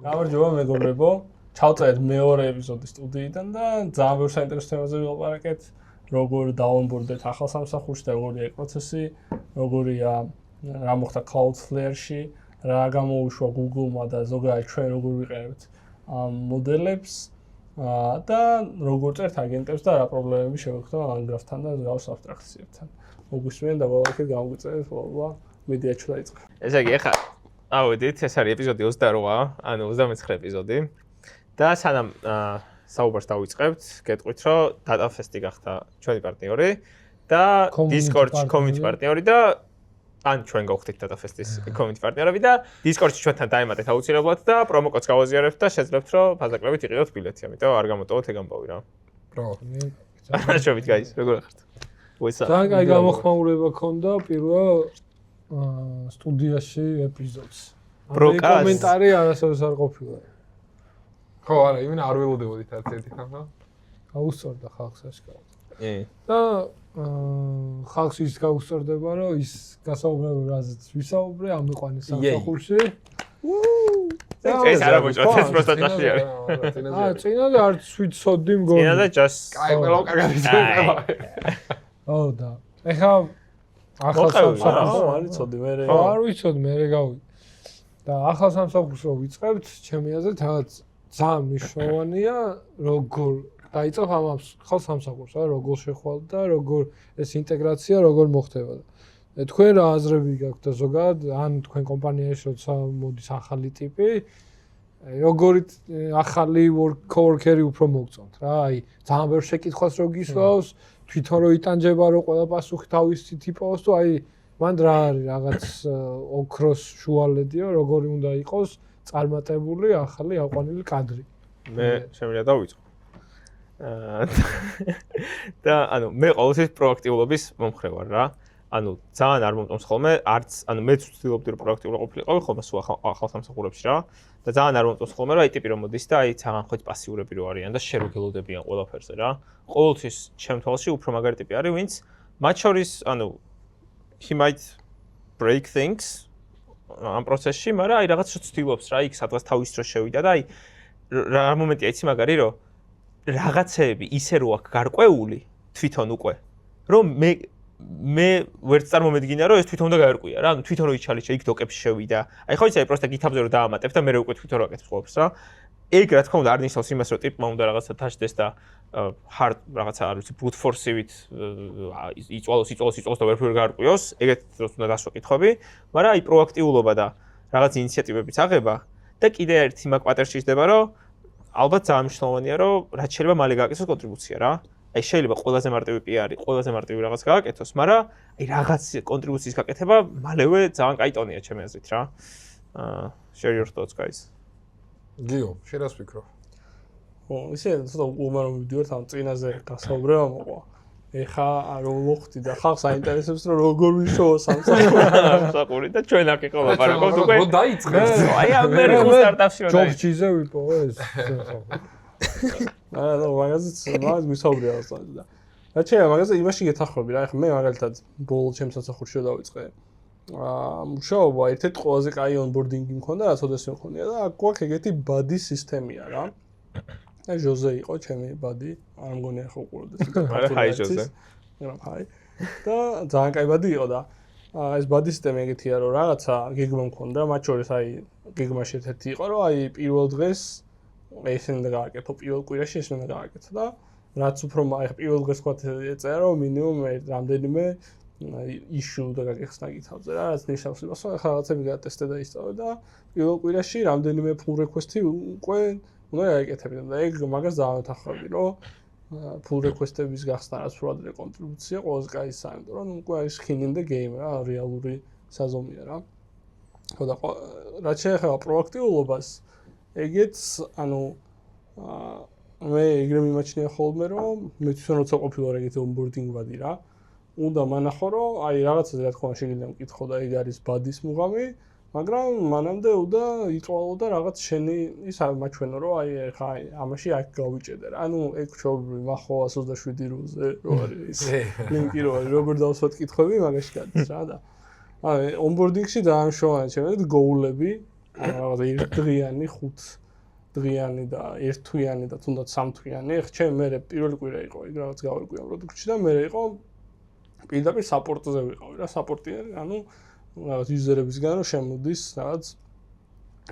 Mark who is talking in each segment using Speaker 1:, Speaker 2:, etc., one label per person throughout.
Speaker 1: გამარჯობა მეგობრებო, ჩავწერეთ მეორე ეპიზოდი სტუდიიდან და ძალიან ბევრ საინტერესო თემაზე ვილაპარაკეთ, როგორ დაუნბორდეთ ახალ სამსახურში და როგორია ეგ პროცესი, როგორია რა მოხდა Cloudflare-ში, რა გამოუშვა Google-მა და ზოგადად ჩვენ როგორ ვიყენებთ ამ მოდელებს და როგორ წერთ აგენტებს და რა პრობლემები შევეხვდა Graph-თან და გავს აბსტრაქციებთან. მოგვისმენთ და ბოლომდე გამოგიწევთ ბოლო მედიაჩუ დაიწყო.
Speaker 2: ესე იგი ახლა ავედით, ეს არის ეპიზოდი 28, ანუ 39 ეპიზოდი. და სანამ საუბარს დავიწყებთ, გეტყვით, რომ DataFest-ი გახდა ჩვენი პარტნიორი და Discord-ში community პარტნიორი და ან ჩვენ გავხდით DataFest-ის community პარტნიორები და Discord-ში ჩვენთან დაემატეთ აუცილებლად და პრომო კოდს გავაზიარებთ და შეძლებთ, რომ ფაზაკლებით იყიდოთ ბილეთი, ამიტომ არ გამოტოვოთ ეგ ამბავი რა.
Speaker 3: ბრავო.
Speaker 2: შევით guys, როგორ ხართ?
Speaker 4: ძალიან კაი გამოხმაურება ქონდა პირველ სტუდიაში ეპიზოდს. კომენტარი არასოდეს არ ყოფილა.
Speaker 3: ხო, არა, იმენა არ ველოდებოდით ერთ-ერთი ხანდა.
Speaker 4: გაუსწორდა ხალხს აშკარად. და ხალხს ის გაუსწორდება, რომ ის გასაუბრებელი რაზეც ვისაუბრე, ამიყვანეს სამსახურში.
Speaker 2: ეს არა მოჭრეთ, ეს პროსტა ტაში არის.
Speaker 4: წინაზე არც ვიცოდი მგონი.
Speaker 2: წინაზე just
Speaker 3: კაი, ყველა კარგად იცოდა.
Speaker 4: ო და ეხა ახალ სამსახურს
Speaker 1: არ ვიცოდი მე.
Speaker 4: არ ვიცოდი მე გავი. და ახალ სამსახურს რო ვიწყებთ, ჩემი აზრით რაღაც ძალიან მნიშვნელოვანია, როგორ დაიწყებ ამ ახალ სამსახურს, როგორ შეხვალ და როგორ ეს ინტეგრაცია როგორ მოხდება. თქვენ რა აზრები გაქვთ და ზოგადად ან თქვენ კომპანიაში როცა მოდის ახალი ტიპი, როგორი ახალი coworker-ი უფრო მოგწონთ რა, აი ძალიან ბევრ შეკითხვას რო გისვავს, თვითონ რო იტანჯება რო ყველა პასუხი თავისი ტიპოს თუ აი მან რა არის რაღაც ოქროს შუალედიო, როგორი უნდა იყოს წარმატებული ახალი აყვანილი კადრი.
Speaker 2: მე შემიძლია დავიწყო. და ანუ მე ყოველთვის პროაქტიულობის მომხრე ვარ რა. ანუ ძალიან არ მომწონს ხოლმე, არც ანუ მეც ვცდილობდი რომ პროაქტიული ყოფილიყო ხოლმე სულ ახალ სამსახურებში რა. და ძალიან არ მომწონს ხოლმე რომ აი ტიპი რომ მოდის და აი ძალიან ხოც პასიურები რო არიან და შეროგელოდებიან ყველაფერზე რა. ყოველთვის ჩემ თვალში უფრო მაგარი ტიპი არის, ვინც მათ შორის ანუ he might break things ამ პროცესში, მაგრამ აი რაღაც ცდილობს რა, იქ სადღაც თავის დროს შევიდა და აი რა მომენტია იცი მაგარი რომ რაღაცეები ისე რო აქ გარკვეული თვითონ უკვე რომ მე ვერც წარმომედგინა რომ ეს თვითონ უნდა გაერკვია რა, ანუ თვითონ რო იჩალიჩა იქ დოკებში შევიდა. აი ხო იცი აი პროსტა GitHub-ზე რო დაამატებ და მე უკვე თვითონ რო აკეთებ ყველაფერს რა. ეგ რა თქმა უნდა არ ნიშნავს იმას რომ ტიპმა უნდა რაღაცა თაშდეს და hard რაღაცა არ ვიცი brute force-ით იწვალოს და ვერაფერ გაარკვიოს, ეგეთ დროს უნდა დასვა კითხვები, მაგრამ აი პროაქტიულობა და რაღაც ინიციატივების აღება და კიდე ერთი მაგ პატერში ისდება რომ ალბათ ძალიან მნიშვნელოვანია რომ რაც შეიძლება მალე გააკეთოს კონტრიბუცია რა. აი შეიძლება ყველაზე მარტივი PR-ი, ყველაზე მარტივი რაღაც გააკეთოს, მაგრამ აი რაღაც კონტრიბუციის გაკეთება მალევე ძალიან კაი ტონია ჩემი აზრით რა. Share your thoughts guys.
Speaker 3: გიო, შენ რას ვფიქრობ?
Speaker 1: ო, ისე ცოტა უგუმარო მივდივართ ამ წინაზე გასაუბრება მოყვა. ეხა რომ მოხდი და ხალხს აინტერესებს რომ როგორ ვიშოვა
Speaker 2: სამსახური და ჩვენ აქ იყო ლაპარაკობთ უკვე.
Speaker 3: რო დაიწყეთ.
Speaker 2: აი ამ მე სტარტაპში რომ
Speaker 4: ჯობსჯიზე ვიპოვე ეს.
Speaker 1: არა, მაგაზეც მაგას ვისაუბრია ასწავლე და. რა შეიძლება მაგაზე იმაში გეთახრები რა, ეხლა მე მაგალითად ბოლო ჩემს სამსახურში დავიწყე. მუშაობა ერთ-ერთი ყველაზე კაი onboarding-ი მქონდა, რაც ოდესმე მქონია და აქ გვაქვს ეგეთი body სისტემია რა. აი ჟოზე იყო ჩემი body, არ მგონია ხო უყურდეს.
Speaker 2: არა, ჰაი ჟოზე.
Speaker 1: რა ჰაი. და ძალიან კაი body იყო და ეს body სისტემა ეგეთია რომ რაღაცა გიგმა მქონდა, მათ შორის აი გიგმაში ერთ-ერთი იყო რომ აი პირველ დღეს ესენ უნდა გააკეთო, პირველ კვირაში ესენ უნდა გააკეთო და რაც უფრო აი პირველ დღეს თქვა ეწერა რომ მინიმუმ რამდენიმე issue და გაგეხსნა GitHub-ზე რა, რაც ნიშნავს იმას, რომ ახლა რაღაცები გადატესტე და ისწავლე და პირველ კვირაში რამდენიმე pull request-ი უკვე უნდა გაეკეთებინო და ეგ მაგას ძალიან ვთანხმები, რომ pull request-ების გახსნა რაც ბრალდე კონტრიბუცია ყველაზე კაი საერთოდ, რომ უკვე არის skin in the game რა, რეალური საზომია რა. ხო და რაც შეეხება პროაქტიულობას, ეგეც ანუ მე ეგრე მიმაჩნია ხოლმე, რომ მე თვითონ როცა ყოფილვარ ეგეთი onboarding body რა, უნდა მანახო რომ აი რაღაცაზე რა თქმა უნდა შეგიძლია მკითხო და ეგ არის ბადის მუღამი, მაგრამ მანამდე უნდა იწვალო და რაღაც შენი ის მაჩვენო რომ აი ხა ამაში აქ გავიჭედე რა. ანუ ეგ ჩვეულებრივი მახო 127 რუზე რო არის ის ლინკი რო არის როგორ დავსვათ კითხვები მაგაში გადის რა და აი onboarding-ში ძალიან მნიშვნელოვანია ჩემთვის გოულები რაღაც ერთდღიანი, 5 დღიანი და ერთთვიანი და თუნდაც 3 თვიანი. ეხლა ჩემი მე პირველი კვირა იყო იქ რაღაც გავარკვი ამ პროდუქტში და მე იყო პირდაპირ საპორტზე ვიყავი რა, საპორტიერი, ანუ რაღაც იუზერებისგან რომ შემოდის რაღაც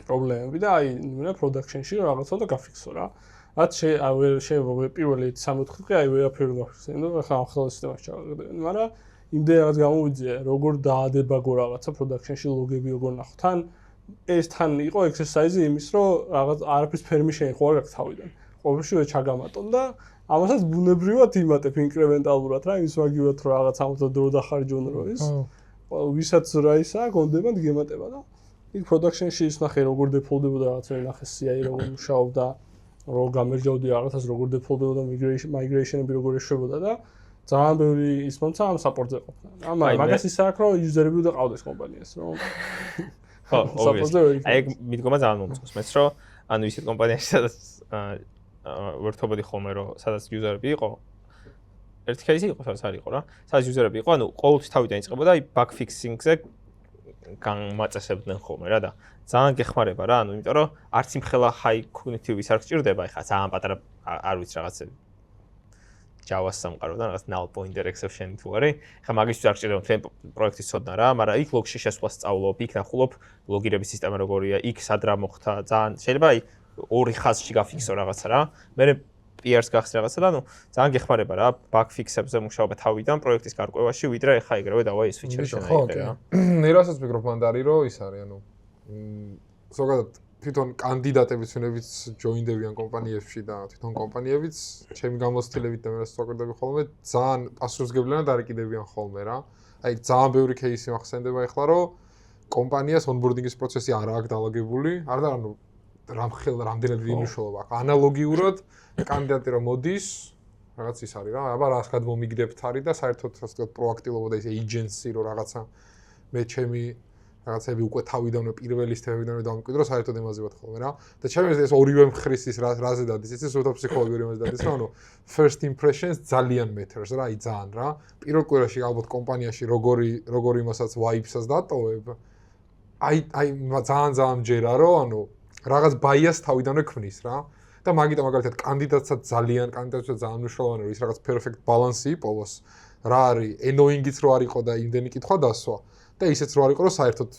Speaker 1: პრობლემები და აი მე პროდაქშენში რაღაცა და გაფიქსო რა. რაც შეიძლება პირველი 3-4 დღე აი ვერაფერი გაფიქსე, და ახლა ამ ხელის სისტემაში ჩავაგდები, მაგრამ იმდენ რაღაც გამოვიძია, როგორ დაადებაგო რაღაცა პროდაქშენში ლოგები როგორ ნახო. თან ეს თან იყო ექსერსაიზი იმის, რომ რაღაც არაფრის ფერმი შეეხო არ გაქვს თავიდან. ყოველშივე ჩაგამატონ და ამასაც ბუნებრივად იმატებ ინკრემენტალურად რა, იმის ვაგივად რომ რაღაც ამოთა დრო დახარჯონ რო ის. ვისაც რა ისა გონდება გემატება და იქ პროდაქშენში ის ნახე როგორ დეფოლდებოდა რაღაცა ნახე CI როგორ მუშაობდა, როგორ გამერჯავდი რაღაცას როგორ დეფოლდებოდა მიგრეიშენები როგორ ეშვებოდა და ძალიან ბევრი ის მომცა ამ საპორტზე ყოფნა. მაგას ის აქვს რომ იუზერები უნდა ყავდეს კომპანიას რომ
Speaker 2: ხო, obviously. აი მიდგომა ძალიან მომწონს მეც რომ ანუ ისეთ კომპანიაში სადაც ვერთობოდი ხოლმე რომ სადაც იუზერები იყო ერთი кейსი იყო სადაც არ იყო რა სადაც იუზერები იყო ანუ ყოველთვის თავიდან იწყებოდა აი bug fixing-ზე გამაწესებდნენ ხოლმე რა და ძალიან გეხმარება რა ანუ იმიტომ რომ არც იმხელა high cognitive-ის არ გჭირდება ეხლა ძალიან პატარა არ ვიცი რაღაცები Java სამყაროდან რაღაც null pointer exception თუ არის. ხა მაგისთვის არ გჭირდება თქვენ პროექტის ცოდნა რა, მაგრამ იქ ლოგში შესვლას სწავლობ, იქ ნახულობ ლოგირების სისტემა როგორია, იქ სად რა მოხდა, ძალიან შეიძლება აი ორი ხაზში გაფიქსო რაღაცა რა. მე PR-ს გახსნი რაღაცა და ანუ ძალიან გეხმარება რა, bug fix-ებზე მუშაობა თავიდან პროექტის გარკვევაში, ვიდრე ხა ეგრევე დავა ის feature-ი შენაიღე რა.
Speaker 3: ნერასაც მიკროფ მანდარი რომ ის არის, ანუ ზოგადად თვითონ კანდიდატებიც ვინებიც ჯოინდებიან კომპანიებში და თვითონ კომპანიებიც ჩემი გამოცდილებით და მე რასაც ვაკეთებ ხოლმე ძალიან პასუხისმგებლად არეკიდებიან ხოლმე რა. აი ძალიან ბევრი кейსი მახსენდება ეხლა რომ კომპანიას ონბორდინგის პროცესი არ აქვს დალაგებული, არ და ანუ რამდენად დიდი მნიშვნელობა აქვს. ანალოგიურად კანდიდატი რომ მოდის რაღაც ის არის რა, აბა რას გადმომიგდებთ არის და საერთოდ ასე ვთქვათ პროაქტიულობა და ეს agency რომ რაღაცა მე ჩემი რაღაცები უკვე თავიდანვე პირველი სტეპებიდანვე დამკვიდრო, საერთოდ იმაზე ვარ ხოლმე რა. და ჩემს ეს ორივე მხრის ის რაზე დადის, ეს უბრალოდ ფსიქოლოგიური იმაზე დადის, რომ ანუ first impressions ძალიან matters რა, აი ძალიან რა. პირველ კვირაში ალბათ კომპანიაში როგორი იმასაც vibes-ას დატოვებ. აი ძალიან მჯერა რომ ანუ რაღაც bias თავიდანვე ქმნის რა. და მაგიტომ მაგალითად კანდიდატსაც ძალიან მნიშვნელოვანია რომ ის რაღაც perfect balance-ი იპოვოს. რა არის annoying-იც რო არ იყო და იმდენი კითხვა დასვა. და ისეც რო არ იყო რომ საერთოდ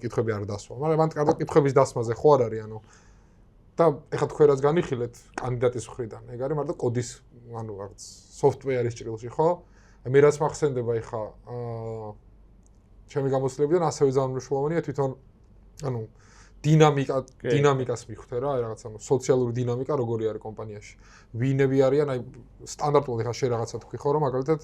Speaker 3: კითხვები არ დასვა. მაგრამ მან კარგად კითხვების დასმაზე ხო არ არის ანუ და ეხლა თქვენ რაც განიხილეთ კანდიდატის მხრიდან. ეგ არის მაგრამ კოდის ანუ რაღაც software-ის ჭრილში ხო? მე რაც მახსენდება ეხლა ჩემი გამოცდილებიდან ასევე ძალიან მნიშვნელოვანია თვითონ ანუ დინამიკას მიხვდე რა, რაღაც ანუ სოციალური დინამიკა როგორი არის კომპანიაში. ვინები არიან აი სტანდარტულად ეხლა შე რაღაცა თქვი ხო რომ მაგალითად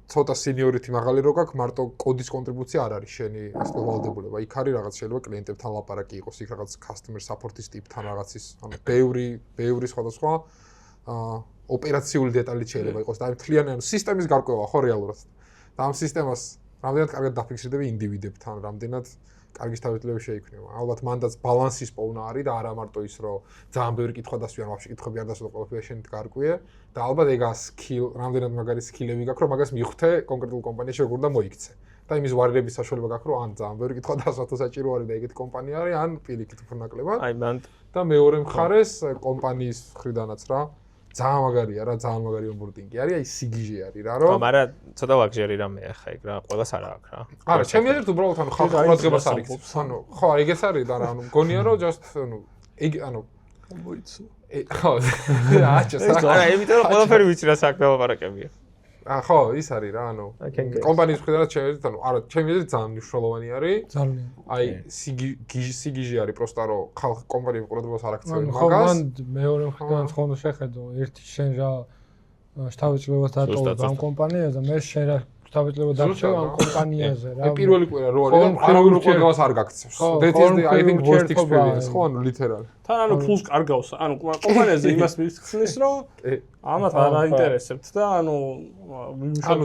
Speaker 3: ცოტა seniority მაღალი რო გაქვს, მარტო კოდის კონტრიბუცია არ არის შენი ასე ვალდებულება. იქ არის რაღაც შეიძლება კლიენტებთან ლაპარაკი იყოს, იქ რაღაც customer support-ის ტიპთან რაღაცის, ანუ ბევრი სხვადასხვა ოპერაციული დეტალით შეიძლება იყოს და აი მთლიანი ანუ სისტემის გარკვევა ხო რეალურად. და ამ სისტემას რამდენად კარგად დაფიქსირდები ინდივიდებთან, რამდენად კარგი თავისუფლება შეიქმნება. ალბათ მანდაც ბალანსის პოვნა არის და არა მარტო ის რომ ძალიან ბევრი კითხვა დასვიან, ვაფშე კითხვები არ დასვა ყველაფერი შენით გარკვია და ალბათ ეგ skill, რამდენად მაგარი სკილები გაქვს, რომ მაგას მიხვდე კონკრეტულ კომპანიაში როგორ და მოიქცე. და იმის ვარირების საშუალება გაქვს, რომ ან ძალიან ბევრი კითხვა დასვა თუ საჭირო არის და ეგეთი კომპანია არის, ან პირიქით უფრო ნაკლებად.
Speaker 2: აი მან
Speaker 3: და მეორე მხარეს კომპანიის მხრიდანაც რა ძალიან მაგარია რა, ძალიან მაგარი ონბორდინგი არის, აი სიგიჟე არის რა, რომ
Speaker 2: მაგრამ ცოტა ლაგჟერი რამე ახლა ეგ რა, ყველას არა აქვს რა.
Speaker 3: არა, ჩემი აზრით უბრალოდ ანუ ხალხ ყურადღებას არ იქცევს. ანუ ხო, ეგეც არის და რა, ანუ მგონია რომ just ანუ ეგ ანუ
Speaker 1: მოიცო.
Speaker 3: ხო, აჩას.
Speaker 2: არა, იმიტომ რომ ყველაფერი ვიცი რა საქმე ლაპარაკებია.
Speaker 3: ხო, ის არის რა, ანუ კომპანიის მხრიდანაც ჩემი აზრით, ანუ არა, ჩემი აზრით ძალიან მნიშვნელოვანი არის.
Speaker 4: ძალიან.
Speaker 3: აი სიგიჟე არის, პროსტა რომ ხალხ კომპანიები ყურადღებას არ აქცევენ
Speaker 4: მაგას.
Speaker 3: მაგას.
Speaker 4: ხო, მან მეორე მხრიდან ხოლმე შეხედო, ერთი შენ რა შთაბეჭდილებას დატოვებ ამ კომპანიაზე და მე შენ რა შთაბეჭდილება დაგჭირ ამ კომპანიაზე რა.
Speaker 3: აი პირველი კვირა რო არის, არავინ ყურადღებას არ გაქცევს. That is the I think worst experience, ხო, ანუ literally.
Speaker 1: თან ანუ ფულს კარგავს, ანუ კომპანიაზე იმას მიხსნის, რომ ამათ არ აინტერესებთ და ანუ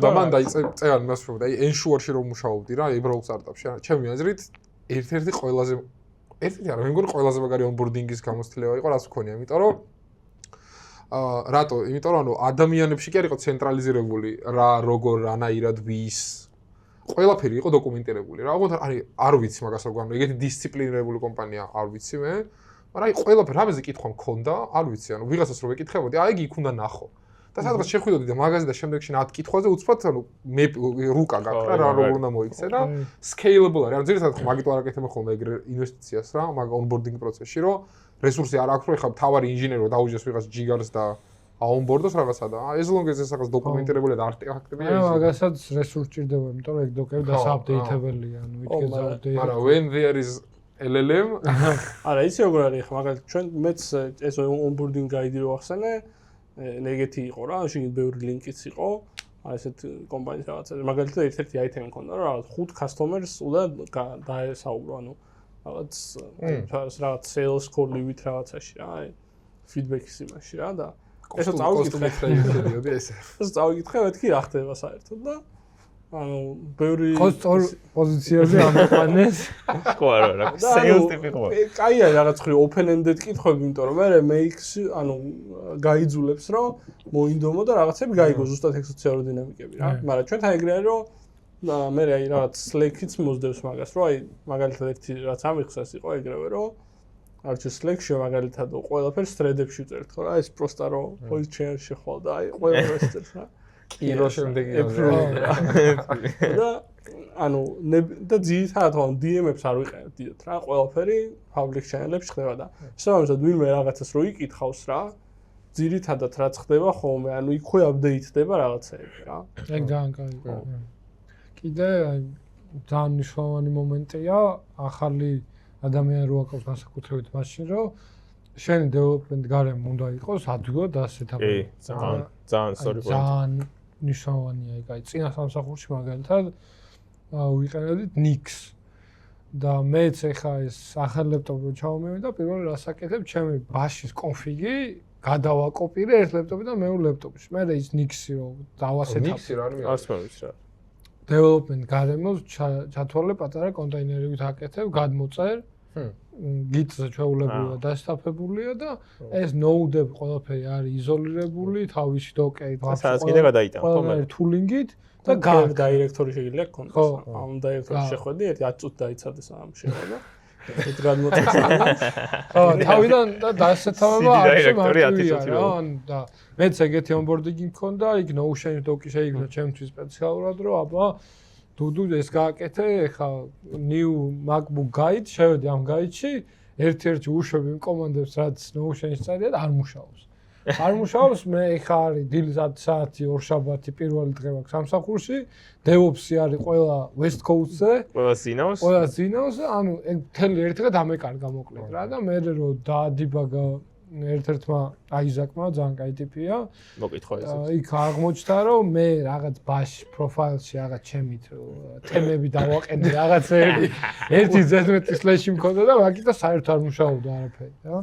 Speaker 3: და მან დაიწერა იმას რომ აი ensure-ში რომ მუშაობდი რა, ებრაულ სტარტაპში. ჩემი აზრით ერთ-ერთი ყველაზე არა, მე მგონი ყველაზე მაგარი onboarding-ის გამოცდილება იყო, რაც მქონია, იმიტომ რომ რატო? იმიტომ რომ ანუ ადამიანებში კი არ იყო ცენტრალიზირებული რა, როგორ, რანაირად ვის ყველაფერი იყო დოკუმენტირებული რა. ოღონდ არ ვიცი მაგას როგორ გამო, ეგეთი დისციპლინირებული კომპანია არ ვიცი მე. მაგრამ ყველაფერი რამეზე კითხვა მქონდა, არ ვიცი, ვიღაცას რო ვეკითხებოდი, ეგ იქ უნდა ნახო. და სადღაც შეხვიდოდი და მაგაზე და შემდეგში 10 კითხვაზე უცბად მე რუკა გაქვს რა როგორ უნდა მოიქცე და scalable არის. ძირითადად ხო მაგით ვარაკეთებ ხოლმე ეგ ინვესტიციას რა, მაგ onboarding პროცესში, რომ რესურსი არ აქვს, რომ ეხლა თავარი ინჟინერი დაუჯდეს ვიღაც ჯიგარს და აონბორდოს რაღაცა და as long as ეს რაღაც დოკუმენტირებულია და არტეფაქტებია
Speaker 4: ის. მაგასაც რესურსი ჭირდება, იმიტომ რომ ეგ დოკები დასაპდეითებელია, ვიტკენ ზავდეი.
Speaker 3: მაგრამ when there is LLM
Speaker 1: არა იცი როგორ არის ხა მაგალითად ჩვენ მეც ეს onboarding guide რო ახსენე ეგეთი იყო რა, შეგიძლია ბევრი ლინკიც იყო, აი ესეთ კომპანიის რაღაცა. მაგალითად ერთ-ერთი item მქონდა რა, 5 customers უნდა დაესაუბრო, რაღაც sales call-ივით რაღაცაში რა, აი feedback-ის იმაში რა და ესეც
Speaker 3: წავიკითხე ესე.
Speaker 1: ეს წავიკითხე, მეთქი რა ხდება საერთოდ და ბევრი
Speaker 4: ხოსტორ პოზიციაზე ამოყანეს.
Speaker 2: ხო არა, sales ტიპი ხო.
Speaker 1: კაია რაღაც ხრი open-ended კითხვები, იმიტომ რომ მე makes გაიძულებს რომ მოინდომო და რაღაცები გაიგო ზუსტად ეგ სოციალური დინამიკები რა. მაგრამ ჩვენ თან ეგრე არის რომ მე აი რაღაც Slack-იც მოსდევს მაგას, რომ აი მაგალითად ერთი რაც ამიხსენს იყო ეგრევე რომ არჩე Slack-ში მაგალითად ყველაფერს thread-ებში წერთ ხო რა, ეს პროსტა რომ voice changer ხვალ და აი ყველაფერს წერთ რა.
Speaker 3: ირო შემდეგი
Speaker 1: და და ძირითადად ხო DM-ებს არ ვიყენებ დიდად რა, ყველაფერი public channel-ებში ხდება და შესაბამისად ვინმე რაღაცას რო იკითხავს რა, ძირითადად რაც ხდება ხოლმე, იქვე update-დება რაღაცეები რა.
Speaker 4: ეგ ძალიან კაი. კიდე ძალიან მნიშვნელოვანი მომენტია ახალი ადამიანი რო აკეთებს განსაკუთრებით მაშინ რომ შენი development გარემო უნდა იყოს ადვილად ასეთაფერი.
Speaker 2: ძალიან სწორი პოინტი.
Speaker 4: ძალიან ნიშნავენია ეგ აი წინა სამსახურში მაგალითად ვიყენებდით Nix და მეც ეხა ეს ახალ ლეპტოპი ჩავმევი და პირველი რას აკეთებ ჩემი ბაშის კონფიგი გადავაკოპირე ერთ ლეპტოპიდან მეორე ლეპტოპში. მე ის Nix-ი რო დავასეთავ.
Speaker 3: Nix-ი რა არის?
Speaker 2: არც მომის რა.
Speaker 4: development გარემოს ჩათვალე პატარა კონტეინერებით აკეთებ, გადმოწერ. Git-ზე ჩვეულებრივად დასტაფებულია და ეს node-ები ყველაფერი არის იზოლირებული, თავისი დოკერით
Speaker 2: სადაც კიდე გადაიტან ხოლმე.
Speaker 4: თულინგით
Speaker 1: და დაირექტორი შეიძლება გქონდეს. ამ დაირექტორში შეხვედი, 10 წუთი დაიცადეს ამ შეხვედრა. ეს გადმოწეს.
Speaker 4: ხო, თავიდან და დასათავება არის მარტივია რა, და მეც ეგეთი onboarding-ი მქონდა, იქ Notion დოკი შეიგნა ჩემთვის სპეციალურად, რომ აბა დუდუ ეს გააკეთე, ეხა new MacBook guide, შევედი ამ guide-ში, ერთ-ერთი უშვები იმ კომანდებს, რაც Notion-ში წერია და არ მუშაობს. არ მუშაობს, მე ეხა არის დილის 10 საათი, ორშაბათი, პირველი დღე მაქვს სამსახურში, DevOps-ი არის ყველა West Coast-ზე,
Speaker 2: ყველა ზინავს,
Speaker 4: ანუ ეგ მთელი ერთი დღე დამეკარგა მოკლედ რა და მე რო დაადიბაგა ერთ-ერთმა აიზაკმა, ძალიან კაი ტიპია.
Speaker 2: მოკითხა ეს.
Speaker 4: იქ აღმოჩნდა რომ მე რაღაც bash profile-ში რაღაც ჩემით თემები დავაყენე რაღაცეები. ერთი ზედმეტი slash-ი მქონდა და მაგიტო საერთოდ არ მუშაობდა არაფერი, რა.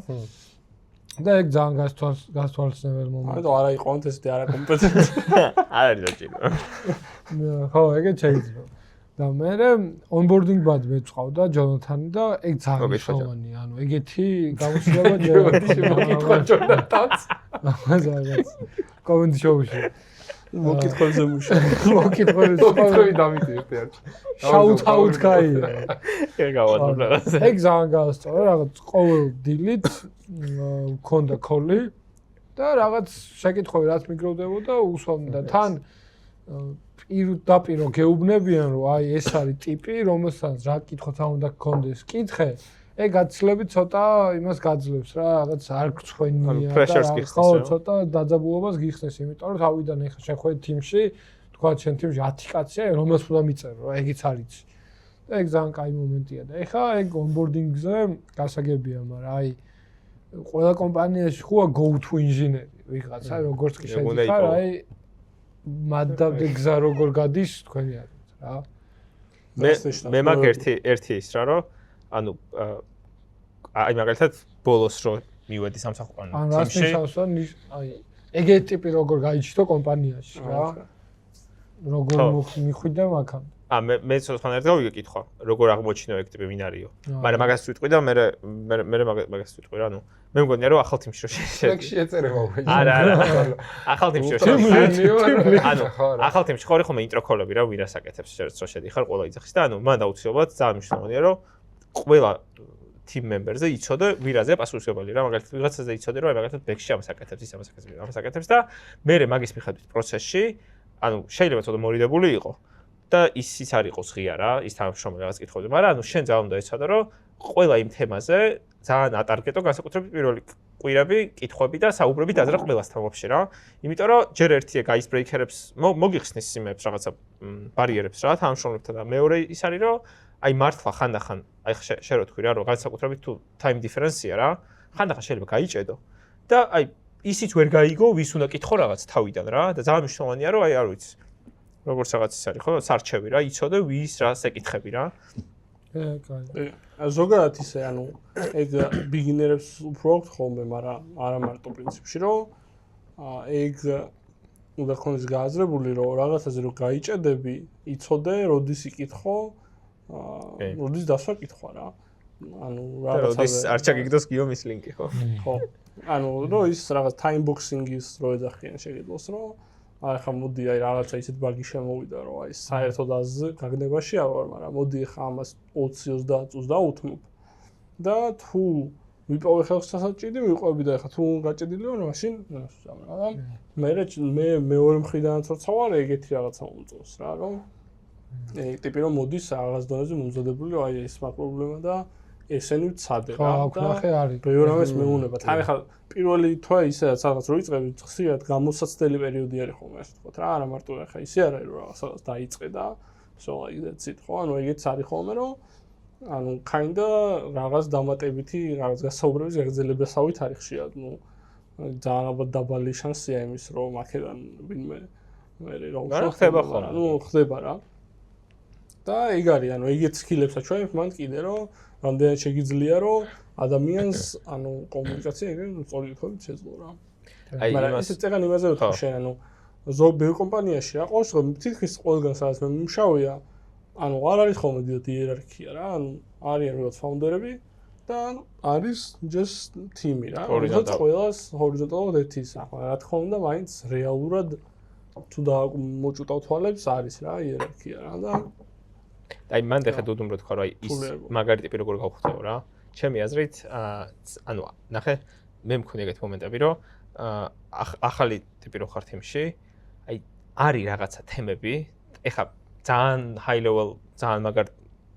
Speaker 4: და ეგ ძალიან გასთვალისწინებელი მომენტია.
Speaker 1: ანუ არა იყო ესეთი არაკომპეტენტი.
Speaker 2: არ არის დაჭირო.
Speaker 4: ხო, ეგეც შეიძლება. და მე onboarding bud მეწყავდა ჯონათანი და ეგ ძალიან მნიშვნელოვანია. ანუ ეგეთი გამოსილება
Speaker 3: მოკითხა ჯონათანს.
Speaker 4: მაგას კომენტ შოუში.
Speaker 1: მოკითხებზე მუშაობ.
Speaker 3: მოკითხვები დამიტირდი არ.
Speaker 4: Shout out გაია.
Speaker 2: ეგ გავადობ რაღაც.
Speaker 4: ეგ ძალიან გასწორა, რაღაც ყოველ დილით მქონდა call-ი და რაღაც შეკითხვები რაც მიგროვდებოდა უსვამდი და თან პირდაპირ გეუბნებიან რომ აი ეს არის ტიპი, რომელსაც რა კითხვაც არ უნდა გქონდეს, კითხე. ეგ გაცილებით ცოტა იმას გაძლევს რა, რაღაც არ გწვენია და ხო, ცოტა დაძაბულობას გიხსნეს, იმიტომ რომ თავიდან ეხა შეხვედრ თიმში, თქვა შენ თიმში 10 კაცია, რომელსაც უნდა მიწერო, ეგიც არის. და ეგ ძალიან კაი მომენტია და ეხა ეგ onboarding-ზე გასაგებია, მაგრამ აი ყველა კომპანიაში ხოა go to engineer ვიღაცა, როგორც კი შედიხარ, აი მადამდე გზა როგორ გადის თქვენი არის რა.
Speaker 2: მე მაგ ერთი ის რა რომ ანუ აი მაგალითად ბოლოს რო მივედი სამსახურში
Speaker 4: ანუ რას ნიშნავს აი ეგეთი ტიპი როგორ გაიჩიტო კომპანიაში რა. როგორ მიხვიდა მაგამდე.
Speaker 2: მე ცოტა ხანად გავიგე კითხვა, როგორ აღმოჩინო ეგ ტიპი ვინ არისო. მაგრამ მაგას ვიტყვი და მე მაგას ვიტყვი რა, ნუ მე მგონია რომ ახალ თიმში რომ
Speaker 3: ფლექსი ეწერება უკვე.
Speaker 2: არა, ახალ თიმში რომ ანუ ახალ თიმში ხარ ხომ ინტროკოლები რა ვირას აკეთებს შეერთ რო შედიხარ ყველა იძახის და ანუ მან დაუცილებლად ძალიან მნიშვნელოვანია რომ ყველა team member-ზე იცოდე ვირაზე პასუხისმგებელი რა მაგალითად ვიღაცაზე იცოდე რომ მაგალითად ბექში ამას აკეთებს ის ამას აკეთებს და მე მაგის მიხედვით პროცესში ანუ შეიძლება ცოტა მორიდებული იყო და ისიც არ იყოს ღია რა ის თანამშრომელი რაღაც კითხავდა მაგრამ ანუ შენ ძალიან უნდა ეცადე რომ ყველა იმ თემაზე ძალიან ატარგეტო განსაკუთრებით პირველი კვირები კითხვები და საუბრები დაძრა ყველასთან ვაფშე რა იმიტომ რომ ჯერ ერთი ეგ ice breaker-ებს მოგიხსნის იმებს რაღაცა ბარიერებს რა თანამშრომლებთან და მეორე ის არის რომ აი მართლა ხანდახან აი შე რო თქვი რა რომ განსაკუთრებით თუ time difference-ია რა ხანდახან შეიძლება გაიჭედო და აი ისიც ვერ გაიგო ვის უნდა კითხო რაღაც თავიდან რა და ძალიან მნიშვნელოვანია რომ აი არ ვიცი როგორც რაღაც ის არის ხო სარჩევი რა იცოდე ვის რას ეკითხები რა
Speaker 4: კაი
Speaker 1: ზოგადად ისე ანუ ეგ ბიგინერებს უფრო აქვს ხოლმე მაგრამ არა მარტო პრინციპში რომ ეგ უნდა ქონდეს გააზრებული რომ რაღაცაზე რომ გაიჭედები იცოდე როდის იკითხო როდის დასვა კითხვა რა ანუ
Speaker 2: როდის არ ჩაგიგდოს გიომის ლინკი ხო
Speaker 1: ხო ანუ რო ის რაღაც time boxing-ის რო ეძახიან შეგეძლოს რომ აი ხა მოდი აი რაღაცა ისეთ ბაგი შემოვიდა რომ აი საერთოდ აზ გაგნებაში არ ვარ მაგრამ მოდი ხა ამას 20-30 წუთს დაუთმობ და თუ ვიპოვე ხელს სასაჭიდი ვიყვები და ხა თუ გაჭედილი ვარ მაშინ მე მეორე მხრიდანაც როცა ვარ ეგეთი რაღაცა მომწონს რა რომ ეგ ტიპი რომ მოდის რაღაც დონეზე მომზადებული აი ეს პრობლემა და ესენი ვცადე რა და ბევრ ამას მეუნება თან ხა პირველი თვე ისედაც რაღაც რო იწყები ხშირად გამოსაცდელი პერიოდი არის ხოლმე ასე ვთქვათ რა არა მარტო ხა ისე არ არის რომ რაღაცას დაიწყე და so like that's it ხო ანუ ეგეც არის ხოლმე რომ ანუ kinda რაღაც დამატებითი რაღაც გასაუბრების გაგრძელებასავით არის ხშირად ნუ ძალიან ალბათ დაბალი შანსია იმის რომ აქედან ვინმე მე რა
Speaker 2: ხდება ხოლმე
Speaker 1: ნუ ხდება რა და ეგ არის ანუ ეგეთ სკილებსაც ჩვენ მანდ კიდე რომ რამდენად შეგიძლია რომ ადამიანს ანუ კომუნიკაცია ეგრე სწორი თხოვით შეძლო რა მაგრამ ეს წეგან იმაზე ვთქვი შენ ანუ ზოგ ბევრ კომპანიაში რა ყავს რომ თითქმის ყველგან სადაც მე მუშაობია ანუ არ არის ხოლმე დიდი იერარქია რა ანუ არიან როგორც ფაუნდერები და არის just team-ი რა როდესაც ყველას ჰორიზონტალურად ერთი სახლა რა თქმა უნდა მაინც რეალურად თუ მოჭუტავ თვალებს არის რა იერარქია რა და
Speaker 2: აი მან ხა დუდუმ რო თქვა რომ აი ის მაგარი ტიპი როგორ გავხვდეო რა ჩემი აზრით ანუ ნახე მე მქონია ეგეთი მომენტები რომ ახალი ტიპი რო ხარ თემში აი არის რაღაცა თემები ეხა ძალიან high level ძალიან მაგარ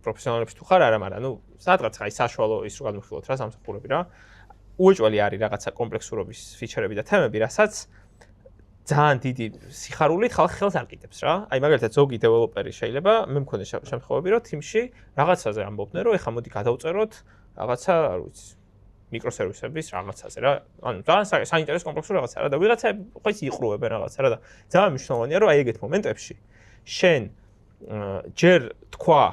Speaker 2: პროფესიონალებში თუ ხარ არა მაგრამ ნუ სადღაც აი საშუალო ის რო განვიხილოთ რა სამსახურები რა უეჭველი არის რაღაცა კომპლექსურობის ფიჩერები და თემები რასაც ძალიან დიდი სიხარულით ხალხი ხელს არ კიდებს რა. აი მაგალითად ზოგი დეველოპერი შეიძლება მე მქონდა შემთხვევები რომ თიმში რაღაცაზე ამბობდნენ რომ ეხა მოდი გადავწეროთ რაღაცა არ ვიცი მიკროსერვისების რაღაცაზე რა. ანუ ძალიან საინტერესო კომპლექსური რაღაცა რა და ვიღაცა ყოველთვის იყრუებენ რაღაცა რა და ძალიან მნიშვნელოვანია რომ აი ეგეთ მომენტებში შენ ჯერ თქვა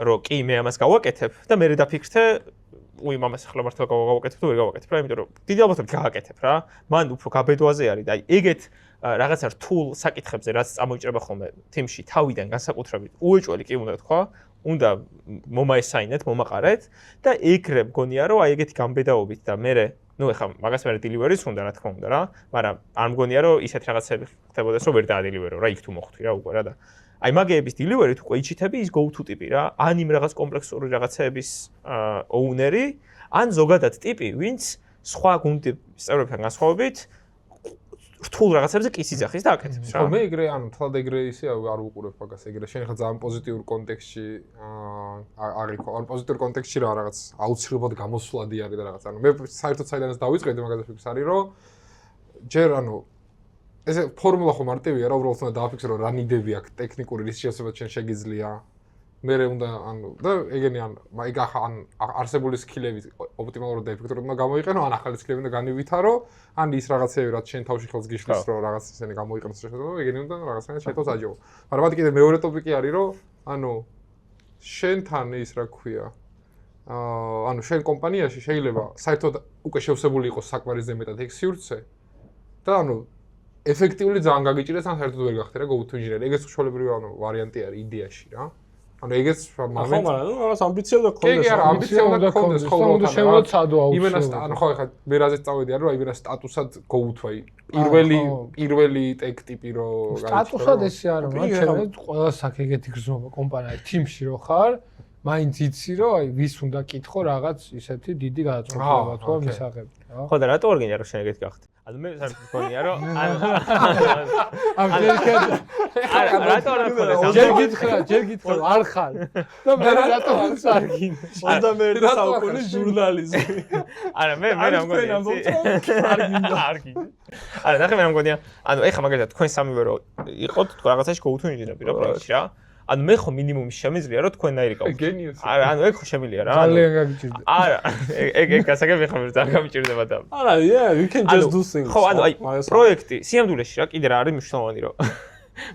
Speaker 2: რომ კი მე ამას გავაკეთებ და მე დაფიქრდე უი მამას ახლა მართლა გავაკეთებ თუ ვერ გავაკეთებ რა იმიტომ რომ დიდი ალბათობით გააკეთებ რა მან უფრო გაბედვაზე არის და აი ეგეთ რაღაცა რთულ საკითხებზე რაც წამოიჭრება ხოლმე თიმში თავიდან განსაკუთრებით უეჭველი კი უნდა თქვა უნდა მომაესაინეთ მომაყარეთ და ეგრე მგონია რომ აი ეგეთი გამბედაობით და მე ნუ ეხლა მაგას მე დილივერის უნდა რა თქმა უნდა რა მაგრამ არ მგონია რომ ისეთ რაღაცები ხდებოდეს რომ ვერ დაადილივერო რა იქ თუ მოხვდი რა უკვე რა და აი მაგეების დილივერით უკვე იჩითები ის go to ტიპი რა ან იმ რაღაც კომპლექსური რაღაცეების ოუნერი ან ზოგადად ტიპი ვინც სხვა გუნდის წევრებთან განსხვავებით რთულ რაღაცებზე კის იძახის და აკეთებს რა.
Speaker 3: ხო მე ეგრე ანუ თლად ეგრე ისე არ უყურებ მაგას ეგრე შენ ხა ძალიან პოზიტიურ კონტექსტში აგრიქო ან პოზიტიურ კონტექსტში რა რაღაც აუცილებლად გამოსვლადი არის და რაღაც ანუ მე საერთოდ საიდანაც დავიწყედი მაგაზე ფიქრს არის რომ ჯერ ანუ ესე ფორმულა ხო მარტივია რა უბრალოდ უნდა დააფიქსირო რა ნიდები აქვს ტექნიკური რის შესაძლებლად შენ შეგიძლია მე უნდა ანუ და ეგენი ან ეგ ახლა ან არსებული სკილები ოპტიმალურად დაიფიქრო უნდა გამოიყენო ან ახალი სკილები უნდა განივითარო ან ის რაღაცები რაც შენ თავში ხელს გიშლის რომ რაღაც ისენი გამოიყენოს შესაძლებლად ეგენი უნდა რაღაცნაირად შეთოს აჯობო მაგრამ მათი კიდე მეორე ტოპიკი არის რომ ანუ შენთან ის რა ქვია ანუ შენ კომპანიაში შეიძლება საერთოდ უკვე შევსებული იყოს საკვარისზე მეტად ეგ სივრცე და ანუ ეფექტიული ძალიან გაგიჭირდეს ან საერთოდ ვერ გახდე რა go to engineer. ეგეც საშუალებრივი ვარიანტი არის იდეაში რა. ანუ ეგეც
Speaker 1: მაგრამ რაღაც ამბიცია და
Speaker 3: კი, არა, ამბიცია უნდა გქონდეს, ხო,
Speaker 4: უნდა შემოცადო
Speaker 3: იმენა ანუ ხო ეხლა მე რაზეც წავედი არა, იმენა სტატუსად go to აი პირველი ტექ ტიპი რო
Speaker 4: სტატუსად ესე არა, მაგრამ ყველას აქ ეგეთი გზნობა კომპანია თიმში რო ხარ, მაინც იცი რომ აი ვის უნდა კითხო რაღაც ისეთი დიდი გადაწყვეტილება თუ ამ მისაღები რა.
Speaker 2: ხო და რატო არ გინდა რომ შენ ეგეთი გახდე? ანუ მე საერთოდ მგონია რომ
Speaker 4: ამ ჯერ
Speaker 2: რატო არ
Speaker 4: გითხრა, ჯერ გითხრა არ ხარ. და მე რატო არ გინდა?
Speaker 1: 21 საუკუნის ჟურნალიზმი.
Speaker 2: არა მე რა მგონია არ გინდა. არა ნახე მე რა მგონია ანუ ეხლა მაგალითად თქვენ სამივე რო იყოთ თქვენ რაღაცაში go to engineer-ი რა პროექტში რა. ანუ მე ხო მინიმუმი შემიძლია რომ თქვენნაირი გავხდე.
Speaker 3: გენიოსი.
Speaker 2: არა, ანუ ეგ ხო შემიძლია რა.
Speaker 4: ძალიან გაგიჭირდა.
Speaker 2: არა, ეგ გასაგები ხომ ძალიან გამიჭირდება და.
Speaker 1: არა, yeah, you can just do things.
Speaker 2: ხო, ანუ აი პროექტი სიამდვილეში რა კიდე რა არის მნიშვნელოვანი რომ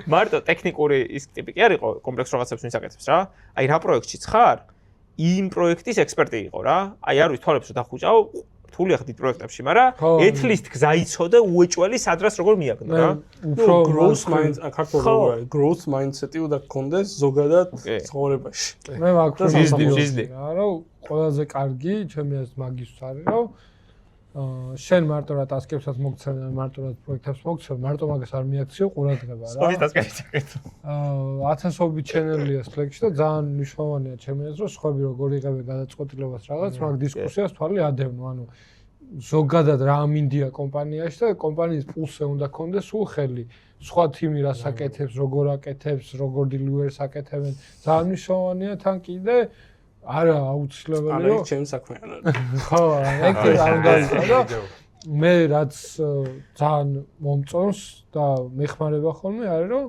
Speaker 2: მარტო ტექნიკური ის ტიპი კი არისო კომპლექს რაღაცებს ვინც აკეთებს რა. აი რა პროექტშიც ხარ? იმ პროექტის ექსპერტი იყო რა. აი არ ვიცი თვალებს რომ დახუჭავ რთულია ხდით პროექტებში, მაგრამ at least გზა იცოდე უეჭველი სადრას როგორ მიაგნო რა.
Speaker 1: უფრო growth mindset, აქ growth mindset-ი უნდა გქონდეს ზოგადად ცხოვრებაში.
Speaker 4: მე მაქვს
Speaker 2: ჟიზდი.
Speaker 4: რა რომ ყველაზე კარგი ჩემი აზრით მაგის არის რომ შენ მარტო რა ტასკებსაც მოგცემ და მარტო რა პროექტებს მოგცემ, მარტო მაგას არ მიაქციო ყურადღება რა.
Speaker 2: სპორტის ტასკებიც აკეთო.
Speaker 4: ათასობით ჩენელია Slack-ში და ძალიან მნიშვნელოვანია ჩემი აზრით, რომ სხვები როგორ იღებენ გადაწყვეტილებას რაღაც, მაგ დისკუსიას თვალი ადევნო, ანუ ზოგადად რა ამინდია კომპანიაში და კომპანიის პულსზე უნდა გქონდეს სულ ხელი. სხვა თიმი რას აკეთებს, როგორ აკეთებს, როგორ deliver-ს აკეთებენ, ძალიან მნიშვნელოვანია თან კიდე არა აუცილებელი
Speaker 1: რომ ჩემს საქმე არ არის.
Speaker 4: ხო, ეგ არ უნდა იყოს და მე რაც ძალიან მომწონს და მეხმარება ხოლმე არის რომ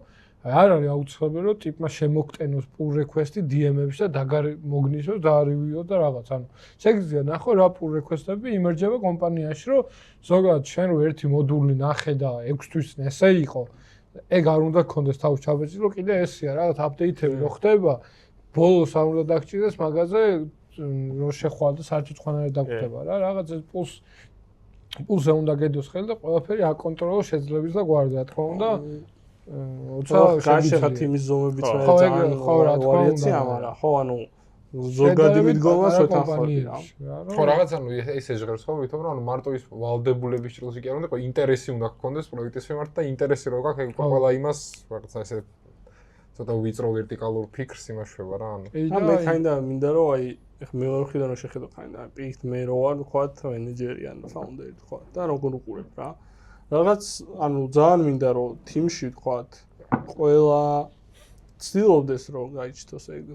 Speaker 4: არ არის აუცილებელი რომ ტიპმა შემოგტენოს pull request-ი DM-ებში და მოგნიშნოს დაარივიო და რაღაც. ანუ შეგიძლია ნახო რა pull request-ები იმერჯება კომპანიაში რომ ზოგადად შენ რო ერთი მოდული ნახე და 6 თვის ესე იყო. ეგ არ უნდა გქონდეს თავის ჩაბეჭდი რომ კიდე ესეა რაღაც აპდეიტები რო ხდება. ბოლოს არ უნდა დაგჭირდეს მაგაზე რო შეხვალ და საერთოდ ხანარ დაგხვდება რა რაღაც ეს პულსზე უნდა გედოს ხელი და ყველაფერი აკონტროლო შეძლებს და გვარდა რა თქმა უნდა
Speaker 1: როცა გაშეხა თიმის ზომებით მე ძალიან
Speaker 4: ხო რა თქმა უნდა
Speaker 1: მაგრამ ხო ანუ ზოგადი მიდგომა ცოტა ხარ რა
Speaker 3: ხო რაღაც ანუ ეს ეჟღერს ხო ვითომ რომ ანუ მარტო ის ვალდებულების ჭრილში კი არ უნდა ყო ინტერესი უნდა გქონდეს პროექტის მიმართ და ინტერესი რო გაქვს ეგ ყველა იმას რაღაცა ესე ცოტა ვიწრო ვერტიკალურ ფიქრს იმაშვება რა ანუ
Speaker 1: მე ხაინდა მინდა რომ აი ეხლა მე ვარ ხიდან რომ შეხედო ხაინდა პიქ მე რო ვარ ვთქვათ მენეჯერი ან ფაუნდერი ვთქვათ და როგორ უყურებ რა რაღაც ანუ ძალიან მინდა რომ თიმში ვთქვათ ყველა ცდილობდეს რომ გაიჩნდეს ეგ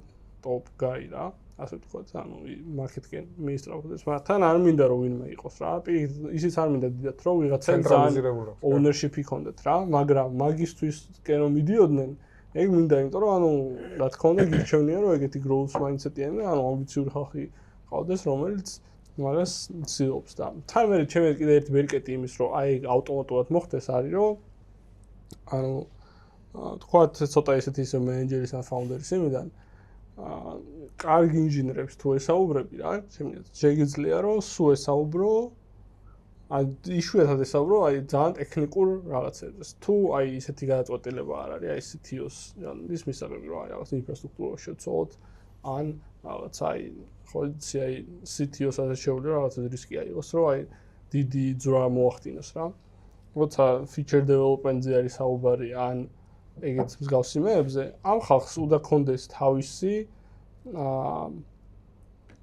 Speaker 1: ტოპ გაი რა ასე ვთქვათ ანუ მარკეტინგ მიისწრაფოდეს მაგრამ თან არ მინდა რომ ვინმე იყოს რა ისიც არ მინდა დიდად რომ ვიღაცა ძალიან ownership-ი ქონდეთ რა მაგრამ მაგისტვის კერო მიდიოდნენ ეგ მინდა იმიტომ რომ ანუ რა თქმა უნდა გირჩევნია რომ ეგეთი growth mindset-იანი და ანუ ამბიციური ხალხი ყავდეს რომელიც მაგას ცდილობს და თან მე ჩემი კიდე ერთი ბერკეტი იმის რომ აი ავტომატურად მოხდეს არის რომ ანუ თქვათ ცოტა ესეთი ისე მენეჯერის ან ფაუნდერის იმიდან კარგი ინჟინერებს თუ ესაუბრები რა შეგიძლია რომ სულ ესაუბრო აი იშვიათად ესაუბრო აი ძალიან ტექნიკურ რაღაცებზე თუ აი ისეთი გადაწყვეტილება არ არის აი CTO-ს ის მისაღები რომ აი რაღაც ინფრასტრუქტურას შეცვალოთ ან რაღაც აი ხო იცი აი CTO-ს ასე შეუძლია რაღაც რისკი აიღოს რომ აი დიდი ძრა მოახდინოს რა როცა feature development-ზე არის საუბარი ან ეგეც მსგავს იმეებზე ამ ხალხს უნდა კონდეს თავისი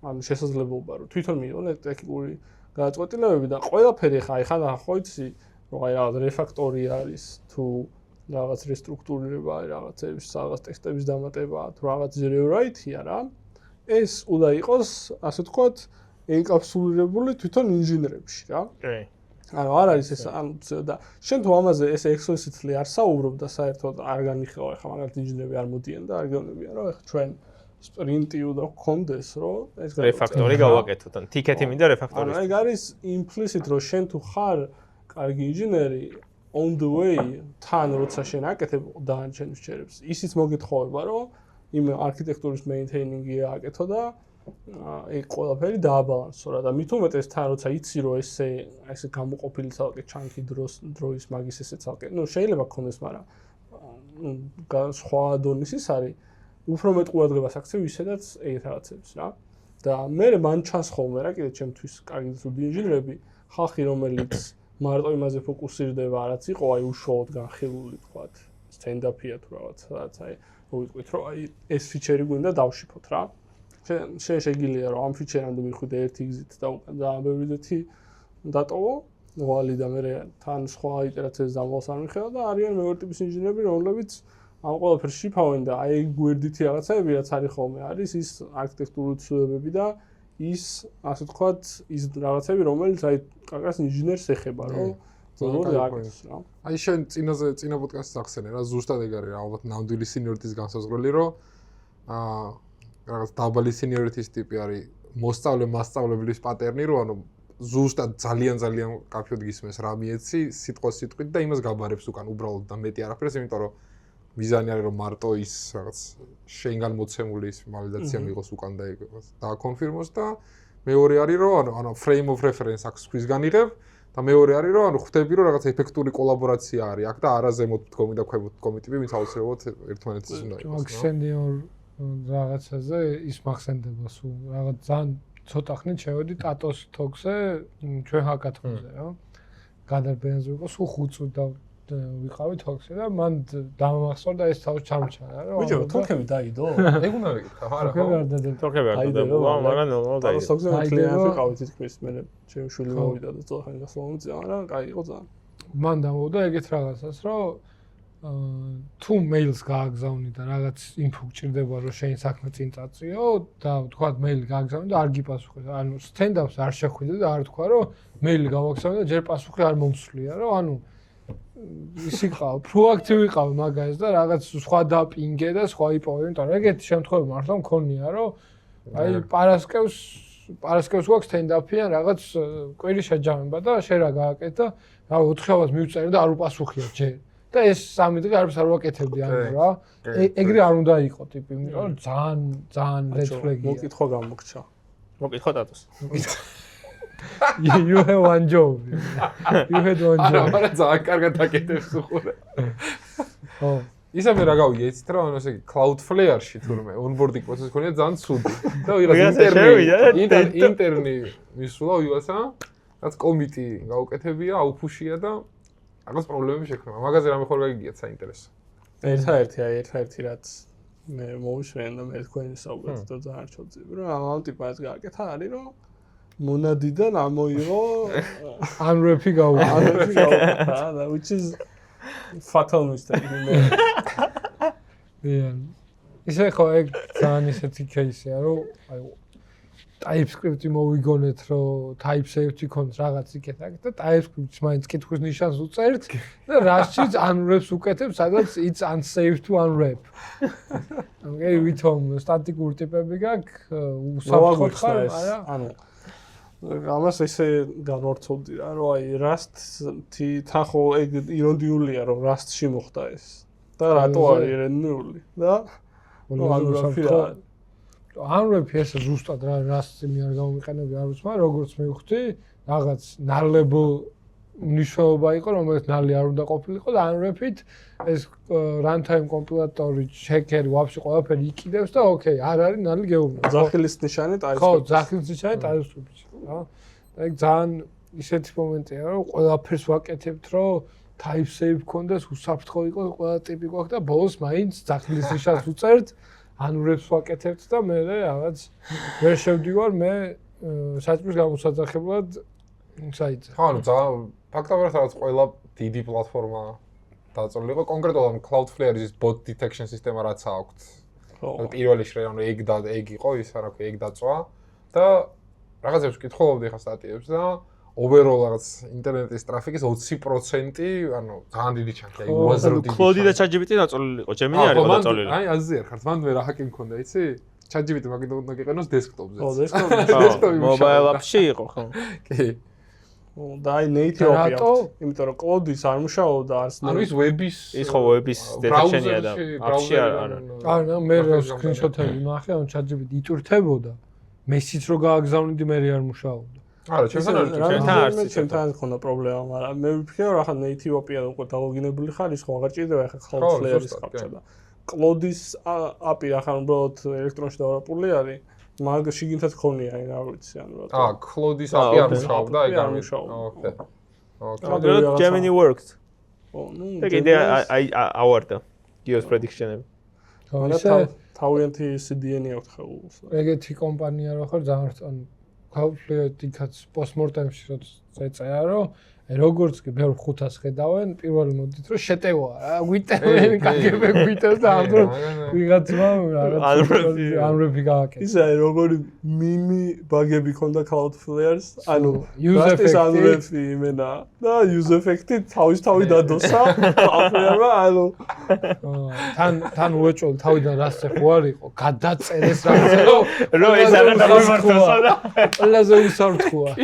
Speaker 1: ან შესაძლებლობა რომ თვითონ მიიღოს ტექნიკური გადაწყვეტილებები და ყველაფერი ხა ხო იცი რომ აი რაღაც რეფაქტორი არის თუ რაღაც რესტრუქტურირება არის რაღაცების რაღაც ტექსტების დამატება თუ რაღაც rewrite-ია რა ეს უნდა იყოს ასე ვთქვათ ენკაფსულირებული თვითონ ინჟინერებში რა ანუ არ არის ეს ანუ და შენ თუ ამაზე ეს explicitly არ საუბრობ და საერთოდ არ განიხილავ ხა მაგალითად ინჟინერები არ მოდიან და არ გეუბნებიან რომ ხა ჩვენ სპრინტი უნდა გქონდეს რომ ეს
Speaker 2: რეფაქტორი გავაკეთოთ ან ტიკეტი მინდა რეფაქტორი
Speaker 1: ანუ ეგ არის implicit რომ შენ თუ ხარ კარგი ინჟინერი on the way თან როცა შენ აკეთებ დანარჩენ შეერებს ისიც მოგეთხოვება რომ იმ არქიტექტურის მეინტეინინგი აკეთო და ეგ ყველაფერი დააბალანსურა და მით უმეტეს თან როცა იცი რომ ესე გამოყოფილი ცალკე ჩანქი დროის მაგის ესე ცალკე შეიძლება გქონდეს მაგრამ სხვა დონის ის არის უფრო მეტ ყურადღებას აქცევ ისედაც ეგეთ რაღაცებს რა და მე მან ჩანს ხოლმე რა კიდე ჩემთვის კარგი ცუდი ინჟინრები ხალხი რომელიც მარტო იმაზე ფოკუსირდება რაც იყო აი უშუალოდ განხილული თქვა სტენდაპია თუ რაღაც აი ვიტყვით რომ აი ეს ფიჩერი გვინდა დავშიფოთ რა შეგიძლია რომ ამ ფიჩერამდე მიხვიდე ერთი გზით და უკან ძალიან ბევრი ძეთი დატოვო ვალი და მე თან სხვა იტერაციას დამალს არ მიხელა და არიან მეორე ტიპის ინჟინერები რომლებიც ამ ყველაფერს შიფავენ და აი გვერდითი რაღაცები რაც არის ხოლმე არის ის არქიტექტურული ცვლილებები და ის ასე ვთქვათ ის რაღაცები რომელიც აი კაკას ინჟინერს ეხება რომ ზოგადად არის რა
Speaker 3: აი შენ წინა პოდკასტს ახსენე რა ზუსტად ეგ არის რა ალბათ ნამდვილი სინიორიტის განსაზღვრელი რომ რაღაც დაბალი სინიორიტის ტიპი არის მოსწავლე-მასწავლებლის პატერნი რომ ანუ ზუსტად ძალიან კაფეოდ გისმენს რა მიეცი სიტყვით და იმას გაბარებს უკან უბრალოდ და მეტი არაფერს იმიტომ რომ მიზანი არის რომ მარტო ის რაღაც შენგან მოცემული ის ვალიდაცია მიიღოს უკან და ეგ დააკონფირმოს და მეორე არის რომ ანუ frame of reference აქვს ქვისგან იღებ და მეორე არის რომ ანუ ხვდები რომ რაღაც ეფექტური კოლაბორაცია არის აქ და არა ზემოთ დგომი და ქვემოთ დგომი ტიპი ვინც აუცილებლად ერთმანეთის უნდა იყოს
Speaker 4: აქ სენიორ რაღაცაზე ის მახსენდება სულ რაღაც ძალიან ცოტა ხნით შევედი ტატოს თოქზე ჩვენ ჰაკათონზე რა გადარბენაზე იყო სულ 5 წუთი ვიყავი თოქზე და მან დამახსოვრდა ეს თავს ჩამჩანა რა
Speaker 1: ბიჭო თოქები დაიდო
Speaker 3: ეგ უნდა ვიკითხა არა
Speaker 2: თოქები არ დაიდო მაგრამ ნორმალ დაიდო
Speaker 1: თოქზე კლიენტი ყავით თითქმის მე ჩემი შვილი მოვიდა და ძოხანი გასულამიწია მაგრამ კაი იყო ძალიან
Speaker 4: მან დამოვიდა ეგეთ რაღაცას რომ თუ მეილს გააგზავნი და რაღაც ინფო გჭირდება რომ შენი საქმე წინ წაწიო და თქვა მეილი გააგზავნი და არ გიპასუხე ანუ სტენდაპს არ შეხვიდე და არ თქვა რომ მეილი გავაგზავნე და ჯერ პასუხი არ მომსვლია რომ ანუ ის იყავ პროაქტივი იყავ მაგას და რაღაც სხვა დაპინგე და სხვა იპოვე იმიტომ რომ ეგეთი შემთხვევები მართლა მქონია რომ აი პარასკევს გვაქვს სტენდაპიან რაღაც კვირი შეჯამება და შენ რა გააკეთა რა 4-ს მივწერე და არ უპასუხია ჯერ და ეს 3 დღე არც არ ვაკეთებდი ანუ რა ეგრე არ უნდა იყო ტიპი იმიტომ რომ ძალიან red flag-ია
Speaker 1: მოკითხვა გამოგჩა
Speaker 2: მოკითხვა ტატოს
Speaker 4: you have one job you had one job
Speaker 3: არა ძალიან კარგად აკეთებს უყურე
Speaker 4: ხო
Speaker 3: ისა მე რა გავიგე იცით რა ანუ ესე იგი Cloudflare-ში თურმე onboarding process ქონია ძალიან ცუდი და ვიღაც ინტერნი მისულა ვიღაცა რაც კომიტი გაუკეთებია აუფუშია და რაღაც პრობლემები შექმნა მაგაზე რამე ხარ გაგიგიათ საინტერესო
Speaker 1: ერთადერთი რაც მე მოვიშვენ და მე თქვენი საუბრად და ძალიან ჩოძები რომ ამ ტიპას გააკეთა არის რომ მონადიდან ამოიღო
Speaker 4: unwrap-ი
Speaker 1: გაუკეთა და which is fatal mistake
Speaker 4: ისე ხო ეგ ძალიან ისეთი кейსია რომ აი TypeScript-ი მოვიგონეთ რომ TypeSafe-ი ქონდეს რაღაც იქეთ აქ და TypeScript-ს მაინც კითხვის ნიშანს უწერთ და რაშიც unwrap-ს უკეთებს სადაც it's unsafe to unwrap. Okay, ვითომ სტატიკური ტიპები გაქვს უსაფრთხოდ ხარ, არა?
Speaker 1: ანუ ამას ესე განვარცხობდი რა, რომ აი Rust-ი თანხო ეგ ირონიულია რომ Rust-ში მოხდა ეს. და რატო არის ირონიული? და
Speaker 4: unwrap-ი ესე ზუსტად რა Rust-ი მე არ გამომიყენები არ ვიცი, მაგრამ როგორც მივხვდი, რაღაც nullable ნიშნულობა იყო, რომელიც null არ უნდა ყოფილიყო და unwrap-ით ეს runtime კომპილატორი, checker-ი, ვაფშე ყველაფერი იყიდებს და okay, არ არის null გეუბნება.
Speaker 1: ზახილის ნიშანი TypeScript.
Speaker 4: ხო, ზახილის ნიშანი TypeScript-ში, რა. და ეგ ძალიან ისეთი მომენტია, რომ ყველაფერს ვაკეთებთ, რომ TypeSafe გქონდეს, უსაფრთხო იყოს, ყველა ტიპი გვაქვს და ბოლოს მაინც ზახილის ნიშანს უწერთ, unwrap-ს ვაკეთებთ და მე რაღაც ვერ შევდივარ მე საჭმის გამოსაძახებლად საიტზე.
Speaker 3: ხო, ანუ ძალიან ფაქტობრივად რაღაც ყველა დიდი პლატფორმა დაწერილი იყო, კონკრეტულად Cloudflare-ის bot detection სისტემა რაც აქვს. ხო. პირველი შრე, ანუ ეგ იყო ის, რა ქვია, ეგ დაწვა და რაღაცებს ვკითხულობდი ხა სტატიებს და overall რაღაც ინტერნეტის ტრაფიკის 20%, ანუ ძალიან დიდი ჩანქი, აი უაზრო დიდი.
Speaker 2: Cloud და ChatGPT დაწოლილი იყო, Gemini არ იყო დაწოლილი.
Speaker 3: აი აზია ხარ, მან მე რა ჰაკი მქონდა, იცი? ChatGPT მაგით უნდა გიყენოს desktop-ზე.
Speaker 1: ხო, desktop-ზე.
Speaker 2: Mobile app-ში იყო, ხო.
Speaker 3: კი.
Speaker 1: და აი native app-ი, იმიტომ რომ Cloud-ის არ მუშაობდა არც
Speaker 3: ანუ ის web-ის
Speaker 2: ის ხო web-ის detection-ია და app-ში არ.
Speaker 4: არა, მე screenshot-ები ნახე, ან ChatGPT იტვირთებოდა მესიც რო გააგზავნიდი მე არ მუშაობდა.
Speaker 3: არა, ჩვენთან არ
Speaker 1: ჩემთან ხონდა პრობლემა, მაგრამ მე ვფიქრე რა ხან native API-თან უკვე დალოგინებული ხარ, ის ხო აღარ ჭირდება ახლა Cloudflare-ის ხარჯა და Cloud-ის API რა ხან უბრალოდ ელექტრონში დავარაპული არის, მაგ შიგნითაც ხონია, რა ვიცი, ანუ რა.
Speaker 3: Cloud-ის API არ მუშაობდა, აი
Speaker 1: ოკეი.
Speaker 2: ოკეი. Gemini works.
Speaker 1: ნუ
Speaker 2: კიდე ავარდა Geos prediction-ები.
Speaker 1: თავიანთი CDN-ი აქვს ხელს.
Speaker 4: ეგეთი კომპანია რო ხარ ძალიან ან Cloudflare-იკაც post-mortem-ში როცა ეწეა რომ როგორც კი ბევრ 500 ხედავენ, პირველი მოდით რომ შეტევოა რა, გვიტევენ, კაგები გვიტევს და ამ დროს ვიღაცმა ანრეფი გააკეთა.
Speaker 1: ისა როგორი მიმი ბაგები ქონდა Cloudflare-ს, ანუ user effect-ი იმენა და user effect-ი თავის-თავი დადოსა Cloudflare-მა, ანუ
Speaker 4: თან უეჭველი თავიდან რას ეხო არ იყო, გადაწერეს რაღაცა
Speaker 2: რო ეს აღარ დამემართებსა და
Speaker 4: ყველაზე უსართხოა.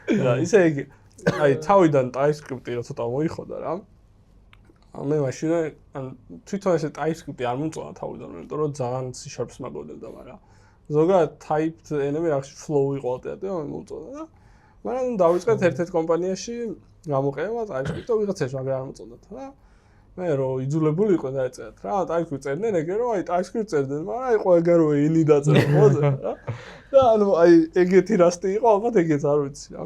Speaker 1: და ისე იგი აი თავიდან TypeScript-ი რა ცოტა მოიხოდა რა. მე მაშინ ან თვითონ ესე TypeScript-ი არ მომწონა თავიდან, იმიტომ რომ ძალიან C# მაგოდელდა, მაგრამ ზოგადად typed ენები რაღაც flow იყო და მომწონა და მაგრამ დავიწყეთ ერთ-ერთ კომპანიაში გამოყენება TypeScript-ი ვიღაცას მაგრამ არ მომწონათ რა. მე რო იძულებული იყო და ეწერათ რა, TypeScript წერდნენ ეგე რომ აი TypeScript წერდნენ, მაგრამ აი ყველა ეგე რო ენი დაწერა მოძე რა. და ანუ აი ეგეთი რასტი იყო, ალბათ ეგეც არ ვიცი რა.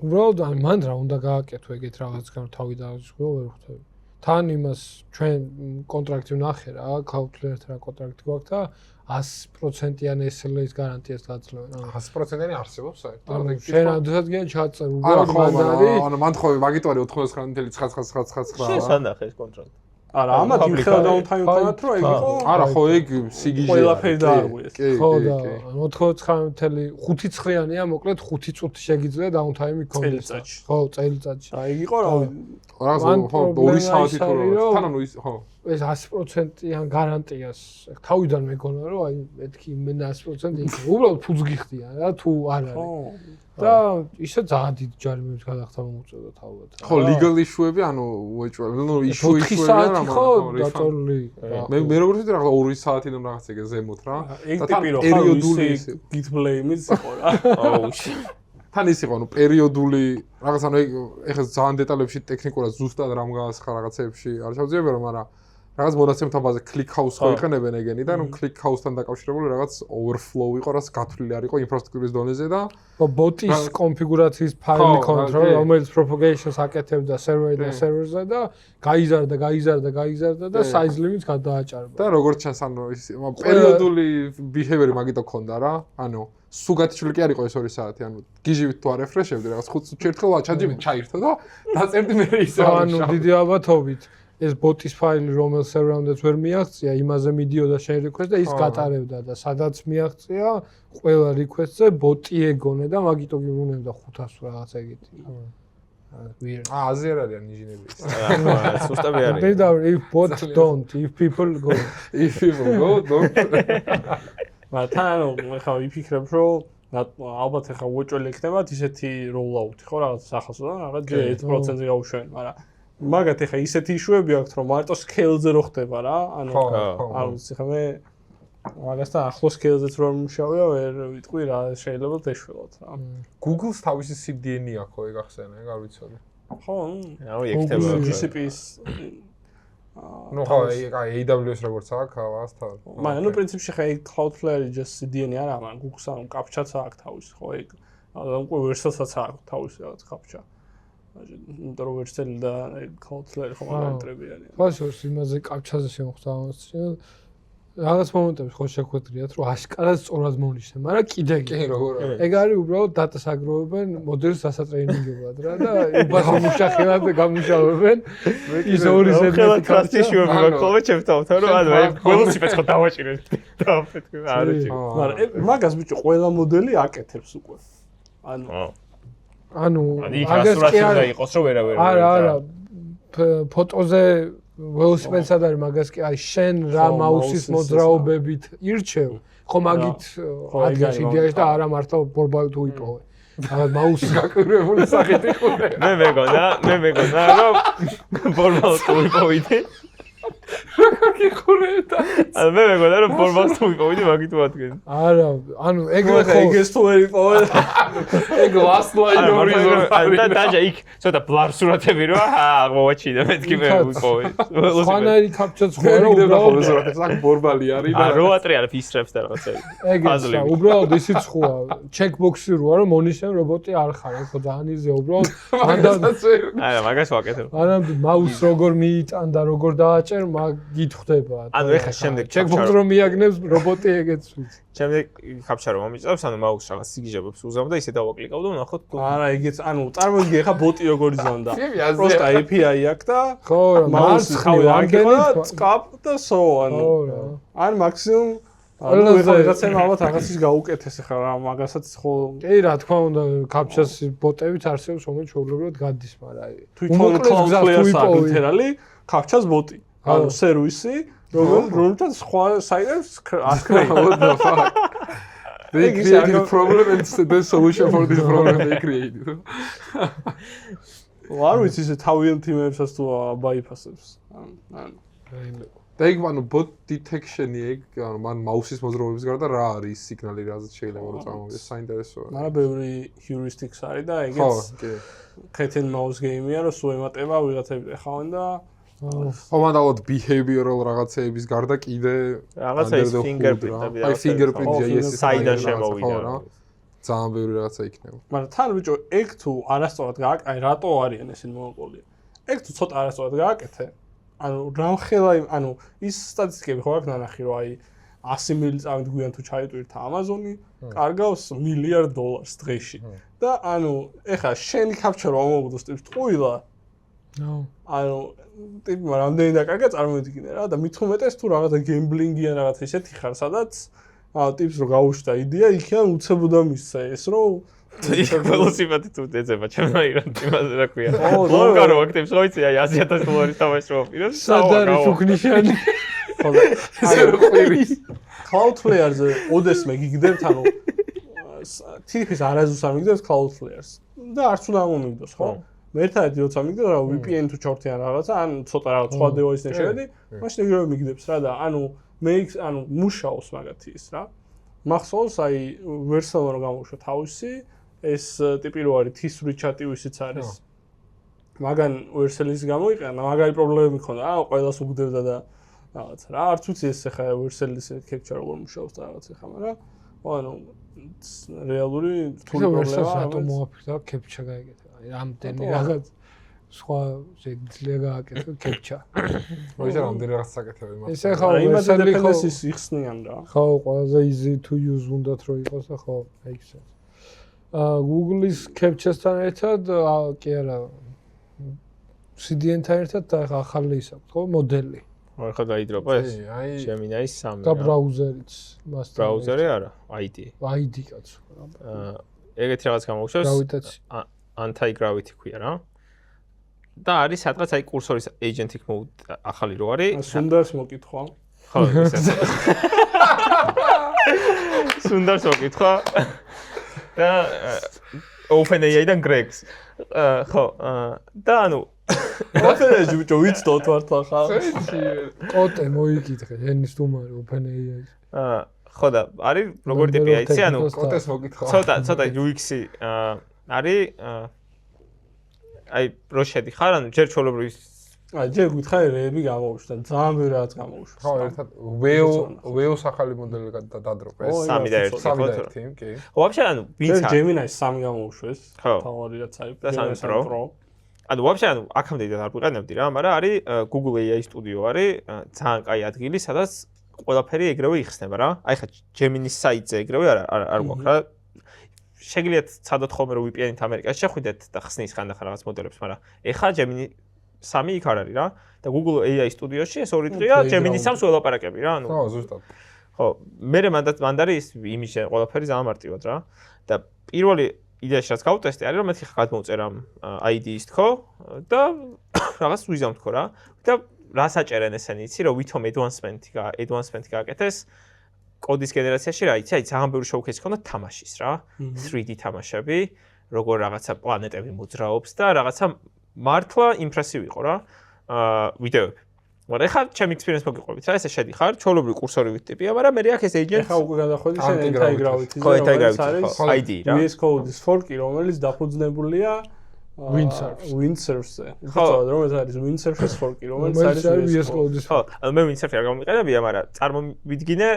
Speaker 4: უბრალოდ ან მან რა უნდა გააკეთო ეგეთ რაღაც გან თავი დააჭრო ვერ ხვდები. თან იმას ჩვენ კონტრაქტი ვნახე რა, Cloudflare-თან რა კონტრაქტი გვაქვს და 100%-იანი SLA-ის გარანტიას გაძლევენ.
Speaker 3: 100%-იანი არსებობს საერთოდ.
Speaker 4: ანუ შენ ამდენად გიან ჩაწერ უბრალოდ მან არის.
Speaker 3: ანუ მან ხო მაგიტვარი 99.99999.
Speaker 2: შესანახე ეს კონტრაქტი.
Speaker 1: არა, ამათ მიხედავ downtime ქონათ რომ ეგ იყო.
Speaker 3: არა, ხო ეგ სიგიჟე.
Speaker 1: ყველაფერი დაარღვიეს.
Speaker 4: ხო და 99.9-იანია, მოკლედ 5 წუთი შეგიძლია downtime-ი ქონდეს. ხო, წელიწადში.
Speaker 1: აი ეგ იყო რა.
Speaker 3: რაღაც ხო 2 საათი თუ რა. თან ანუ ის ხო
Speaker 4: ეს 100%-იან გარანტიას თავიდან მეგონა რომ აი მეთქი მე 100% იქ უბრალოდ ფულს გიხდიან რა თუ არ არის. და ისე ძალიან დიდი ჯარიმების გადახდა მომუწევდა თავად.
Speaker 3: ხო legal issue-ები ანუ უეჭველი, ნუ issue-ები
Speaker 4: რა ხო დაწოლი.
Speaker 3: მე როგორც ვიტყვი რაღაც 2 საათიდან რაღაც ეგ ზემოთ რა.
Speaker 1: ეგ ტიპი რო პერიოდული git blame-იც იყო რა.
Speaker 2: აუ ში.
Speaker 3: თან ის იყო, ანუ პერიოდული რაღაც ანუ ეხლა ძალიან დეტალებში ტექნიკურად ზუსტად რამ გაასხა რაღაცეებში არ ჩავძიებია რომ არა რაღაც მონაცემთა ბაზაზე click house ხო იყენებენ ეგენი და ნუ click house-თან დაკავშირებული რაღაც overflow იყო, რაც გათვლილი არ იყო ინფრასტრუქტურის დონეზე და
Speaker 4: ბოტის კონფიგურაციის ფაილი control, რომელიც propagation-ს აკეთებდა server-და server-ზე და გაიზარდა და size limit-ს გადააჭარბა.
Speaker 3: და როგორც ჩანს ანუ ის პერიოდული behavior-ი მაგიტო ქონდა რა, ანუ სუგათიშვილი კი არ იყო ეს 2 საათი, ანუ გიჟივით თუ არ ეფრეშებდი რაღაც 5 წუთში ერთხელ ჩაჯიბით ჩაირთო და დაწერდი მე ისე
Speaker 4: ანუ დიდი ალბათობით ეს ბოტის ფაილი რომელიც სერვერამდეც ვერ მიაღწია, იმაზე მიდიოდა შენ request და ის გატარებდა და სადაც მიაღწია, ყველა request-ზე ბოტი ეგონე და მაგიტო გიუნებდა 500 რაღაც ეგეთი. Weird.
Speaker 3: აზი არ არის ინჟინერი ის.
Speaker 2: სუსტები არის.
Speaker 4: If bots don't, if people go.
Speaker 3: If people go, don't.
Speaker 1: მაგრამ ხა ვიფიქრებ რომ ალბათ ხა უეჭველი იქნებათ ისეთი roll-out-ი ხო რაღაც სახასო და რაღაც 1%-ზე გავუშვენ, მაგრამ მაგათ ხა ისეთი issue-ები აქვს რომ მარტო scale-ზე რო ხდება რა, ანუ არ ვიცი ხა მე მაგასთან ახლოს scale-ზეც რომ მუშაობია, ვერ ვიტყვი რა შეიძლება დაშველოთ რა.
Speaker 3: Google-ს თავისი CDN-ი აქვს ხო ეგ ახსენე, ეგ არ ვიცოდი.
Speaker 1: ხო,
Speaker 2: აუ ეკთება
Speaker 1: GCP-ის
Speaker 3: ნუ ხო აი AWS როგორც აქვს ავას თავად.
Speaker 1: მაგრამ ნუ პრინციპში ხა Cloudflare just CDN-ი არა, მაგრამ Google-ს ან კაპჩაც აქვს თავის, ხო ეგ. ან უკვე ვერსოსაც აქვს თავის რაღაც კაპჩა. იმიტომ რომ ვერსელი და Cloudflare ხო მაგალითები არიან.
Speaker 4: ფაშოს იმაზე კაპჩაზე შემოხდა ამას. რაღაც მომენტებში ხო შეხვედრიათ რომ აშკარად სწორად მონიშნე, მაგრამ კიდე
Speaker 3: კი როგორ არის.
Speaker 4: ეგ არის უბრალოდ დატას აგროვებენ მოდელს დასატრეინინგებლად რა და უბასო მუშახელად გამუშავებენ ის ორი
Speaker 2: ზედმეტი კასტიშუები მაქვს ხოლმე ჩემს თავთან რომ ანუ აი ველოსიპედს ხო დავაჭირე დავაფეთქე არა
Speaker 1: მაგრამ მაგას ბიჭო ყველა მოდელი აკეთებს უკვე ანუ
Speaker 2: მაგას კი არა იყოს რომ ვერავერ
Speaker 4: არა ფოტოზე ველოსიპედს არის მაგას კი აი შენ რა მაუსის მოძრაობებით ირჩევ ხო მაგით ადგილს იდეაში და არა მართლა ბორბალი თუ იპოვე რაღაც მაუსი გაკვირვებული სახით იყო
Speaker 2: მე მეგონა რომ ბორბალი თუ იპოვიდე
Speaker 4: გიხურებდა.
Speaker 2: ანუ მე მეგონა რომ ფორმას თუ ვიყავდი მაგით ვადგენ.
Speaker 4: არა, ანუ ეგრე ხო
Speaker 1: ეგეს თუ ვერ იპოვე.
Speaker 3: ეგ last line
Speaker 2: და დაჟა იქ ცოტა ბლარ სურათები რა აღმოაჩინა მეთქი მე ვიყავი.
Speaker 4: ხანარი კაპჩაც ხო რა
Speaker 3: უბრალოდ
Speaker 4: უბრალოდ
Speaker 3: საკ ბორბალი არის და
Speaker 2: როატრი არის ფისრებს და რაღაცები.
Speaker 4: ეგეც რა უბრალოდ ისიც ხოა ჩეკბოქსი როა რომ მონიშნე რობოტი არ ხარ ხო ძალიან იზია უბრალოდ
Speaker 2: არა მაგას ვაკეთებ.
Speaker 4: არა მაუს როგორ მიიტან და როგორ დააჭერ მაგ გითხდება.
Speaker 2: ანუ ეხა შემდეგ
Speaker 4: ჩეკბოქს რომ მიაგნებს რობოტი ეგეც ვიცი.
Speaker 2: შემდეგ კაპჩა რომ მომიწევს, ანუ მაუს რაღაც სიგიჟებს უზამ და ისე დავაკლიკავ და ვნახოთ თუ
Speaker 1: არა, ეგეც, ანუ წარმოგიდგე ხა ბოტი როგორ იზამდა.
Speaker 3: აზია.
Speaker 1: პროსტა API აქვს და
Speaker 4: ხო რა
Speaker 1: მაუსი ხავი ანგელა, წკაპ და so ანუ.
Speaker 4: ხო რა.
Speaker 1: ან მაქსიმუმ რაღაცა ალბათ რაღაცის გაუკეთეს ხა რა, მაგასაც ხო
Speaker 4: კი რა თქმა უნდა კაპჩას ბოტებით არსებობს რომელიც შეუძლებლად გადის, მაგრამ
Speaker 1: თვითონ Cloudflare-ს აქვს ლითერალი კაპჩას ბოტი. ანუ სერვისი რომელთაც სხვა საიტებს
Speaker 3: what the fuck they created a problem and the solution for this problem they created.
Speaker 1: არ ვიცი ისე თავიანთ თიმებსაც თუ ბაიფასებს. ანუ
Speaker 3: და იქ ანუ bot detection-ი ეგ ანუ მან მაუსის მოძრაობის გარდა რა არის სიგნალი რაზეც შეიძლება რომ წამოვიდეს საინტერესოა.
Speaker 1: მაგრამ ბევრი heuristics არის და
Speaker 3: ხო,
Speaker 1: ეგეც
Speaker 3: კი.
Speaker 1: cat and mouse game-ია რომ სულ ემატება ვიღაცები ეხავენ და
Speaker 3: ხო მანდალოდ behavioral რაღაცეების გარდა კიდე
Speaker 2: რაღაცა ის fingerprint-ები
Speaker 3: აი fingerprint-ია ეს
Speaker 2: საიდან შემოვიდა.
Speaker 3: ძალიან ბევრი რაღაცა იქნება.
Speaker 1: მაგრამ თან ბიჭო ეგ თუ არასწორად გააკეთე, აი რატო არიან ესენი მონოპოლია? ეგ თუ ცოტა არასწორად გააკეთე, ანუ რამხელა ანუ ის სტატისტიკები ხო აქვს ნანახი რომ აი 100 მილი წამით გვიან თუ ჩაიტვირთა Amazon-ი, კარგავს $1 მილიარდ დღეში. და ანუ ეხა შენი კაპჩა რომ ამოვუდგოს ტიპს ტყუილა. ანუ ტიპმა რამდენი დაკარგა წარმოიდგინე რა და მით უმეტეს თუ რაღაცა გემბლინგი ან რაღაცა ისეთი ხარ, სადაც ტიპს რო გაუშვდა იდეა, იქიდან უცებოდა მისცა ეს რომ
Speaker 2: ველოსიპედი თუ ეძება ჩემნაირად იმაზე რა ქვია. ლოგო რო აქტებს ხო იცი აი $100,000 თამაში მოვყიდოს.
Speaker 4: სადარი შუქნიშანი.
Speaker 1: Cloudflare-ზე ოდესმე გიგდებთ ანუ თითქმის არაზუსტ არ მიგდებს Cloudflare-ს და არც უნდა მომიგდოს ხო? მე ერთადერთი როცა მიგდო რა VPN თუ ჩორთიან რაღაცა ან ცოტა რაღაც სხვა device-თან შევედი, მაშინ ეგრევე მიგდებს რა და ანუ მე ანუ მუშაობს მაგათი ის რა. მახსოვს აი ვერსალო რომ გამოუშვა თავისი ეს ტიპი რო არის თისური ჩატი ვისიც არის. მაგან ვერსელის გამოიყენა, მაგარი პრობლემები მქონდა. ყველას უგდებდა და რაღაც რა არც ვიცი ეს ხა ვერსელის კეპჩა როგორ მუშაობს და რაღაც ხა, მაგრამ ანუ რეალური რთული პრობლემაა.
Speaker 4: რატო მოაფიქრა კეპჩა გაიგეთ. აი რამდენი რაღაც სხვა შეიძლება გააკეთო კეპჩა.
Speaker 3: მოიცა რამდენი რაღაც საკეთებია მაგას.
Speaker 4: ესე ხო
Speaker 1: იმაზე დეპენდენსის იხსნიან რა.
Speaker 4: ხო, ყველაზე easy to use უნდათ რომ იყოს და ხო, makes sense. Google-ის captcha-სთან ერთად, კი არა, CDN-თან ერთად და ახლა ახალი ის აქვს, ხო, მოდელი.
Speaker 2: ხო, გაიდროპა ეს. Gemini-ის 3.
Speaker 4: და ბრაუზერიც მასთან.
Speaker 2: ბრაუზერი არა, ID.
Speaker 4: ID კაცო.
Speaker 2: ეგეთი რაღაც გამოუშვებს.
Speaker 4: Gravity.
Speaker 2: Anti-gravity ქვია რა. და არის სადღაც აი კურსორის agentic mode ახალი რო არის.
Speaker 1: სუნდარს მოკითხვა.
Speaker 2: ხო, ისე. სუნდარს მოკითხვა. და OpenAI-დან Greg-ს. ხო, და ანუ
Speaker 1: OpenAI ბიჭო ვიცდოთ მართლა ხა.
Speaker 4: კოტე მოიკითხე, ენის თუმარი OpenAI-ს.
Speaker 2: ხო და არის როგორი ტიპი აიცი, ანუ
Speaker 3: კოტეს მოკითხვა.
Speaker 2: ცოტა UX-ი არის აი რო შედიხარ, ანუ ჯერ ჩვეულებრივი
Speaker 1: აი ჯერ გითხარი რეები გამოუშვა, ძალიან ბევრი რაღაც გამოუშვა.
Speaker 3: ხო, ერთად Whale-ს ახალი მოდელი დადროპეს.
Speaker 2: 3 და 1, ხო?
Speaker 3: 3, კი.
Speaker 2: ვაფშე ანუ ვინც
Speaker 1: ჯერ Gemini-ს 3 გამოუშვეს.
Speaker 2: ხო.
Speaker 1: თავარი რაც არის.
Speaker 2: და 3 Pro. ანუ ვაფშე ანუ აქამდე არ ვიყენებდი რა, მაგრამ არის Google AI Studio არის ძალიან კაი ადგილი, სადაც ყველაფერი ეგრევე იხსნება რა. აი ხა Gemini-ის საიტზე ეგრევე არ გვაქვს რა. შეგიძლიათ ცადოთ ხოლმე რომ VPN-ით ამერიკაში შეხვიდეთ და ხსნის ხანდახან რაღაც მოდელებს, მაგრამ ეხა Gemini 3 იქ არ არის რა და Google AI Studio-ში ეს 2 დღეა Gemini 3-ს ველაპარაკები რა, ანუ
Speaker 3: ხო, ზუსტად.
Speaker 2: ხო, მე მანდარი ის იმიჟე ყველაფერი ძალიან მარტივად რა და პირველი იდეაში რაც გავტესტე არის რომ მეთქი ხა გადმოვწერა ID-ის თქო და რაღაც ვიზამ თქო რა და რა საჭერენ ესენი იცი რომ ვითომ advancement გააკეთეს კოდის გენერაციაში რა იცი აი ძალიან ბევრი შოუქეისი ქონდა თამაშის რა 3D თამაშები როგორ რაღაცა პლანეტები მოძრაობს და რაღაცა მართლა იმპრესივი იყო რა ვიდეოები მაგრამ ეხლა ჩემი experience მოგიყვებით რა, ესე შედიხარ, ჩვეულებრივი კურსორივით ტიპია, მაგრამ მე აქ ეს agent
Speaker 1: ეხა უკვე გადახვედი შენ
Speaker 3: Anti-gravity.
Speaker 1: anti-gravity-ზე,
Speaker 2: ხო, anti-gravity,
Speaker 1: არის
Speaker 2: ხო, ID რა.
Speaker 1: VS Code-ის fork-ი, რომელიც დაფუძნებულია
Speaker 4: Windsurf-ზე.
Speaker 1: Windsurf-ზე.
Speaker 2: ხო.
Speaker 1: რომელიც არის Windsurf-ის fork-ი, რომელიც
Speaker 4: რომელიც
Speaker 1: არის
Speaker 4: VS Code-ის.
Speaker 2: ხო, ანუ მე Windsurf-ი არ გამომიყენებია, მაგრამ წარმოვიდგინე,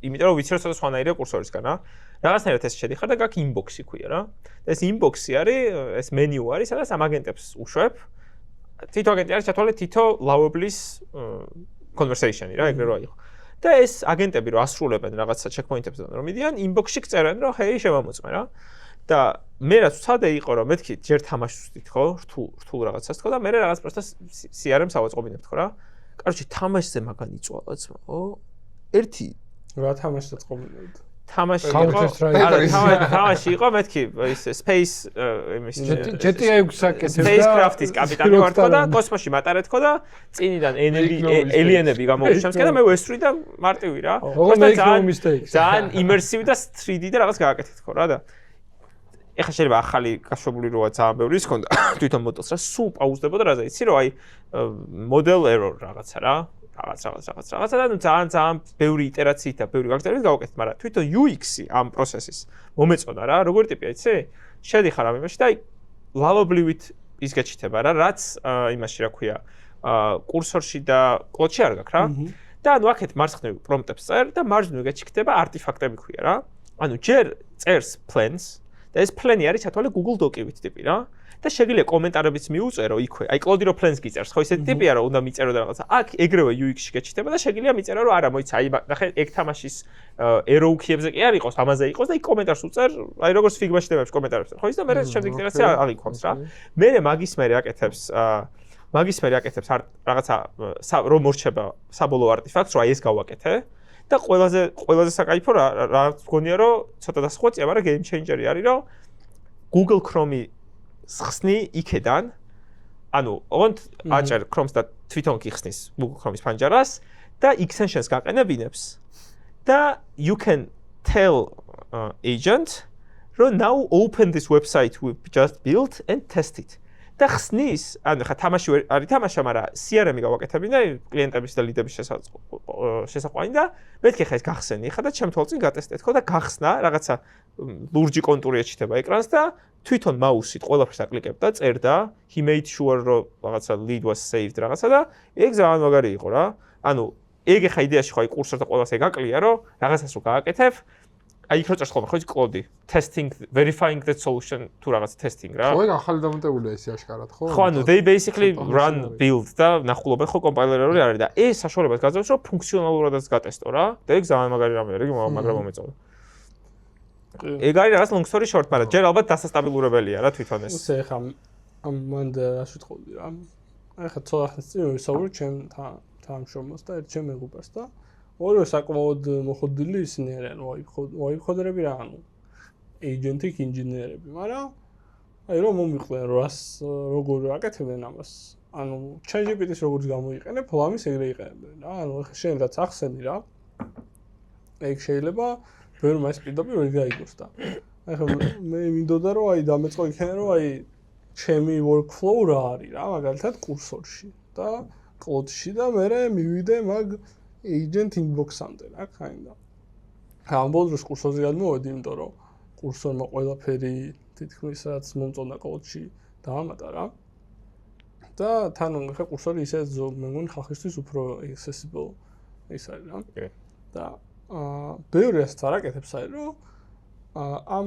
Speaker 2: იმიტომ რომ Windsurf-ს სხვანაირია კურსორისგან, რა. რაღაცნაირად ეს შედიხარ და გაქვს inbox-ი ქვია რა. და ეს inbox-ი არის, ეს მენიუ არის, სადაც ამ აგენტებს უშვებ. თითო აგენტი არის ჩათვალე თითო ლავებლის conversation-ი რა, ეგრე რა იყო. და ეს აგენტები რო ასრულებენ რაღაცა checkpoint-ებსთან რომ მიდიან, inbox-ში წერენ რომ ჰეი, შემამოწმე რა. და მე რაც ვცადე იყო რომ მეთქი ჯერ თამაშს ვთქვით ხო, რთულ რაღაცას თქო და მე რაღაც პროსტა CRM-ს ავაწყობინებ თქო რა. კაროჩე თამაშზე მაგან იწვალა ძმა, ო? ერთი
Speaker 1: რა თამაშსაც ყოფილებდი.
Speaker 2: თამაში
Speaker 4: Counter Strike.
Speaker 2: არა, თამაში იყო მეთქი ის space იმის
Speaker 4: GTA 6-აკეთებ და
Speaker 2: Spacecraft-ის კაპიტანი ვარ თქო და კოსმოსში მატარეთ თქო და წინიდან ელიენები გამოგუშემსკენ და მე ვესწრი და მარტივი რა.
Speaker 4: make no mistakes.
Speaker 2: ძალიან immersive და 3D და რაღაც გააკეთე თქო რა და ეხლა შეიძლება ახალი გაშვებული როა ძალიან ბევრი ის ქონდა თვითონ მოდელს რა სულ პაუზდებოდა რა და იცი რომ აი model error რაღაცა რა რაღაცა და ნუ ძალიან ბევრი iterაციით და ბევრი ვაქტორით გავაკეთეთ, მაგრამ თვითონ UX-ი ამ პროცესის მომეწონა რა, როგორი ტიპია, იცი? შედიხარ ამ იმაში და აი ლავაბლივით ის გაჩიტება რა, რაც იმაში რა ქვია, კურსორში და კოდში არ გაქვს რა. და ანუ აქეთ მარცხნივ პრომპტებს წერ და მარჯვნივ გაჩიქდება არტიფაქტები ქვია რა. ანუ ჯერ წერს plans და ეს plans არის ჩათვალე Google Doc-ივით ტიპი რა. და შეგვიძლია კომენტარებიც მიუწერო იქვე. აი კლოდი რო plans გიწერს, ხო ისეთი ტიპია რომ უნდა მიწერო და რაღაცა. აქ ეგრევე UX-ში გაჩიტება და შეგვიძლია მიწერო რომ არა, მოიცა, აი ნახე ეგ თამაშის error-ኪებზე კი არ იყოს, ამაზე იყოს და იქ კომენტარს უწერ, აი როგორც Figma-ში დემებს კომენტარებს. ხო ის და მე შემდეგ iterაცია აღიქვამს რა. მე მაგის მე აკეთებს რაღაცა რომ მორჩება საბოლოო არტიფაქტს, რომ აი ეს გავაკეთე. და ყველაზე საკაიფო რა გქონია რომ ცოტა დასხვეწია, მაგრამ game changer-ი არის რომ Google Chrome-ი ხსნი იქედან, ანუ ოღონდ აჭერ Chrome-ს და თვითონ კი ხსნის Google Chrome-ის პანჯარას და extensions გაყენებინებს და you can tell agent რომ now open this website we've just built and test it. და ხსნის, ანუ ხა თამაში არის თამაშა, მაგრამ CRM-ი გავაკეთებინა კლიენტების და ლიდების შესაყვანი და მეთქი ხა ეს გახსენი ხა და ჩემ თვალწინ გატესტეთ ხო და გახსნა რაღაცა ლურჯი კონტური ეჩიტება ეკრანს და თვითონ მაუსით ყველაფერს აკლიკებ და წერდა he made sure რომ რაღაცა lead was saved რაღაცა და ეგ ძალიან მაგარი იყო რა. ანუ ეგ ხა იდეაში ხო აი კურსორთა ყველას ეგ აკლია რომ რაღაცას რო გააკეთებ აი იქ რო წერს ხოლმე ხო ის კლოდი testing verifying that solution თუ რაღაც testing რა.
Speaker 3: ხო ეგ ახალი დამონტებულია ისე აშკარად ხო?
Speaker 2: ხო ანუ they basically run build და ნახულობენ ხო კომპაილერები არის და ეს საშუალებას გაძლევს რომ ფუნქციონალურადაც გატესტო რა და ეგ ძალიან მაგარი რამე არის მაგრამ მომეწონა. ეგ არის რაღაც long story short, მაგრამ ჯერ ალბათ დასასტაბილურებელია რა თვითონ ეს.
Speaker 1: უსე ხა მან რას ვიტყოდი რა. აი ხა ცოტა ხნის წინ ვისაუბრე ჩემ თანამშრომელს და ერთ ჩემ მეგობარს და ორივე საკმაოდ მოხდილი ისინი არიან ვაიფ-კოდერები რა, ანუ agent-იქ ინჟინერები, მაგრამ აი რომ მომიყვნენ რას როგორ აკეთებენ ამას. ანუ ChatGPT-ს როგორც გამოიყენებ, ლამის ეგრე იყენებენ რა. ანუ ხა შენ რაც ახსენი რა. ეგ შეიძლება ბევრმა ეს პირდაპირ ვერ გაიგოს და აი ხა მე მინდოდა რომ აი დამეწყო იქნება რომ აი ჩემი workflow რა არის რა, მაგალითად კურსორში და კოდში და მე მივიდე მაგ agent inbox-ამდე რა, kinda. ამ ბოლოს კურსორზე გადმოვედი, იმიტომ რომ კურსორმა ყველაფერი თითქმის რაც მომწონდა კოდში დაამატა რა. და თან ხა კურსორი ისე მე მგონი ხალხისთვის უფრო accessible ის არის რა. და ბევრი ასე არ აკეთებს აი რომ ამ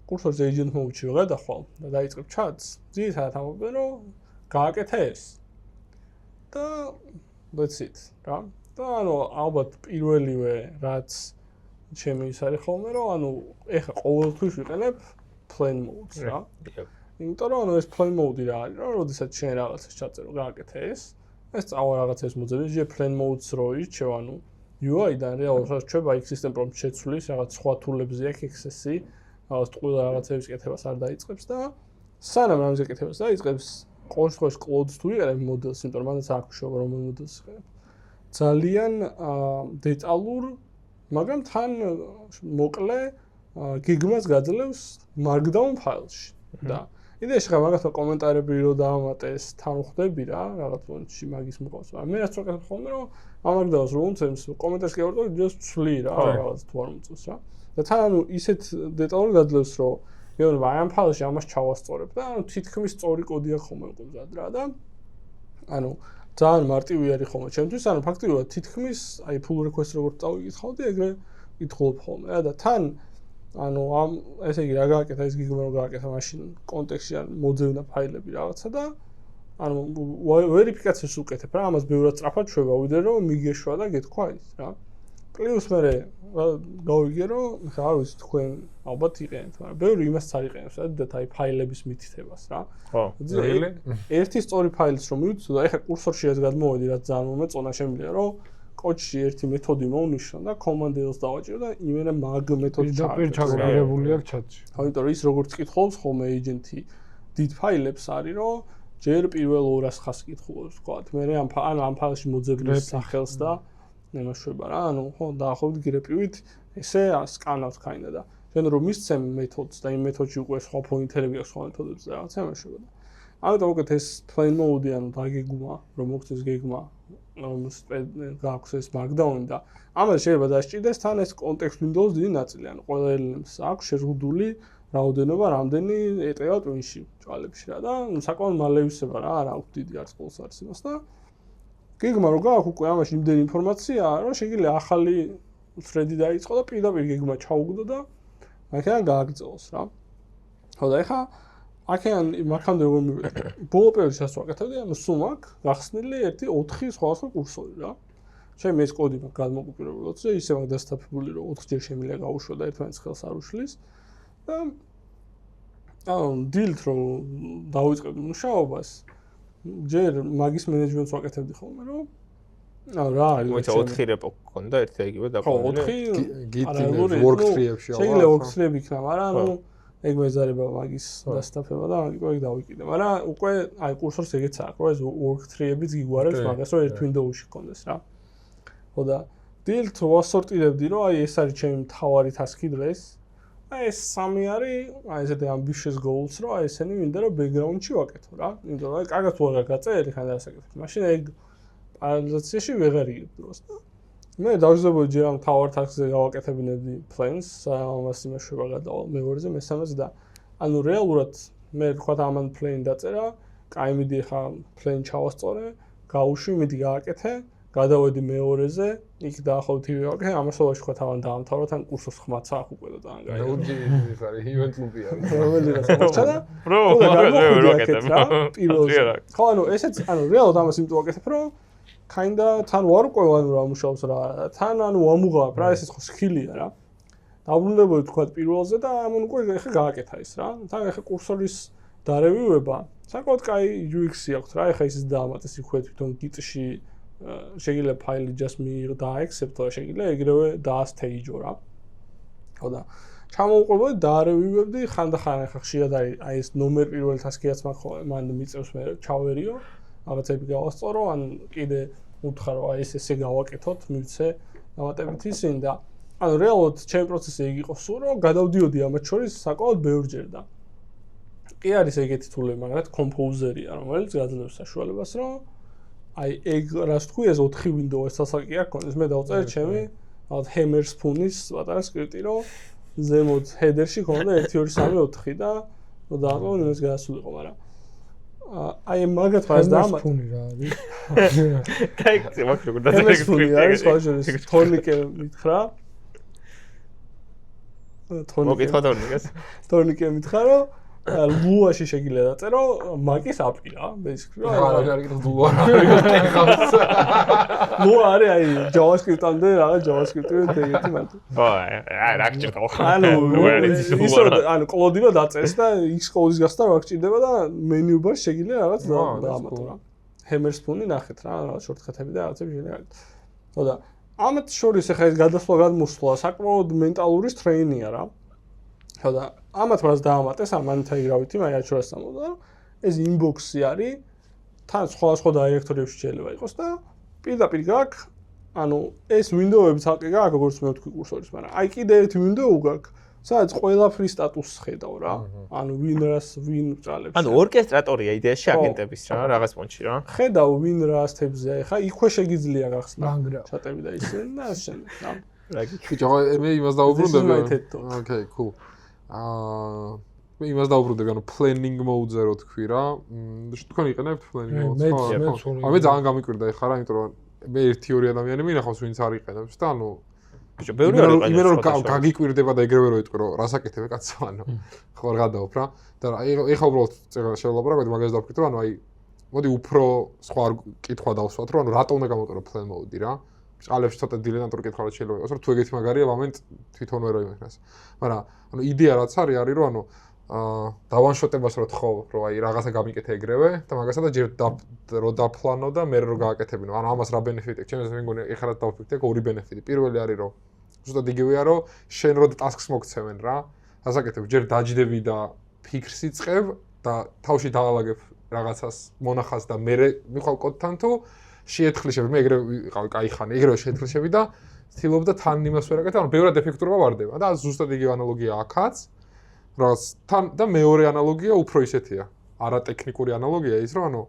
Speaker 1: კურსორზე agent mode-ში გადახვალ და დაიწყებ chat-ს, ძირითადად ამბობენ რომ გააკეთე ეს. და that's it რა. და ანუ ალბათ პირველივე რაც ჩემი ის არის ხოლმე რომ ანუ ეხა ყოველთვის ვიყენებ plain mode-ს რა. იმიტომ რომ ანუ ეს plain mode-ი რა არის რომ როდესაც შენ რაღაცას ჩაწერო გააკეთე ეს წავა რაღაცას მოძებნე ჟე plain mode-ს რო ირჩევ ანუ UI-დან რეალურად რჩება იქ system prompt შეცვლის რაღაც სხვა თულებზე აქვს access-ი რაღაც ყველა რაღაცების კეთებას არ დაიწყებს და სანამ რამის კეთებას დაიწყებს ყოველ შემთხვევაში cloud-ს თუ იყენებ მოდელს იმიტომ რომ მანდაც არ გვშობა რომ მოდელს იყენებ ძალიან დეტალურ მაგრამ თან მოკლე გიგმას გაძლევს markdown ფაილში და იდეაში ხა მაგათო კომენტარები რო დაამატეს, თან ხვდები რა, რაღაც მომენტში მაგის მიყავს. მე რაც ვაკეთებ ხოლმე რომ ამაგდავს რომ თემს კომენტარს გავარდო, just ცვლი რა, რაღაც თუ არ მომწონს რა. და თან ანუ ისეთ დეტალურად გადლევს რომ მეუბნება აი ამ ფაილში ამას ჩავასწორებ და ანუ თითქმის სწორი კოდი აქვს ხოლმე უკვე მზად რა და ანუ ძალიან მარტივი არის ხოლმე ჩემთვის, ანუ ფაქტობრივად თითქმის აი pull request როგორც წავიკითხავდი, ეგრე კითხულობ ხოლმე რა და თან ანუ ამ ესე იგი რა გააკეთა ის გიგმა რა გააკეთა მაშინ კონტექსტში ან მოძებნა ფაილები რაღაცა და ანუ ვერიფიკაციას უკეთებ რა ამას ბევრად სწრაფად შვება ვიდრე რომ მიგეშვა და გეთქვა ის რა პლუს მე გავიგე რომ ხა არ ვიცი თქვენ ალბათ იყენებთ მაგრამ ბევრი იმას არ იყენებს რა და აი ფაილების მითითებას რა
Speaker 2: ხო
Speaker 1: ერთი სწორი ფაილის რომ მივიცო და ეხა კურსორში ეს გადმოვედი რაც ძალიან მომეწონა შემიძლია რომ კოდში ერთი მეთოდი მოვნიშნო და command-ელს დავაჭირო და იმენა მაგ მეთოდი
Speaker 4: ჩაგრებული აქვს ჩატში.
Speaker 1: იმიტომ რომ ის როგორც კითხულობს ხოლმე agent-ი დიდ ფაილებს არის რომ ჯერ პირველ 200 ხაზს კითხულობს თქვა. მე ამ ფაილში მოძებნის სახელს და ნემაშვება რა. ანუ ხო დაახლოებით გრეპივით ესე სკანავს კაინდა და შენ რომ მისცემ მეთოდს და იმ მეთოდში უკვე სხვა პოინტერები აქვს სხვა მეთოდებს და რაღაცა ემაშვება და ამიტომ უკეთ ეს plain mode-ი ანუ დაგეგმა რომ მოხდეს გეგმა გაქვს ეს markdown და ამას შეიძლება დასჭირდეს თან ეს context windows დიდი ნაწილი ანუ ყველა elements აქვს შეზღუდული რაოდენობა რამდენი ეტევა twin-ში ჭალებში რა და საკმაოდ მალე ვისება რა არ აქვს დიდი არც ყოველს არის იმას და გეგმა რო გაქვს უკვე ამაში იმდენი ინფორმაცია რომ შეიძლება ახალი thread-ი დაიწყო და პირდაპირ გეგმა ჩაუგდო და აქედან გააგრძელოს რა ხო და ეხა აქედან მაგამდე როგორ მივედი ბოლო პერიოდში ასე ვაკეთებდი ანუ სულ მაქვს გახსნილი ერთი 4 სხვადასხვა კურსორი რა ჩემი ეს კოდი მაქვს გადმოუკიდებლად და ისე მაქვს დასტაფებული რომ 4 ჯერ შემიძლია გაუშვა და ერთმანეთს ხელს არ უშლის და ანუ დილთ რომ დავიწყებდი მუშაობას ჯერ მაგის მენეჯმენტს ვაკეთებდი ხოლმე რომ ანუ რა არის
Speaker 2: მოიცა 4 რეპო გქონდა ერთი და იგივე
Speaker 1: დაყოლილი
Speaker 3: ხო 4 work-tree-ებში
Speaker 1: შეიძლება work-tree-ები იქნება მაგრამ ანუ ეგ მეზარება მაგის დასტაფება და იქ დავიკიდე მაგრამ უკვე აი კურსორს ეგეც აქვს რომ ეს work-tree-ებიც გიგوارებს მაგას რომ ერთ window-ში გქონდეს რა ხო და დილთ ვასორტირებდი რომ აი ეს არის ჩემი მთავარი task-ი დღეს აი ეს სამი არის აი ესეთი ambitious goals რომ აი ესენი მინდა რომ background-ში ვაკეთო რა იმიტომ რომ აი კარგად თუ აღარ გაწერილი ხან დასაკეთებ მაშინ ეგ პარალიზაციაში ვეღარ იგებ დროს და მე დავზებოდი ჯერ ამ tower task-ზე გავაკეთებინებდი plans ამას იმაშვება გადავალ მეორეზე მესამეზე და ანუ რეალურად მე თქვა ამან plan დაწერა კაი მიდი ხა plan ჩავასწორე გავუშვი მიდი გააკეთე გადავედი მეორეზე იქ დაახლოებით იგივე ვაკეთე ამასობაში თქვა ამან დაამთავრა თან კურსოს ხმაც აქვს უკვე და თან გაიგე
Speaker 3: ნოუჯი ის არის event loop-ი არის
Speaker 1: რომელი რა მოხდა და
Speaker 2: რო მაგაზე ვაკეთებ
Speaker 1: პირველზე ხო ანუ ესეც ანუ რეალურად ამას იმიტომ ვაკეთებ რომ kinda თან ვარ უკვე ანუ რა მუშაობს რა თან ანუ ამუღებ რა ეს ხო სკილია რა დაბრუნდებოდი თქვა პირველზე და ამან უკვე ეხა გააკეთა ის რა თან ეხა კურსორის დარევიუება საკმაოდ კაი UX-ი აქვს რა ეხა ის დაამატეს იქვე თვითონ Git-ში შეიძლება ფაილი just მიიღო და accept-ო შეიძლება ეგრევე დაასტეიჯო რა ხო და ჩამოვუყურებდი დაარევიუებდი ხანდახან ეხა ხშირად არის აი ეს ნომერ პირველი task-იც მაქვს ხო მან მიწევს მე ჩავერიო რაღაცები გავასწორო ან კიდე უთხრა რომ აი ესე გავაკეთოთ მივცე დამატებით ისინი და ანუ რეალურად ჩემი პროცესი ეგ იყო სულ რომ გადავდიოდი ამათ შორის საკმაოდ ბევრჯერ და კი არის ეგეთი თულები მაგათ კომპოზერია რომელიც გაძლევს საშუალებას რომ აი ეგ რას თქვი ეს 4 window ეს ასაკი არ ქონდეს მე დავწერე ჩემი რაღაც hammer spoon-ის პატარა სკრიპტი რომ ზემოთ header-ში ქონდა 1 2 3 4 და რომ დააყო იმას გაასულიყო მაგრამ აი მაგათ მას დაამატე
Speaker 4: ფუნი რა არის
Speaker 2: კაი მაგ როგორ
Speaker 1: დასაკეთე არის სხვა შორის თორნიკე მითხრა თორნიკე მითხრა რომ ლუაში შეგიძლია დაწერო მაგის API რა basically
Speaker 3: რა არის ლუა არის
Speaker 1: ლუა არის აი JavaScript-ამდე რაღაც JavaScript-ი ეგეთი მარტო
Speaker 2: რა გჭირდება
Speaker 1: ანუ კლოდი რო დაწერს და X კოდის გასწრა რა გჭირდება და menu bar შეგიძლია რაღაც დაამატო რა hammer spoon-ი ნახეთ რა რაღაც შორტკატები და რაღაცები შეიძლება ხო და ამათ შორის ახლა ეს გადასვლა გადმოსვლა საკმაოდ მენტალური სტრეინია რა ხო და ამათ მას დაამატეს ამ ინტეგრავითი მაგ აჩვენებს ამოდა რომ ეს inbox-ი არის თან სხვა დაირექტორიებში შეიძლება იყოს და პირდაპირ გაქვს ანუ ეს window-ები თალკი გაქვს როგორც მე ვთქვი კურსორის მაგრამ აი კიდე ერთი window გაქვს სადაც ყველაფრის სტატუსს ხედავ რა. ანუ ვინ ბრალებს.
Speaker 2: ანუ ორკესტრატორია იდეაში აგენტების რა, რაღაც პონჩი რა.
Speaker 1: ხედავ ვინ რა ასთებზეა, ეხა იქვე შეგიძლია გახსნა.
Speaker 4: განგრა.
Speaker 1: ჩატები და ისე და ამ შემდეგ.
Speaker 3: ბიჭო, მე იმას დაუბრუნდები.
Speaker 1: This is my TED Talk.
Speaker 3: Okay, cool. მე იმას დაუბრუნდები, ანუ planning mode-ზე რო თქვი რა. თქვენ იყენებთ planning mode-ს? მე ძალიან გამიკვირდა ეხლა რა, იმიტომ რომ მე 1-2 ადამიანი მინახავს, ვინც არ იყენებს და ანუ
Speaker 2: ბიჭო, ბევრი არ იყენებს.
Speaker 3: იმენ რომ გაგიკვირდება და ეგრევე რო იტყვი რომ რასაკეთებ კაცო, ანუ ხო არ გადაობ რა. და ეხლა უბრალოდ შევლაპარაკოთ მაგას დავფიქრე, ანუ აი მოდი უფრო სხვა კითხვა დავსვათ, რომ ანუ რატომ უნდა გამოვიყენო plan mode-ი რა. წყალებში ცოტა დილეტანტური კითხვა რა შეიძლება იყოს, რომ თუ ეგეთი მაგარია, მომენტ თვითონ ვერ იმექნას. მაგრამ ანუ იდეა რაც არის რომ ანუ დავანშოტებას რო თხოვ, რომ აი რაღაცა გამიკეთე ეგრევე და მაგასაც და ჯერ რო დაპლანო და მე რო გააკეთებინო. ანუ ამას რა ბენეფიტი აქვს? ჩემს მეგონი ეხლა დავფიქრე, ორი ბენეფიტი. პირველი არის რომ ზუსტად იგივეა რომ შენ რო ტასკს მოგცემენ რა, ასაკეთებ, ჯერ დაჯდები და ფიქრს იწყებ და თავში დაალაგებ რაღაცას მონახას და მე მიყავ კოდთან თუ შეეთხლიშები, მე ეგრევე ვიყავი кайხანი, ეგრევე შეეთხლიშები და ცდილობდა თან იმას ვერ აკეთებ, ანუ ბევრად ეფექტურობა ვარდება და ზუსტად იგივე ანალოგია აქაც. რაც თან და მეორე ანალოგია უფრო ისეთია. არა ტექნიკური ანალოგია ის, რომ ანუ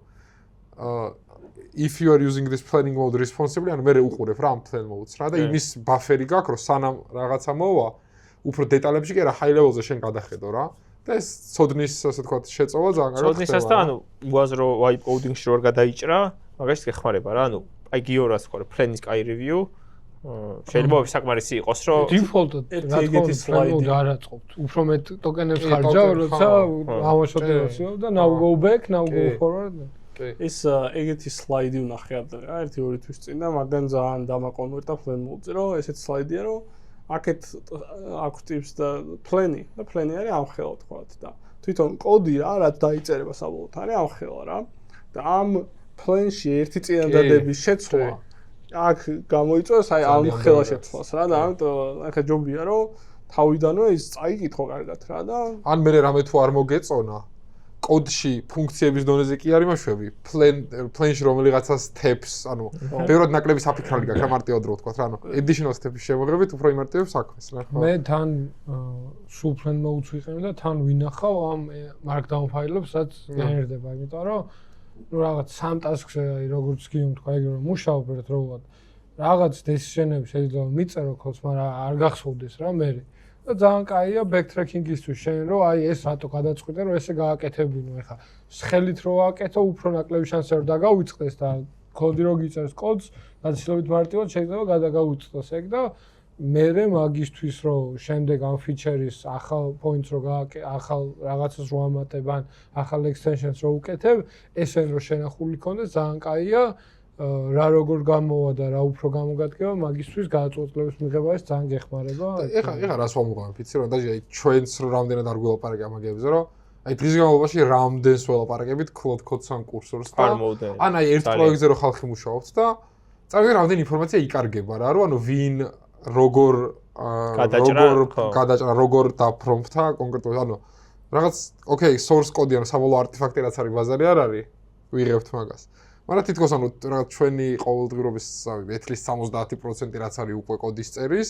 Speaker 3: if you are using this planning mode responsibly, ანუ მე უყურებ რა ამ plan mode-ს რა და იმის ბაფერი გაქვს, რომ სანამ რაღაცა მოვა, უფრო დეტალებში კი არა, high level-ზე შენ გადახედო რა. და ეს ცოდნის ასე თქვა შეწოვა ძალიან კარგად ხდება.
Speaker 2: ცოდნისას და ანუ უაზრო vibe coding-ში რო არ გადაიჭრა, მაგას გეხმარება რა, ანუ აი გიორას ხო plan-ის კაი review შეიძლება საკმარისი იყოს, რომ
Speaker 4: default-ად ეგეთი slide-ი არ აწყობთ. უფრო მეტ ტოკენებს ხარჯავ, როცა ამაშოტებასიო და now go back, now go forward.
Speaker 1: ეს ეგეთი slide-ი ვნახე ადრე რა, 1-2 თვის წინ და მაგან ძალიან დამაკონვერტა plan mode-ზე, რომ ესეთ slide-ია, რომ აქეთ აქვს tips და plan-ი და plan-ი არის ამხელა თქვათ და თვითონ კოდი რა, რაც დაიწერება საბოლოოდ არის ამხელა რა. და ამ plan-ში ერთი წინადადების შეცვლა აქ გამოიწვევს აი ამ ხელა შეცვლას რა და ამიტომ ახლა ჯობია რომ თავიდანვე ის წაიკითხო კარგად რა და
Speaker 3: ან მე რამე თუ არ მოგეწონა კოდში ფუნქციების დონეზე კი არის მაშვები plan-ში რომელიღაცას steps ანუ ბევრად ნაკლები საფიქრალი გაქვს რა მარტივად რო ვთქვა რა ანუ additional steps-ის შემოღებით უფრო იმარტივებს საქმეს რა
Speaker 4: მე თან სულ plan mode-ს ვიყენებ და თან ვინახავ ამ markdown ფაილებს რაც გენერდება იმიტომ რომ ну რაღაც სამ ტასკზე აი როგორც გიომ თქვა ეგრე რომ მუშაობ ერთდროულად რაღაც decision-ები შეიძლება მიწერო კოდს მაგრამ არ გახსოვდეს რა მე და ძალიან კაია backtracking-ისთვის შენ რომ აი ეს რატო გადაწყვიტე რომ ესე გააკეთებინო ეხა ხელით რო ააკეთო უფრო ნაკლები შანსი რომ დაგავიწყდეს და კოდი რო გიწერს კოდს გაცილებით მარტივად შეიძლება გადაგავიწყდეს ეგ და მერე მაგისთვის რომ შემდეგ ამ ფიჩერის ახალ პოინტს რო ახალ რაღაცას რო ამატებ ან ახალ extensions რო უკეთებ ესენ რო შენახული კონდეს ძალიან კაია რა როგორ გამოვა და რა უფრო გამოგადგება მაგისთვის გადაწყვეტილების მიღება ეს ძალიან გეხმარება
Speaker 3: ეხა რას ვამოყავებ იცი რომ დაჟე აი ჩვენს რო რამდენად არ გველაპარაკე ამ მაგებზე რომ აი დღის განმავლობაში რამდენს ველაპარაკებით cloud code-სან კურსორს და ან აი ერთ პროექტზე რო ხალხი მუშაობს და წავიდე რამდენი ინფორმაცია იკარგება რა რომ ანუ ვინ როგორ გადაჭრა როგორ დაპრომპტა კონკრეტულად ანუ რაღაც ოკეი source code-ი ან საბოლოო არტეფაქტი რაც არის ბაზარი არ არის ვიღებთ მაგას მაგრამ თითქოს ანუ რაღაც ჩვენი ყოველდღიურობის ეთლის 70% რაც არის უკვე კოდის წერის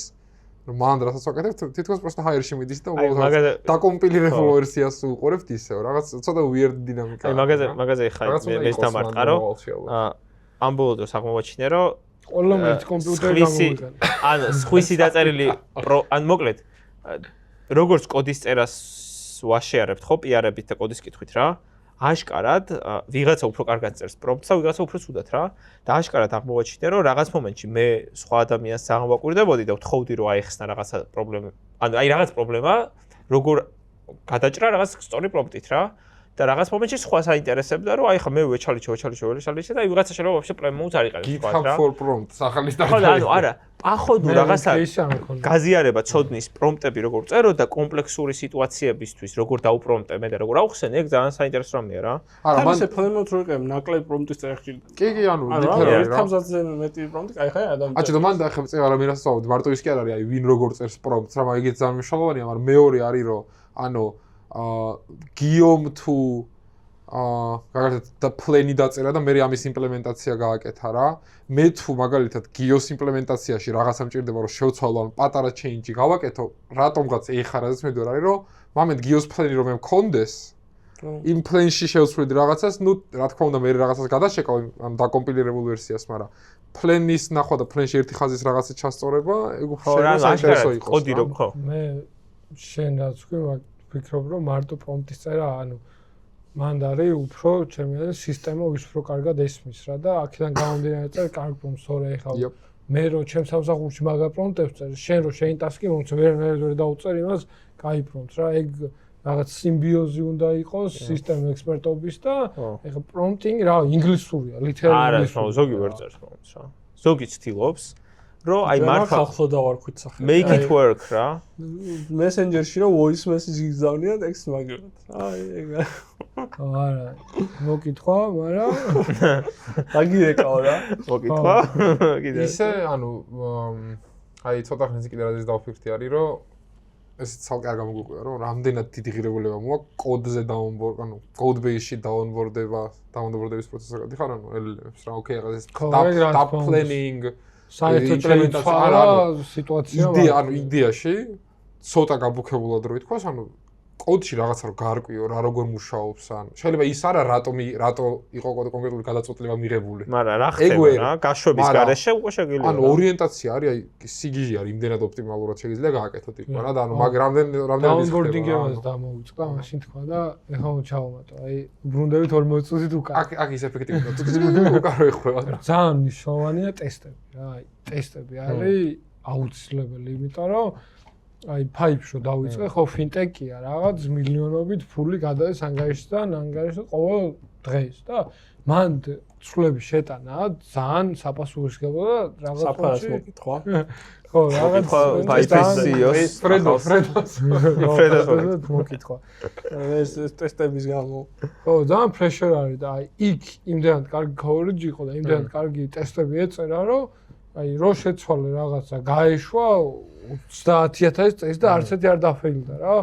Speaker 3: მან რასაც ვაკეთებთ თითქოს просто hire-ში მიდის და უბრალოდ დაკომპილირებულ ვერსიას უყურებთ ისევ რაღაც ცოტა weird დინამიკა
Speaker 2: აი მაგაზე ხარ მე დამარტყარო ამ ბოლო დროს აღმოვაჩინე რომ
Speaker 4: ყველა ერთ კომპიუტერი გამოვიყენე.
Speaker 2: ან სხვისი დაწერილი ან მოკლედ როგორც კოდის წერას ვაშეარებთ ხო PR-ებით და კოდის კითხვით რა. აშკარად ვიღაცა უფრო კარგად წერს პრომპტს და ვიღაცა უფრო ცუდად რა. და აშკარად აღმოვაჩინე რომ რაღაც მომენტში მე სხვა ადამიანს ძალიან ვაკვირდებოდი და ვთხოვდი რომ აიხსნა რაღაცა პრობლემა. ანუ აი რაღაც პრობლემა როგორ გადაჭრა რაღაც სწორი პრომპტით რა. და რაღაც მომენტში სხვა საინტერესებდა რომ აი ხა მე ვეჩალიჩო და აი ვიღაცა შეიძლება вообще plan mode არ იყენებს
Speaker 3: თქვა რა. GitHub for prompts ახალი სტარტაპი.
Speaker 2: ხო ანუ არა, ახოდუ რაღაცა გაზიარება ცოდნის პრომპტები როგორ წერო და კომპლექსური სიტუაციებისთვის როგორ დაუპრომპტე მე და როგორ ავხსენე, ეგ ძალიან საინტერესო რამეა რა.
Speaker 1: არა, მან ესე plan mode რო იყენებ, ნაკლებ პრომპტის წერა ხშირად.
Speaker 3: კი, ანუ ლითერალურად
Speaker 1: რა. თავზაზე მეტი პრომპტი, აი ხა ადამიანი.
Speaker 3: აჩო და მან დაახებ წევა რა მერას ვსაუბრობ, მარტო ის კი არ არის, აი ვინ როგორ წერს პრომპტს, რა მაგით ძალიან მნიშვნელოვანია, მაგრამ მეორე არის რომ ანუ გიომ თუ მაგალითად და პლენი დაწერა და მე ამის იმპლემენტაცია გააკეთა რა. მე თუ მაგალითად გიოს იმპლემენტაციაში რაღაცა მჭირდება რომ შევცვალო ან პატარა ჩეინჯი გავაკეთო, რატომღაც ეხა რაზეც მე ვარ არის რომ მომენტ გიოს პლენი რომ მე მქონდეს იმ პლენში შევცვლიდი რაღაცას, ნუ რა თქმა უნდა მე რაღაცას გადაშეკავ ამ დაკომპილირებულ ვერსიას, მაგრამ პლენის ნახვა და პლენში ერთი ხაზის რაღაცა ჩასწორება, ეგ უფრო საინტერესო იყოს.
Speaker 2: კოდი რომ ხო?
Speaker 4: მე შენ რაც ვქი, ვფიქრობ რომ მარტო პრომპტის წერა, ანუ მანდ არის უფრო ჩემი აზრით სისტემა ვის უფრო კარგად ესმის რა და აქედან გამომდინარე წერ კარგ პრომპტს ორე ეხავ მე რო ჩემ სამსახურში მაგარ პრომპტებს წერ შენ რო შენ ტასკი მომწე ვერ დაუწერ იმას კაი პრომპტს რა ეგ რაღაც სიმბიოზი უნდა იყოს სისტემ ექსპერტობის და ეხა პრომპტინგი რა ინგლისურია ლიტერალურად
Speaker 2: არა ზოგი ვერ წერს პრომპტს რა ზოგი ცდილობს რომ აი მართლა
Speaker 1: ხალხო დავარქვით სახე
Speaker 2: make it work რა
Speaker 1: messenger-ში რომ voice message გიგზავნია ტექსტ მაგერად აი ეგ
Speaker 4: არა მოკითხვა მაგრამ
Speaker 1: აგირეკაო რა
Speaker 2: მოკითხვა კიდე
Speaker 3: ისე ანუ აი ცოტა ხნის კიდე რაზეც დავფიქრდი არის რომ ეს ცალკე არ გამოგიყვება რომ რამდენად დიდი ღირებულება მოაქვს კოდზე დაუნბორდ ანუ კოდ ბეისში დაუნბორდების პროცესზე გადიხარ ანუ LLM-ს რა ოკეი რაღაც და პლენინგ
Speaker 4: საერთოდ შეიძლება სიტუაცია
Speaker 3: იდეაში ცოტა გაბუქებულად რო ითქვას ანუ კოდში რაღაცა რო გარკვიო რა როგორ მუშაობს ან შეიძლება ის არა რატო იყო კონკრეტული გადაწყვეტილება მიღებული
Speaker 2: მაგრამ რა ხდება რა გაშვების გარეშე უკვე შეგიძლია
Speaker 3: ანუ ორიენტაცია არის აი სიგიჟი არის იმდენად ოპტიმალურად შეგიძლია გააკეთო ტიპა რა და ანუ მაგ რამდენად
Speaker 4: დაუნბორდინგებას დამოვიწყდა მაშინ თქვა და ეხლა ჩავამატო აი უბრუნდებით 40 წუთით უკან
Speaker 3: აქ ის ეფექტი უკან რო ეხება
Speaker 4: ძალიან მნიშვნელოვანია ტესტები რა აი ტესტები არის აუცილებელი იმიტომ რომ აი ფაიფშო დავიწყე ხო ფინტეკია რაღაც მილიონობით ფული გადადის ანგარიშიდან ყოველ დღეს და მან ცვლების შეტანა ძალიან საპასუხისმგებლო და რაღაც
Speaker 1: საფარას მოკითხვა
Speaker 4: ხო რაღაც
Speaker 2: ფაიფსიოს
Speaker 4: ფრედოს მოკითხვა
Speaker 1: ეს ტესტების გამო
Speaker 4: ხო ძალიან პრეშერ არის და აი იქ იმდენად კარგი coverage იყო და იმდენად კარგი ტესტები ეწერა რომ აი რო შეცვალე რაღაცა გაეშვა 30000 წეს და არც ერთი არ დაფეილდა რა.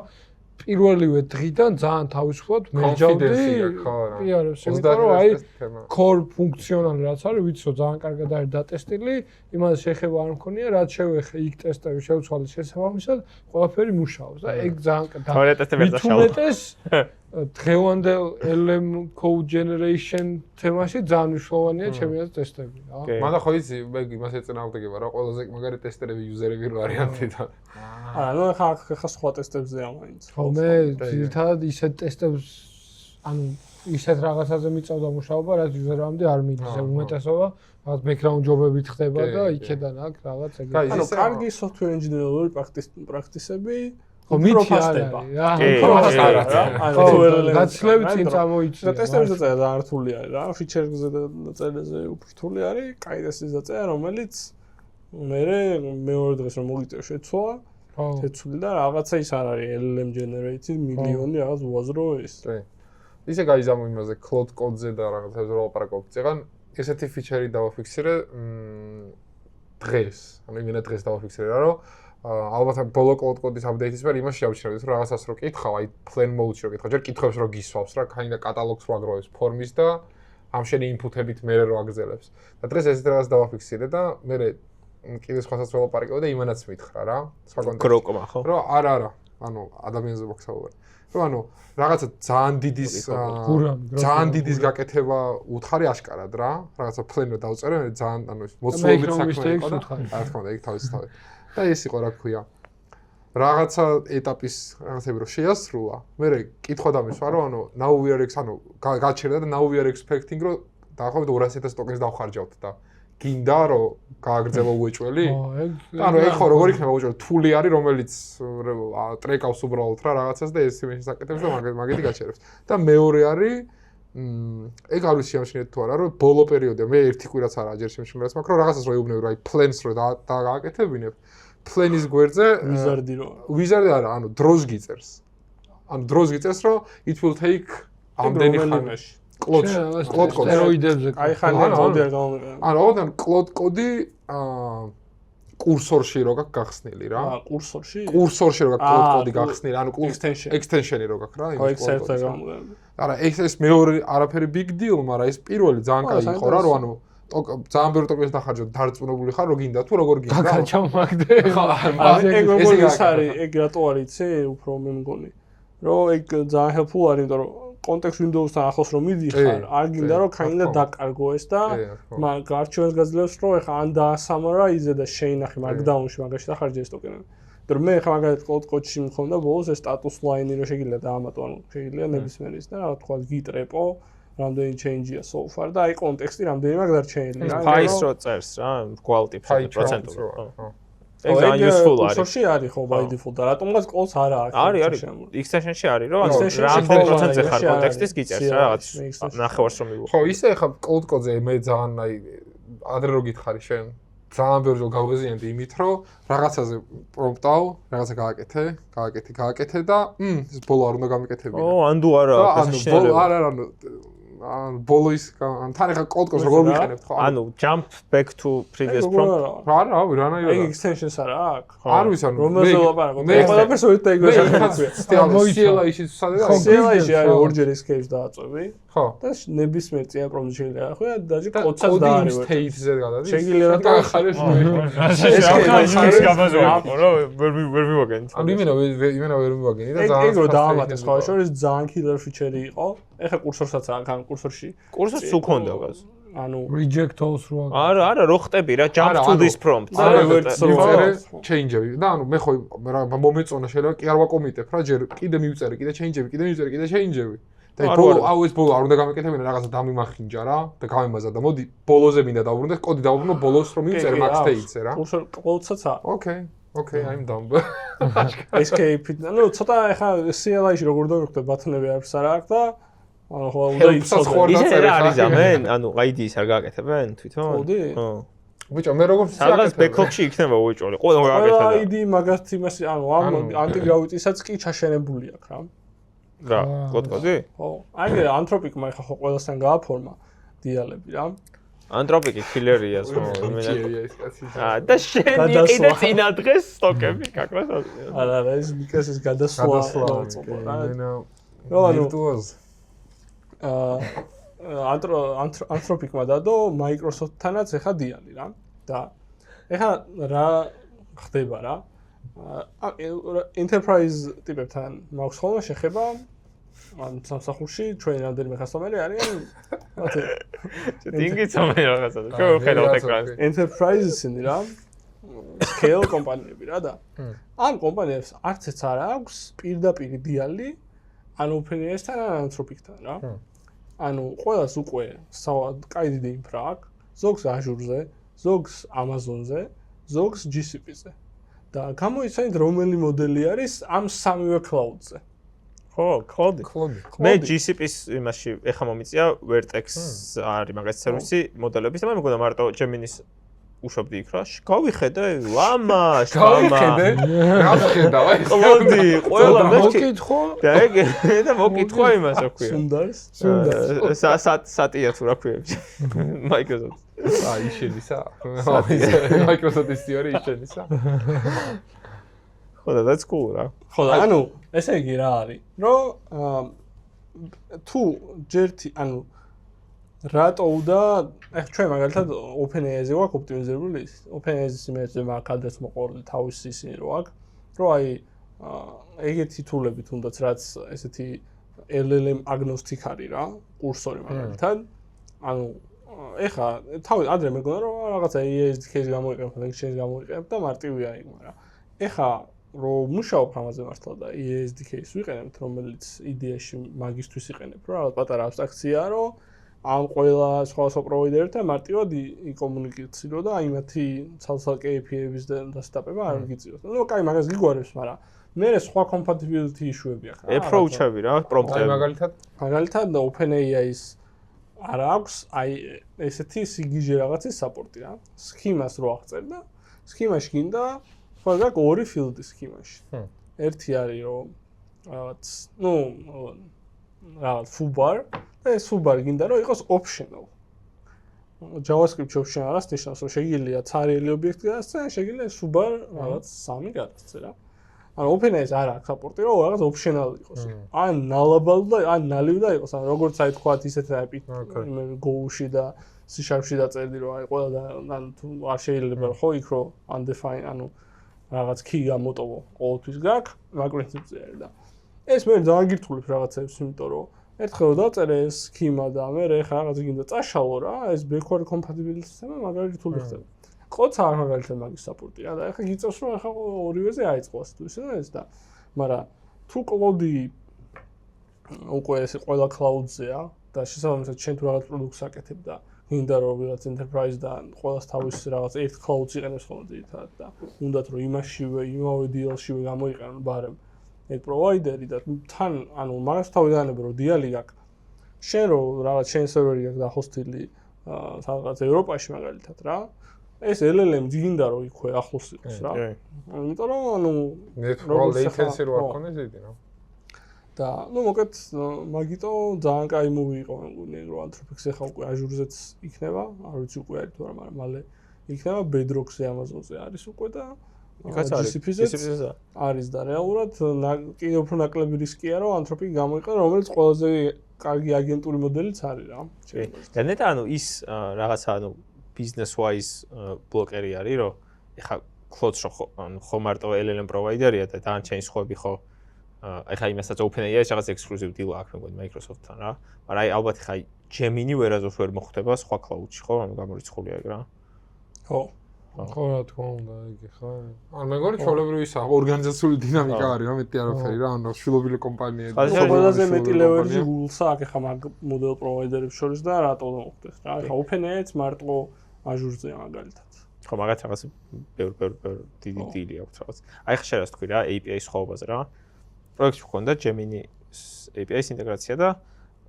Speaker 4: პირველივე დღიდან ძალიან თავისუფლად მეჯავდი. კი არა, იმიტომ რომ აი core ფუნქციონალი რაც არის, ვიცი რომ ძალიან კარგად არის დატესტილი, იმას შეხება არ მქონია, რაც შევეხე იქ ტესტები შევცვალე შესაბამისად, ყველაფერი მუშაობს და ეგ ძალიან
Speaker 2: თორე ტესტები არ
Speaker 4: დაშავა. დღევანდელ LM code generation თემაში ძალიან მნიშვნელოვანია ჩემი აზრით ტესტები რა.
Speaker 3: მანდა ხო იცი, მე იმას ეწინააღმდეგება რა, ყველაზე მაგარი ტესტერები იუზერები რო არიან თვითონ.
Speaker 1: არა, ნუ ხა სხვა ტესტებზეა მაინც.
Speaker 4: ხო მე ძირითადად ისეთ ტესტებს ანუ ისეთ რაღაცაზე მიწევდა მუშაობა, რაც იუზერამდე არ მიდის. უმეტესობა რაღაც background job-ებით ხდება და იქედან აქ რაღაც ეგრე.
Speaker 1: ანუ კარგი software engineering პრაქტისები
Speaker 4: ხო მითი არის რა გაცლებით წინ წამოიწია
Speaker 1: და ტესტების დაწერა და რთული არის რა ფიჩერზე დაწერაზე უფრო რთული არის კაი ტესტის დაწერა რომელიც მეორე დღეს რომ მოგიწევ შეცვალა შეცვლი და რაღაცა ის არ არის LLM generated მილიონი რაღაც უაზრო ის
Speaker 3: ისე გაიზამო იმაზე cloud code-ზე და რაღაცებზე რა ლაპარაკობთ წეგან ესეთი ფიჩერი დავაფიქსირე დღეს ანუ იმენა დღეს დავაფიქსირე რა რომ ალბათ ბოლო cloud code-ის update-ის მერე იმას შევჩერდით რომ რაღაცას რო კითხავ აი plan mode-ში რო კითხავ ჯერ კითხვებს რო გისვავს რა ქაინა კატალოგს ვაგროვებს ფორმის და ამ შენი input-ებით მერე რო აგზელებს და დღეს ესეთ რაღაც დავაფიქსირე და მერე კიდე სხვასაც ველაპარაკებო და იმანაც მითხრა რა სხვა კონტექსტში
Speaker 2: გროკმა ხო
Speaker 3: რომ არა ანუ ადამიანზე მოხსაუბრე რომ ანუ რაღაცა ძალიან დიდის გაკეთება უთხარი აშკარად რა რაღაცა plan-ო დავწერე მე ძალიან ანუ მოცულობით საქმე იყო და რა თქმა უნდა იქ თავის თავი და ეს იყო რა ქვია რაღაცა ეტაპის რაღაცები რომ შეასრულა მე კითხვა დამისვა რომ ანუ now we are ანუ გაჩერდა და now we are expecting რომ დაახლოებით 200,000 ტოკენს დავხარჯავთ და გინდა რომ გააგრძელო უეჭველი ანუ ეგ ხო როგორ იქნება უეჭველი თული არის რომელიც ტრეკავს უბრალოდ რა რაღაცას და ეს იმის საკეთებს და მაგეთი გაჩერებს და მეორე არის ეგ არ ვიცი შემჩნიეთ თუ არა რომ ბოლო პერიოდია მე ერთი კვირაც არა ჯერ შემჩნიეთ მაგრამ რომ რაღაცას რო ეუბნები რომ აი plans რო დააკეთებინებ plan-ის გვერდზე wizard არა ანუ დროს გიწერს რომ it will take ამდენი ხანი cloud
Speaker 4: სტეროიდებზე
Speaker 1: აი ხანი კოდი არ გამომიყენება
Speaker 3: ანუ ოღონდ cloud კოდი კურსორში რო გაქვს გახსნილი რა.
Speaker 1: კურსორში?
Speaker 3: კურსორში რო გაქვს კოდი გახსნილი, ანუ
Speaker 1: extension-ი
Speaker 3: რო გაქვს რა,
Speaker 1: იმის კოდი. საერთოდ გამოგებული.
Speaker 3: არა, ეს მეორე არაფერი big deal, მაგრამ ეს პირველი ძალიან კაი იყო რა, რომ ანუ ძალიან ბევრი ტოკენს დახარჯოთ, დარწმუნებული ხარ, რომ გინდა თუ როგორ გინდა.
Speaker 4: გაკაჩამაგდე.
Speaker 1: ეგ როგორ ის არის, ეგ რატო არის, იცი, უფრო მე მგონი. რომ ეგ ძალიან helpful არის, იმიტომ რომ კონტექსტ Windows-თან ახლოს რომ მიდიხარ, არ გინდა რომ კაინდა დაკარგო ეს და მაგ არჩევანს გაძლევს, რომ ეხა ან დაასამარაიზე და შეინახე Markdown-ში მაგაში დახარჯე ეს ტოკენები. იმიტომ რომ მე ხა მაგალითად კოდში მქონდა ბოლოს ეს status line-ი რომ შეგიძლია დაამატო, ანუ შეგიძლია ნებისმიერი ის და რა თქვა git repo რამდენი change-ია so far და აი კონტექსტი რამდენი მაგ დარჩენილი რა.
Speaker 2: Price რო წერს რა, quality პროცენტულად.
Speaker 1: ეგ ძალიან useful არის. კურსორში არის ხო by default და რატომღაც ყოლს არა აქვს.
Speaker 2: არის. Extension-ში არის რომ რამდენი პროცენტზე ხარ კონტექსტის გიწერს რა რაღაც ნახევარს რომ მივიღო.
Speaker 3: ხო, ისე ხა კოდზე მე ძალიან აი ადრე რო გითხარი შენ ძალიან ბევრი გავღიზიანდი იმით რომ რაღაცაზე პრომპტავ, რაღაცა გააკეთე და ეს ბოლო არ უნდა გამიკეთებინა.
Speaker 2: ანდუ არა,
Speaker 3: ანუ ბოლო ის ან თან ახლა კოდს როგორ ვიყენებთ ხო?
Speaker 2: ანუ jump back to previous prompt.
Speaker 3: რა, რანაირად.
Speaker 1: ეგ extensions არა აქვს.
Speaker 3: არ ვიცი ანუ
Speaker 1: რომელზე ლაპარაკობ. მე ყველაფერს ვით და იგივე
Speaker 3: CLI-ში სადაა?
Speaker 1: CLI-ში არის ორჯერ escape დააწვევი.
Speaker 3: ხო.
Speaker 1: და ნებისმიერ წინა პრომპტში შეიძლება ხო და კოდსაც დაარივე.
Speaker 3: state-ზე გადადის.
Speaker 1: შეიძლება და
Speaker 3: ხარეს
Speaker 2: ეს გაბაზოიყო რა, ვერ მივაგენთ.
Speaker 3: ანუ იმენა ვერ მივაგენი და ძალიან
Speaker 1: ეგ რო დაამატეს ხო შორის ძალიან killer feature იყო. ეხა კურსორსაც აქვს, ან კურსორში.
Speaker 2: კურსორს უქონდა გას.
Speaker 1: ანუ
Speaker 4: reject all-ს რო
Speaker 2: არა, რო ხტები რა, jump to this prompt.
Speaker 3: change-ები და ანუ მე ხო მომეწონა შეიძლება კი არ ვაკომიტებ რა, ჯერ კიდე მივწერე, კიდე change-ები. და ეს ბოლო არ უნდა გამეკეთებინა რაღაცა დამიმახინჯა რა და გამემაზა და მოდი ბოლოზე მინდა დავუბრუნდე, კოდი დავუბრუნო ბოლოს რომ მივწერე max state-ზე რა.
Speaker 1: კურსორ კოდსაც აქვს.
Speaker 3: Okay, I'm dumb.
Speaker 1: escape. ნუ ცოტა ეხა CLI-ში როგორ დავიხდე ბათონები არც არ აქვს და ანუ ხო უნდა იცოდე.
Speaker 2: ისე რა არის ამენ? ანუ ID-ს არ გააკეთებენ თვითონ?
Speaker 1: კოდი?
Speaker 2: ხო.
Speaker 3: ბიჭო, მე როგორ
Speaker 2: სადღაც backlog-ში იქნება უეჭოლი. ყველა გააკეთება.
Speaker 1: ID მაგათ იმას ანუ ამ ანტიგრავიტისაც კი ჩაშენებული აქვს რა.
Speaker 2: რა, კოდი?
Speaker 1: ხო. აი Anthropic-მა ეხა ხო ყველასთან გააფორმა დიალები რა.
Speaker 2: Anthropic-ი killer-ია ხო, და შენი კიდე წინა დღეს სტოკები გაკრას.
Speaker 1: არა, ეს მიკასის გადასვლა დაწყობა რა.
Speaker 3: ვირტუოზ.
Speaker 1: Anthropic-მა დადო Microsoft-თანაც ეხა დიალი რა. და ეხა რა ხდება რა? enterprise ტიპებთან მაქვს ხოლმე შეხება ან სამსახურში ჩვენ რამდენიმე ხასომერი არიან მათი
Speaker 2: დინგიც ამე რაღაცა ჩვენ ხედავთ ეკრანს
Speaker 1: enterprise-ი რა scale კომპანიები რა და ამ კომპანიებს არც ეს არ აქვს პირდაპირ დიალი ან OpenAI-თან ან Anthropic-თან რა ანუ ყველას უკვე კაი დიდი ინფრა აქვს ზოგს Azure-ზე ზოგს Amazon-ზე ზოგს GCP-ზე და გამოიცანით რომელი მოდელი არის ამ სამივე cloud-ზე
Speaker 2: ხო, cloud. მე GCP-ის იმაში ეხა მომიწია Vertex არის მაგას სერვისი მოდელების და მე მგონა მარტო Gemini-ს უშობდი იქ რა. გავიხედე, ლამაშ,
Speaker 3: გავიხედე. გავიხედავ აი.
Speaker 2: cloud-ი, ყველა მე
Speaker 4: მოკითხო
Speaker 2: და ეგ და მოკითხო იმას რა ქვია.
Speaker 1: სუნდარს.
Speaker 2: სატია თუ რა ქვია. Microsoft.
Speaker 3: აი შენისა. Microsoft-ის თეორია შენისა.
Speaker 2: ხო და that's cool რა.
Speaker 1: ხო და ანუ ესე იგი რა არის რომ თუ ჯერთი ანუ რატო და ეხ ჩვენ მაგალითად OpenAI-ზე ვაქვს ოპტიმიზებული ის OpenAI-ის იმედზე მაგ ადრეს მოყოლი თავისი ისინი რო აქვს რომ აი ეგეთი თულები თუნდაც რაც ესეთი LLM agnostic არის რა კურსორი მაგალითად ანუ ეხა თავი ადრე მეგონა რომ რაღაცა ESDK-ს გამოიყენებ და Exchange-ს გამოიყენებ და მარტივია იქ მაგრამ ეხა რომ მუშაობ ამაზე მართლა და ESDK-ს ვიყენებთ რომელიც იდეაში მაგისტვის იყენებ რა რაღაც პატარა აბსტრაქციაა რომ ამ ყველა სხვა პროვაიდერთან მარტივად იკომუნიკაცირო და აი მათი ცალ-ცალკე API-ების დასტაპება არ გიწიოს. ნუ კაი მაგას გიგوارებს, მაგრამ მე სხვა compatibility issue-ები აქვს.
Speaker 2: approach-ები რა, პრომპტები.
Speaker 3: მაგალითად
Speaker 1: OpenAI-ის არ აქვს აი ესეთი სიგიჟე რაღაცის საპორტი რა. სქემას რო აღწერ და სქემაში გინდა ხოლმე ორი ფილდი სქემაში. ერთი არის რომ რაღაც ნუ რაღაც full bar და ეს full bar გინდა რომ იყოს optional. JavaScript option არის ნიშნავს, რომ შეგიძლია ცარიელი ობიექტი გადასცენ, შეგიძლია სუბარ რაღაც სამი გადასცენ რა. ანუ OpenAI-ს არ აქვს საპორტი, რომ რაღაც optional იყოს. ან ნალაბალ და ან ნალივ და იყოს, ან როგორც აი თქვა ისეთ ტაიპი Go-ში და C# დაწერდი, რომ აი ყველა და ან თუ არ შეიძლება ხო იქ რომ undefined, ანუ რაღაც key გამოტოვო ყოველთვის გაქვს, მაგ პრინციპზე არის და ეს მე ძალიან გირთულებს რაღაცებს, იმიტომ რომ ერთხელ დაწერე ეს schema და მე ხა რაღაც გინდა წაშალო რა, ეს backward compatibility სისტემა მაგარი რთული ხდება. ყოც არ მაგალითად მაგის საპორტია და ეხლა გიწევს რომ ეხლა ორივეზე აიწყოს თუ ისე ეს და მაგრამ თუ კლაუდი უკვე ეს ყველა კლაუდზეა და შესაბამისად ჩვენ თუ რაღაც პროდუქტს აკეთებ და გინდა რომ ვიღაც enterprise-დან ყველას თავის რაღაც ერთ კლაუდს იყენებს ხოლმე ძირითადად და უნდათ რომ იმაშივე იმავე deal-შივე გამოიყენონ ბარემ ეს პროვაიდერი და თან ანუ მაგას თავი დაანებო რომ დიალი გაქვს შენ რომ რაღაც შენ სერვერი გაქვს დაახოსტილი რაღაც ევროპაში მაგალითად რა ეს LLM გინდა რომ იქვე ახლოს იყოს რა. იმიტომ რომ ანუ
Speaker 3: network latency რო არ ქონდეს დიდი რა.
Speaker 1: და ნუ მოკეთ მაგიტო ძალიან კაი მოვი იყო მეგონი რომ Anthropic-ს ახლა უკვე Azure-ზეც იქნება, არ ვიცი უკვე არის თუ არა, მაგრამ მალე იქნება Bedrock-ზე Amazon-ზე არის უკვე და GCP-ზეც არის და რეალურად კიდევ უფრო ნაკლები რისკია რომ Anthropic გამოიყენა, რომელიც ყველაზე კარგი აგენტური მოდელიც არის რა.
Speaker 2: და ნეტა ანუ ის რაღაცა ანუ business wise ბლოკერი არის რომ ეხა cloud-ს ანუ ხო მარტო LLM პროვაიდერია და დანარჩენი სხვები ხო ეხა იმასაც OpenAI-ს რაღაც exclusive deal აქვს მეგონი Microsoft-თან რა მაგრამ აი ალბათ ეხა Gemini ვერაზოს ვერ მოხვდება სხვა cloud-ში ხო ანუ გამორიცხულია ეგ რა
Speaker 1: ხო
Speaker 4: ხო რა თქმა უნდა იგი ხო
Speaker 3: ან მეგონი ჩვეულებრივი ისა ორგანიზაციული დინამიკა არის რა მეტი არაფერი რა ანუ შვილობილი კომპანიები
Speaker 1: ყველაზე მეტი ლეველი Google-ს აქვს ეხა მაგ მოდელ პროვაიდერებს შორის და რატო მოხდეს რა ეხა OpenAI-ს მარტო Azure-ზე მაგალითად.
Speaker 2: ხო, მაგათ რაღაც ბევრ დიდი დილი აქვს რაღაც. აი ხა შეიძლება თქვი რა, API-ის ხოვებაზე რა. პროექტში მქონდა Gemini API-ის ინტეგრაცია და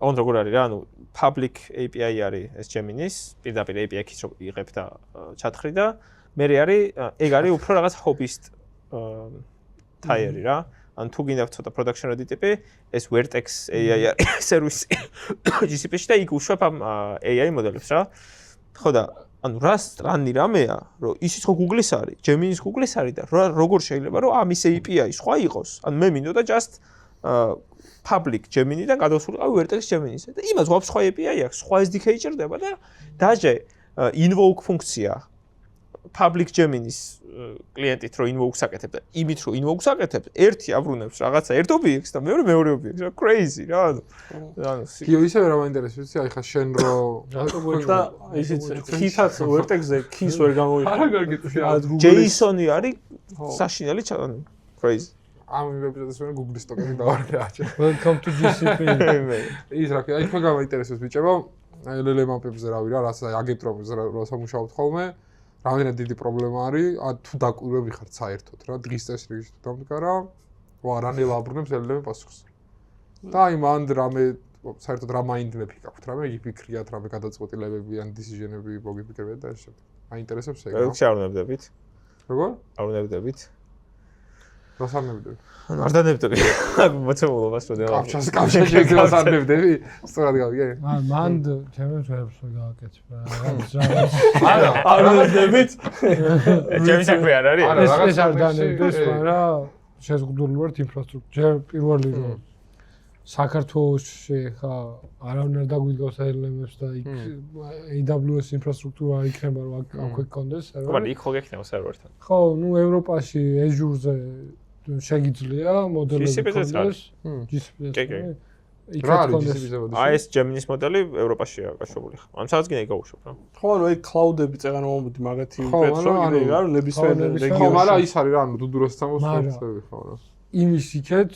Speaker 2: ოღონდ როგორ არის რა, ანუ public API არის ეს Gemini-ის, პირდაპირ API key-ს იღებ და ჩათხრი და მე არის ეგ არის უფრო რაღაც hobbyist tier-ი რა. ან თუ გინდა ცოტა production ready ტიპი, ეს Vertex AI არის სერვისი GCP-ში და იქ უშვებ ამ AI მოდელებს რა. ხო და ანუ რანი რამეა რომ ისიც ხო Google-ის არის, Gemini-ის Google-ის არის და როგორ შეიძლება რომ ამის API სხვა იყოს? ანუ მე მინდოდა just public Gemini-დან გადავსულიყავი Vertex Gemini-ზე და იმას ვაფშე სხვა API აქვს, სხვა SDK ჭირდება და დაჟე invoke ფუნქცია public Gemini-ის კლიენტით რო invoke-ს აკეთებ და იმით რო invoke-ს აკეთებ, ერთი აბრუნებს რაღაცა ერთ ობიექტს და მეორე ობიექტს, რა crazy რა. ანუ
Speaker 3: კიო ისევე რა მაინტერესებს, აი ხა შენ რო
Speaker 1: და ისიც key-საც Vertex-ზე keys ვერ გამოიყენე.
Speaker 3: არა კარგი თუ
Speaker 2: JSON-ი არის საშინელი ანუ crazy.
Speaker 3: ამ ეპიზოდს მე Google სტოკები დავარქე აჭა.
Speaker 4: Welcome to GCP.
Speaker 3: ის რა აი თქვენ გამაინტერესებს ბიჭებო, აი LLM map-ებზე რავი რა, რასაც აგენტურებზე რა სამუშაობთ ხოლმე. რამდენად დიდი პრობლემა არის, თუ დაკვირვები ხარ საერთოდ რა, დღის წესრიგში თუ დამდგარა, რანელ აბრუნებს LLM პასუხს. და აი მან რამე საერთოდ რა მაინდმეფი გაქვთ, რამე იგი ფიქრიათ, რამე გადაწყვეტილებები ან decision-ები მოგიფიქრებიათ და ესე. მაინტერესებს ეგ რა.
Speaker 2: როგორ შეარუნებდებით?
Speaker 3: როგორ?
Speaker 2: არუნებდებით?
Speaker 3: რას არნებდები?
Speaker 2: ანუ არ დანებდები. მოცემულობას რო დევა.
Speaker 3: კავშირში გას არნებდები? სწორად გავიგე?
Speaker 4: მან ჩემს ვერებს გააკეთე რა.
Speaker 1: არა, არუნებდებით?
Speaker 2: ჩემი საქმე არ არის?
Speaker 4: ეს არ დანებდეს, მაგრამ შეზღუდული ვართ ინფრასტრუქტურა. პირველი რომ საქართველოში ხა არავინ არ დაგვიგავს LLM-ებს და იქ AWS ინფრასტრუქტურა არ იქნება რომ აქვე გქონდეს სერვერი.
Speaker 2: მაგრამ იქ ხო გექნება სერვერთან.
Speaker 4: ხო, ნუ ევროპაში Azure-ზე შეგიძლია მოდელები გქონდეს.
Speaker 2: GCP-ზე.
Speaker 3: რა არის GCP-ზე მოდი.
Speaker 2: აი ეს Gemini-ის მოდელი ევროპაშია გაშვებული ხა. ამ სადაც გინდა გაუშვებ რა.
Speaker 1: ხო, ანუ ეგ cloud-ები წეღან მომოდი მაგათი პეტრო კიდე რა, ნებისმიერ რეგიონში.
Speaker 3: ხო, მაგრამ ის არის რა, ანუ დუდურას სამოსწრები ხო რა.
Speaker 4: იმის იქეთ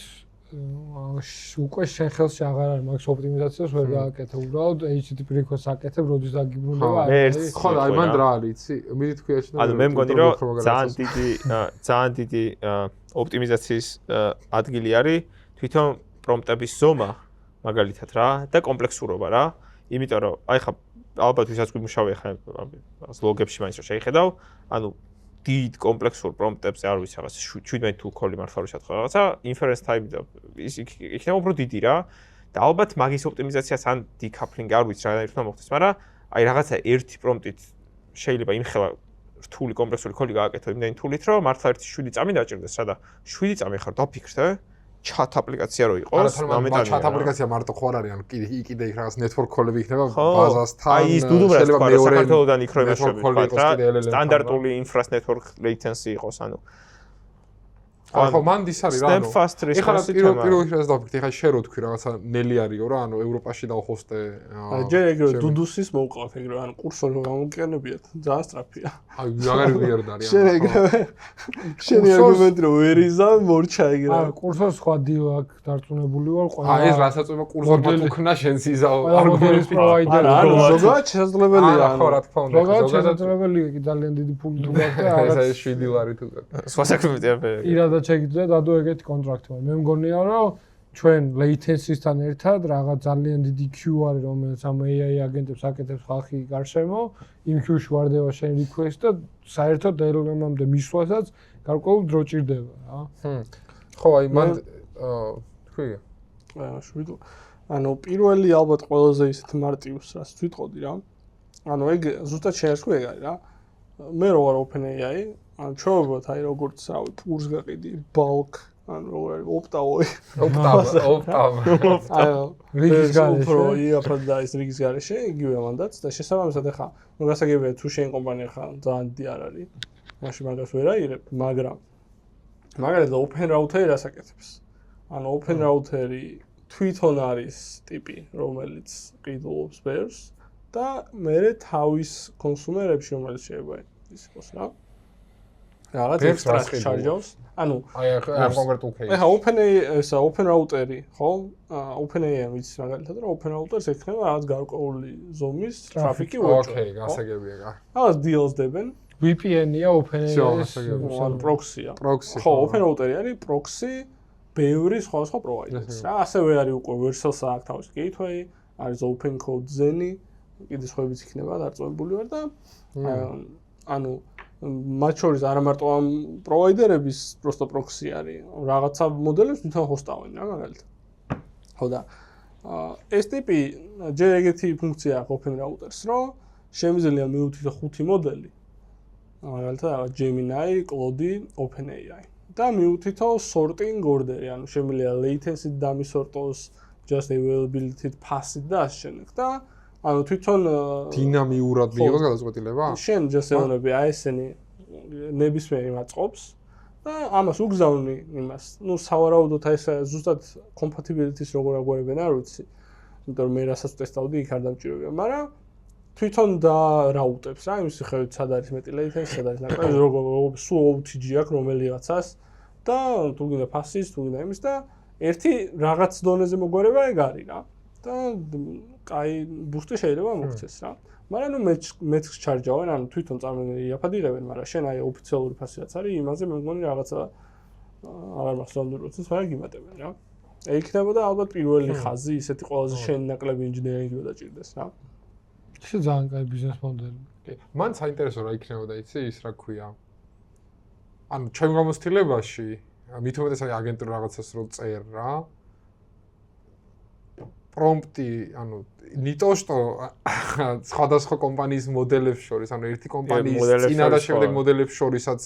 Speaker 4: უკვე შენ ხელში აღარ არის მაგის ოპტიმიზაციას ვერ გააკეთე უბრალოდ HTTP request აკეთებ როდის დაგიბრუნება
Speaker 3: ხო აი მან რა არის იცი მიდი თქვი ეჩნა
Speaker 2: ანუ მე მგონი რომ ძალიან დიდი ოპტიმიზაციის ადგილი არის თვითონ პრომპტების ზომა მაგალითად რა და კომპლექსურობა რა იმიტომ რომ აი ხა ალბათ ვისაც გვიმუშავე ხა ლოგებში მაინც რა შეიხედავ ანუ დიდ კომპლექსურ პრომპტებზე არ ვიცი რაღაცა 17 თუ ქოლი მართლა რო შეთქვა რაღაცა inference time და ის იქნება უფრო დიდი რა და ალბათ მაგის ოპტიმიზაციას ან decouplingი არ ვიცი რა ერთმა მოხდეს მაგრამ აი რაღაცა ერთი პრომპტით შეიძლება იმხელა რთული კომპლექსური კოდი გააკეთო იმდენი თულით, რომ მართლა 7 წამი დაჭირდეს, სადა 7 წამი ხარ დაფიქრდე, chat აპლიკაცია რო იყოს,
Speaker 3: ამიტომ chat აპლიკაცია მარტო ხო არ არის, ანუ კიდე იქ რაღაც network call-ები იქნება ბაზასთან.
Speaker 2: აი ის დუდუმრას თქვა, საქართველოსდან იქ რო იმაშობთ, რა, სტანდარტული infra network latency იყოს, ანუ
Speaker 3: ხო, მანდ ის არის რა, ანუ
Speaker 2: ეხლა
Speaker 3: პირველ რიგში დავფიქრდი, ეხლა შენ რო თქვი რაღაცა ნელი არისო რა, ანუ ევროპაში დავხოსტე.
Speaker 1: ჯერ ეგრე დუდუსის მოვყავთ ეგრე, ანუ კურსორი რომ გამოგიყენებიათ, ძალიან სწრაფია.
Speaker 3: აი, აღარ ვიარდარი.
Speaker 1: შენ ეგრე შენი არგუმენტი რომ ვერ იზამ, მორჩა ეგრე.
Speaker 4: აა, კურსორს სხვა დილ აქ დარწმუნებული ვარ, ყველა.
Speaker 3: აი, ეს რასაც უმა კურსორმა თუქნა შენს იზაო
Speaker 4: არგუმენტის პროვაიდერი.
Speaker 1: ზოგადად შესაძლებელია.
Speaker 3: ხო, რა თქმა უნდა.
Speaker 4: ზოგადად შესაძლებელია კი ძალიან დიდი ფული თუ გაქვს და
Speaker 3: ეს 7 ლარი თუ გაქვს.
Speaker 2: სხვა საქმეა.
Speaker 4: ირადა შეგიძლია დადო ეგეთი კონტრაქტი, მაგრამ მე მგონია რომ ჩვენ latency-სთან ერთად რაღაც ძალიან დიდი queue არის, რომელიც ამ AI აგენტებს აკეთებს ხალხი გარშემო, იმ queue-ში ვარდება შენ request და საერთოდ LLM-ამდე მისვლასაც გარკვეულ დრო ჭირდება რა.
Speaker 3: ხო, აი მან თქვი.
Speaker 1: შვიდო. ანუ პირველი ალბათ ყველაზე ისეთ მარტივს რაც ვიტყოდი რა. ანუ ეგ ზუსტად შეერსქვი ეგ არის რა. მე რო ვარ OpenAI, ანუ ჩვეულებრივად აი როგორც რავი პურს გაყიდი, bulk, ანუ როგორ არის
Speaker 3: ოპტავ.
Speaker 1: აიო,
Speaker 4: რიგის გარეშე.
Speaker 1: უფრო იაფად და ის რიგის გარეშე, იგივე მანდაც და შესაბამისად ახლა ნუ გასაგებია თუ შენ კომპანია ხარ, ძალიან დიდი არ არის. მაშინ მაგას ვერ აირებ, მაგრამ მაგალითად open router-ი რას აკეთებს? ანუ open router-ი თვითონ არის ტიპი, რომელიც ყიდულობს ბერს და მე თავის კონსუმერებში რომელიც შეიძლება ის იყოს რა. რაღაც ექსტრა ჩარჯავს. ანუ
Speaker 3: აი ამ კონკრეტულ case-ში.
Speaker 1: ეხა open router-ი, ხო? OpenAI ვიცი მაგალითად რომ open router-ს ექნება რაღაც გარკვეული ზომის ტრაფიკი უეჭო.
Speaker 3: ოკეი, გასაგებია რა.
Speaker 1: რაღაც deals დებენ.
Speaker 4: VPN-ია OpenAI-ის
Speaker 1: proxy-ა.
Speaker 3: Proxy.
Speaker 1: ხო, open router-ი არის proxy ბევრი სხვა პროვაიდერის რა. ასევე არის უკვე Vercel-ს აქვს თავისი gateway, არის open code Zen-ი, კიდე სხვაებიც იქნება დარწმუნებული ვარ და ანუ მათ შორის არა მარტო ამ პროვაიდერების просто proxy არის, რაღაცა მოდელებს თვითონ ჰოსტავენ რა მაგალითად. ხო და ეს ტიპი ჯერ ეგეთი ფუნქცია აქვს open routers, რომ შემიძლია მიუთითო 5 მოდელი. მაგალითად რაღაც Gemini, Claude, OpenAI. და მიუთითო sorting order-ი, ანუ შემიძლია latency-ით დამისორტოს, just availability-ით pass-ით და ასე შემდეგ და ანუ თვითონ
Speaker 3: დინამიურად მიიღოს გადაწყვეტილება?
Speaker 1: შენ just ეუბნები აი ესენი ნებისმიერი მაწყობს და ამას უგზავნი იმას. ნუ სავარაუდოდ აი ეს ზუსტად compatibility-ს როგორ აგვარებენ არ ვიცი. იმიტომ რომ მე რასაც ტესტავდი იქ არ დამჭირებია, მაგრამ თვითონ და რაუტებს რა იმის ხევით სად არის მეტი latency, სად არის ნაკლები, როგორ სულ OTG აქვს რომელიღაცას და თუ გინდა ფასის, თუ გინდა იმის და ერთი რაღაც დონეზე მოგვარება ეგ არის რა. და კაი ბუსტი შეიძლება მოგცეს რა. მაგრამ ნუ მეც ჩარჯავენ, ანუ თვითონ წარმოგიდგენია იაფად იღებენ, მაგრამ შენ აი ოფიციალური ფასი რაც არის, იმაზე მე მგონი რაღაცა აღარ მახსოვს რამდენი როცის მაგრამ გიმატებენ რა. იქნებოდა ალბათ პირველი ხაზი, ისეთი ყველაზე შენ ნაკლები ინჟინერინგი დაჭირდეს რა.
Speaker 4: ეს ძალიან კაი ბიზნეს მოდელი.
Speaker 3: მან საინტერესო რა იქნებოდა, იცი, ის რა ქვია. ანუ ჩემ გამოცდილებაში, მით უმეტეს აი აგენტურ რაღაცას რო წერ რა. პრომპტი, ანუ ნიტოშტო სხვადასხვა კომპანიის მოდელებს შორის, ანუ ერთი კომპანიის წინა და შემდეგ მოდელებს შორისაც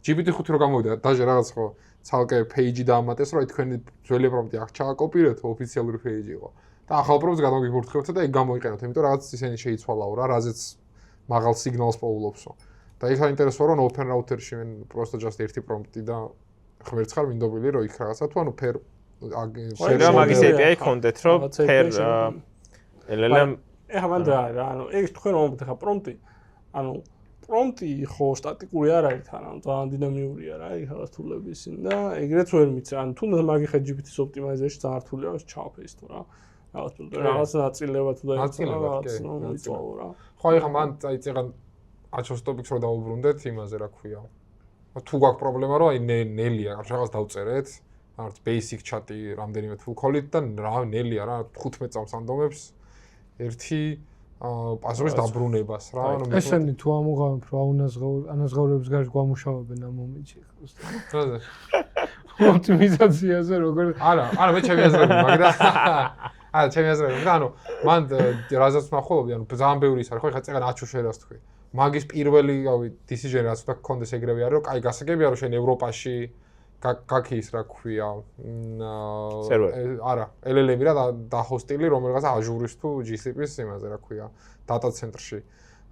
Speaker 3: GPT-5 რო გამოვიდა, დაჟე რაღაც ხო ცალკე page-ი დაამატეს, რომ აი თქვენი ძველი პრომპტი აქ ჩააკოპირეთ, ოფიციალური page იყო. და ახალ პრომპტს გამოგიფურთხებთ და ეგ გამოიყენოთ, იმიტომ რაღაც ისინი შეიცვალაო რა, რაზეც მაღალ სიგნალს პოულობსო. და ის საინტერესოა, რომ open router-ში მენ просто just ერთი პრომპტი და ღმერთს ხარ მინდობილი, რომ იქ რაღაცა თუ ანუ per
Speaker 2: შეიძლება მაგის API კონდეთ, რომ per LLM
Speaker 1: ეხა მანდ რა, ანუ ეგ თქვენ მომბთ ხა პრომპტი, ანუ პრომპტი ხო სტატიკური არ არის თან, ანუ ძალიან დინამიურია რა, იქ რაღაც თულები ისინი და ეგრეც ვერ მიცე, ანუ თუნდაც მაგიხე GPT-ს ოპტიმაიზერში ძალიან რთულია ჩავაფეისტო რა. რაღაც ნაწილება თუ დაიწყო რაღაც ნუ მიწვაო რა.
Speaker 3: ხო ეხა მან აი წეგან აჩოს ტოპიკს რო დავუბრუნდეთ იმაზე რა ქვია. თუ გაქვს პრობლემა რომ აი ნელია რაღაც დავწერეთ, არც basic chat-ი რამდენიმე full call-ით და რა ნელია რა 15 წამს ანდომებს ერთი პასუხის დაბრუნებას რა.
Speaker 4: ესენი თუ ამოღავენ რო ანაზღაურების გარშ გვამუშავებენ ამ მომენტში ხო?
Speaker 3: რაზე?
Speaker 4: ოპტიმიზაციაზე როგორ
Speaker 3: არა, მე ჩემი აზრები, მაგრამ ჩემი აზრით, ანუ მან რაზეც ნახულობდი, ანუ ძალიან ბევრი ის არის, ხო, ეხლა წეგან აჩუშერას თქვი. მაგის პირველი, რავი, decision რაც უნდა გქონდეს ეგრევე არის, რომ კაი გასაგებია, რომ შენ ევროპაში გაქი ის რა ქვია, არა, LLM-ი რა და ჰოსტილი, რომელიღაც Azure-ის თუ GCP-ის იმაზე რა ქვია, data center-ში.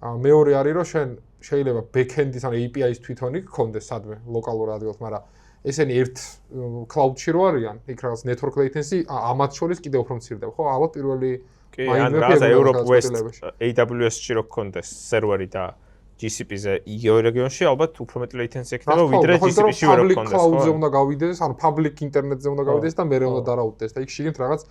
Speaker 3: მეორე არის, რომ შენ შეიძლება back-end-ის ან API-ის თვითონი გქონდეს სადმე ლოკალურ ადგილას, მაგრამ ესენი ერთ cloud-ში რო არიან, იქ რაღაც network latency ამათ შორის კიდევ უფრო მცირდება, ხო? ალბათ პირველი
Speaker 2: კი, ან რაღაცა Europe West AWS-ში რო გქონდეს სერვერი და GCP-ზე იგივე რეგიონში ალბათ უფრო მეტი latency ექნება ვიდრე GCP-ში ვერ გქონდეს, ხო?
Speaker 3: public cloud-ზე უნდა გავიდეს, ანუ public internet-ზე უნდა გავიდეს და მერე უნდა დარაუტდეს და იქ შიგნით რაღაც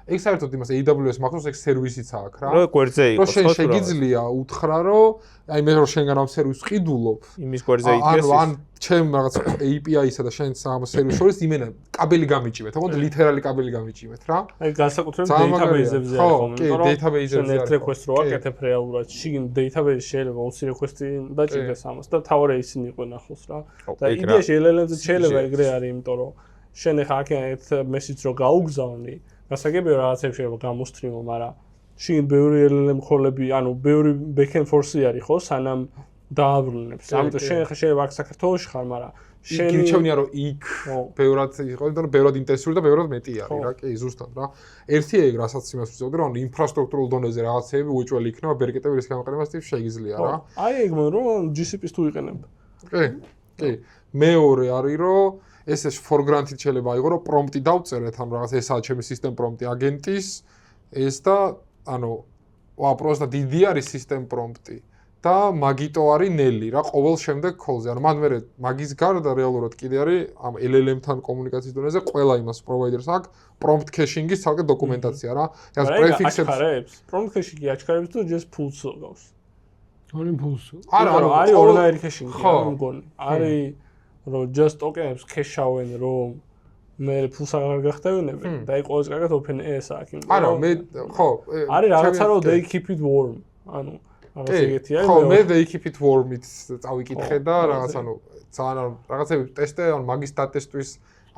Speaker 3: ეგ საერთოდ იმას AWS მახსოვს ეგ სერვისიც აქვს რა.
Speaker 2: რო გვერდზე იყოს,
Speaker 3: ხო? შენ შეგიძლია უთხრა რომ აი მე რო შენგან ამ სერვისს ყიდულობ.
Speaker 2: იმის გვერდზე იდეას ის.
Speaker 3: ან ჩემ რაღაც API-სა და შენ სამ სერვისს შორის იმენა კაბელი გამიჭიმეთ, ხო? ლიტერალი კაბელი გამიჭიმეთ რა.
Speaker 1: აი განსაკუთრებით database-ებზე არის
Speaker 3: ხო, კი, database-ებზე
Speaker 1: არის. request რო აკეთებ რეალურად, შიგნ database შეიძლება 20 request-ი დაჭირდეს ამას და თავარი ისინი იყვნენ ახლოს რა. და იდეაში LLM-ზე შეიძლება ეგრე არის, იმიტომ რომ შენ ახლა აქეთ message რო გაუგზავნი, გასაგებია რაღაცებს შეიძლება გამოსთრიმო, მაგრამ შიგნ ბევრი LLM ხოლები, ანუ ბევრი backend force-ი არის ხო, სანამ დააბრუნებს. ამიტომ შენ ახლა შეიძლება აქ საქართველოში ხარ, მაგრამ
Speaker 3: შენ გირჩევნია რომ იქ ბევრად იყო, იმიტომ რომ ბევრად ინტენსიური და ბევრად მეტი არის რა, კი, ზუსტად რა. ერთი ეგ რასაც იმას ვწევდი, რომ ინფრასტრუქტურულ დონეზე რაღაცეები უეჭველი იქნება, ბერკეტები რის გამოყენებას ტიპს შეიძლება რა.
Speaker 1: აი ეგ რომ GCP-ს თუ იყენებ.
Speaker 3: კი, კი. მეორე არის რომ ესე for granted შეიძლება აიღო რომ პრომპტი დავწერეთ ამ რაღაც ესაა ჩემი system პრომპტი აგენტის ეს და ანუ უბრალოდ დიდი არის system პრომპტი და მაგიტო არის ნელი რა ყოველ შემდეგ call-ზე. ანუ მან მე მაგის გარდა რეალურად კიდე არის ამ LLM-თან კომუნიკაციის დონეზე ყველა იმას provider-ს აქვს prompt caching-ის ცალკე დოკუმენტაცია რა.
Speaker 1: რაც prefix-ებს prompt caching-ი აჩქარებს თუ just pulse გავს.
Speaker 4: ორი pulse.
Speaker 1: არა, არის ორნაირი caching-ი, რა მგონი. არის რომ just tokens cache-ავენ რომ მე ფულს აღარ გახდევინებენ და აი ყოველს კარგად OpenAI-ს აქვს იმიტომ
Speaker 3: არა მე ხო
Speaker 1: არის რაღაცა რომ they keep it warm ანუ რაღაც ეგეთი არის
Speaker 3: ხო მე they keep it warm-ით წავიკითხე და რაღაც ანუ ძალიან რაღაცები ტესტე ანუ მაგის დატესტვის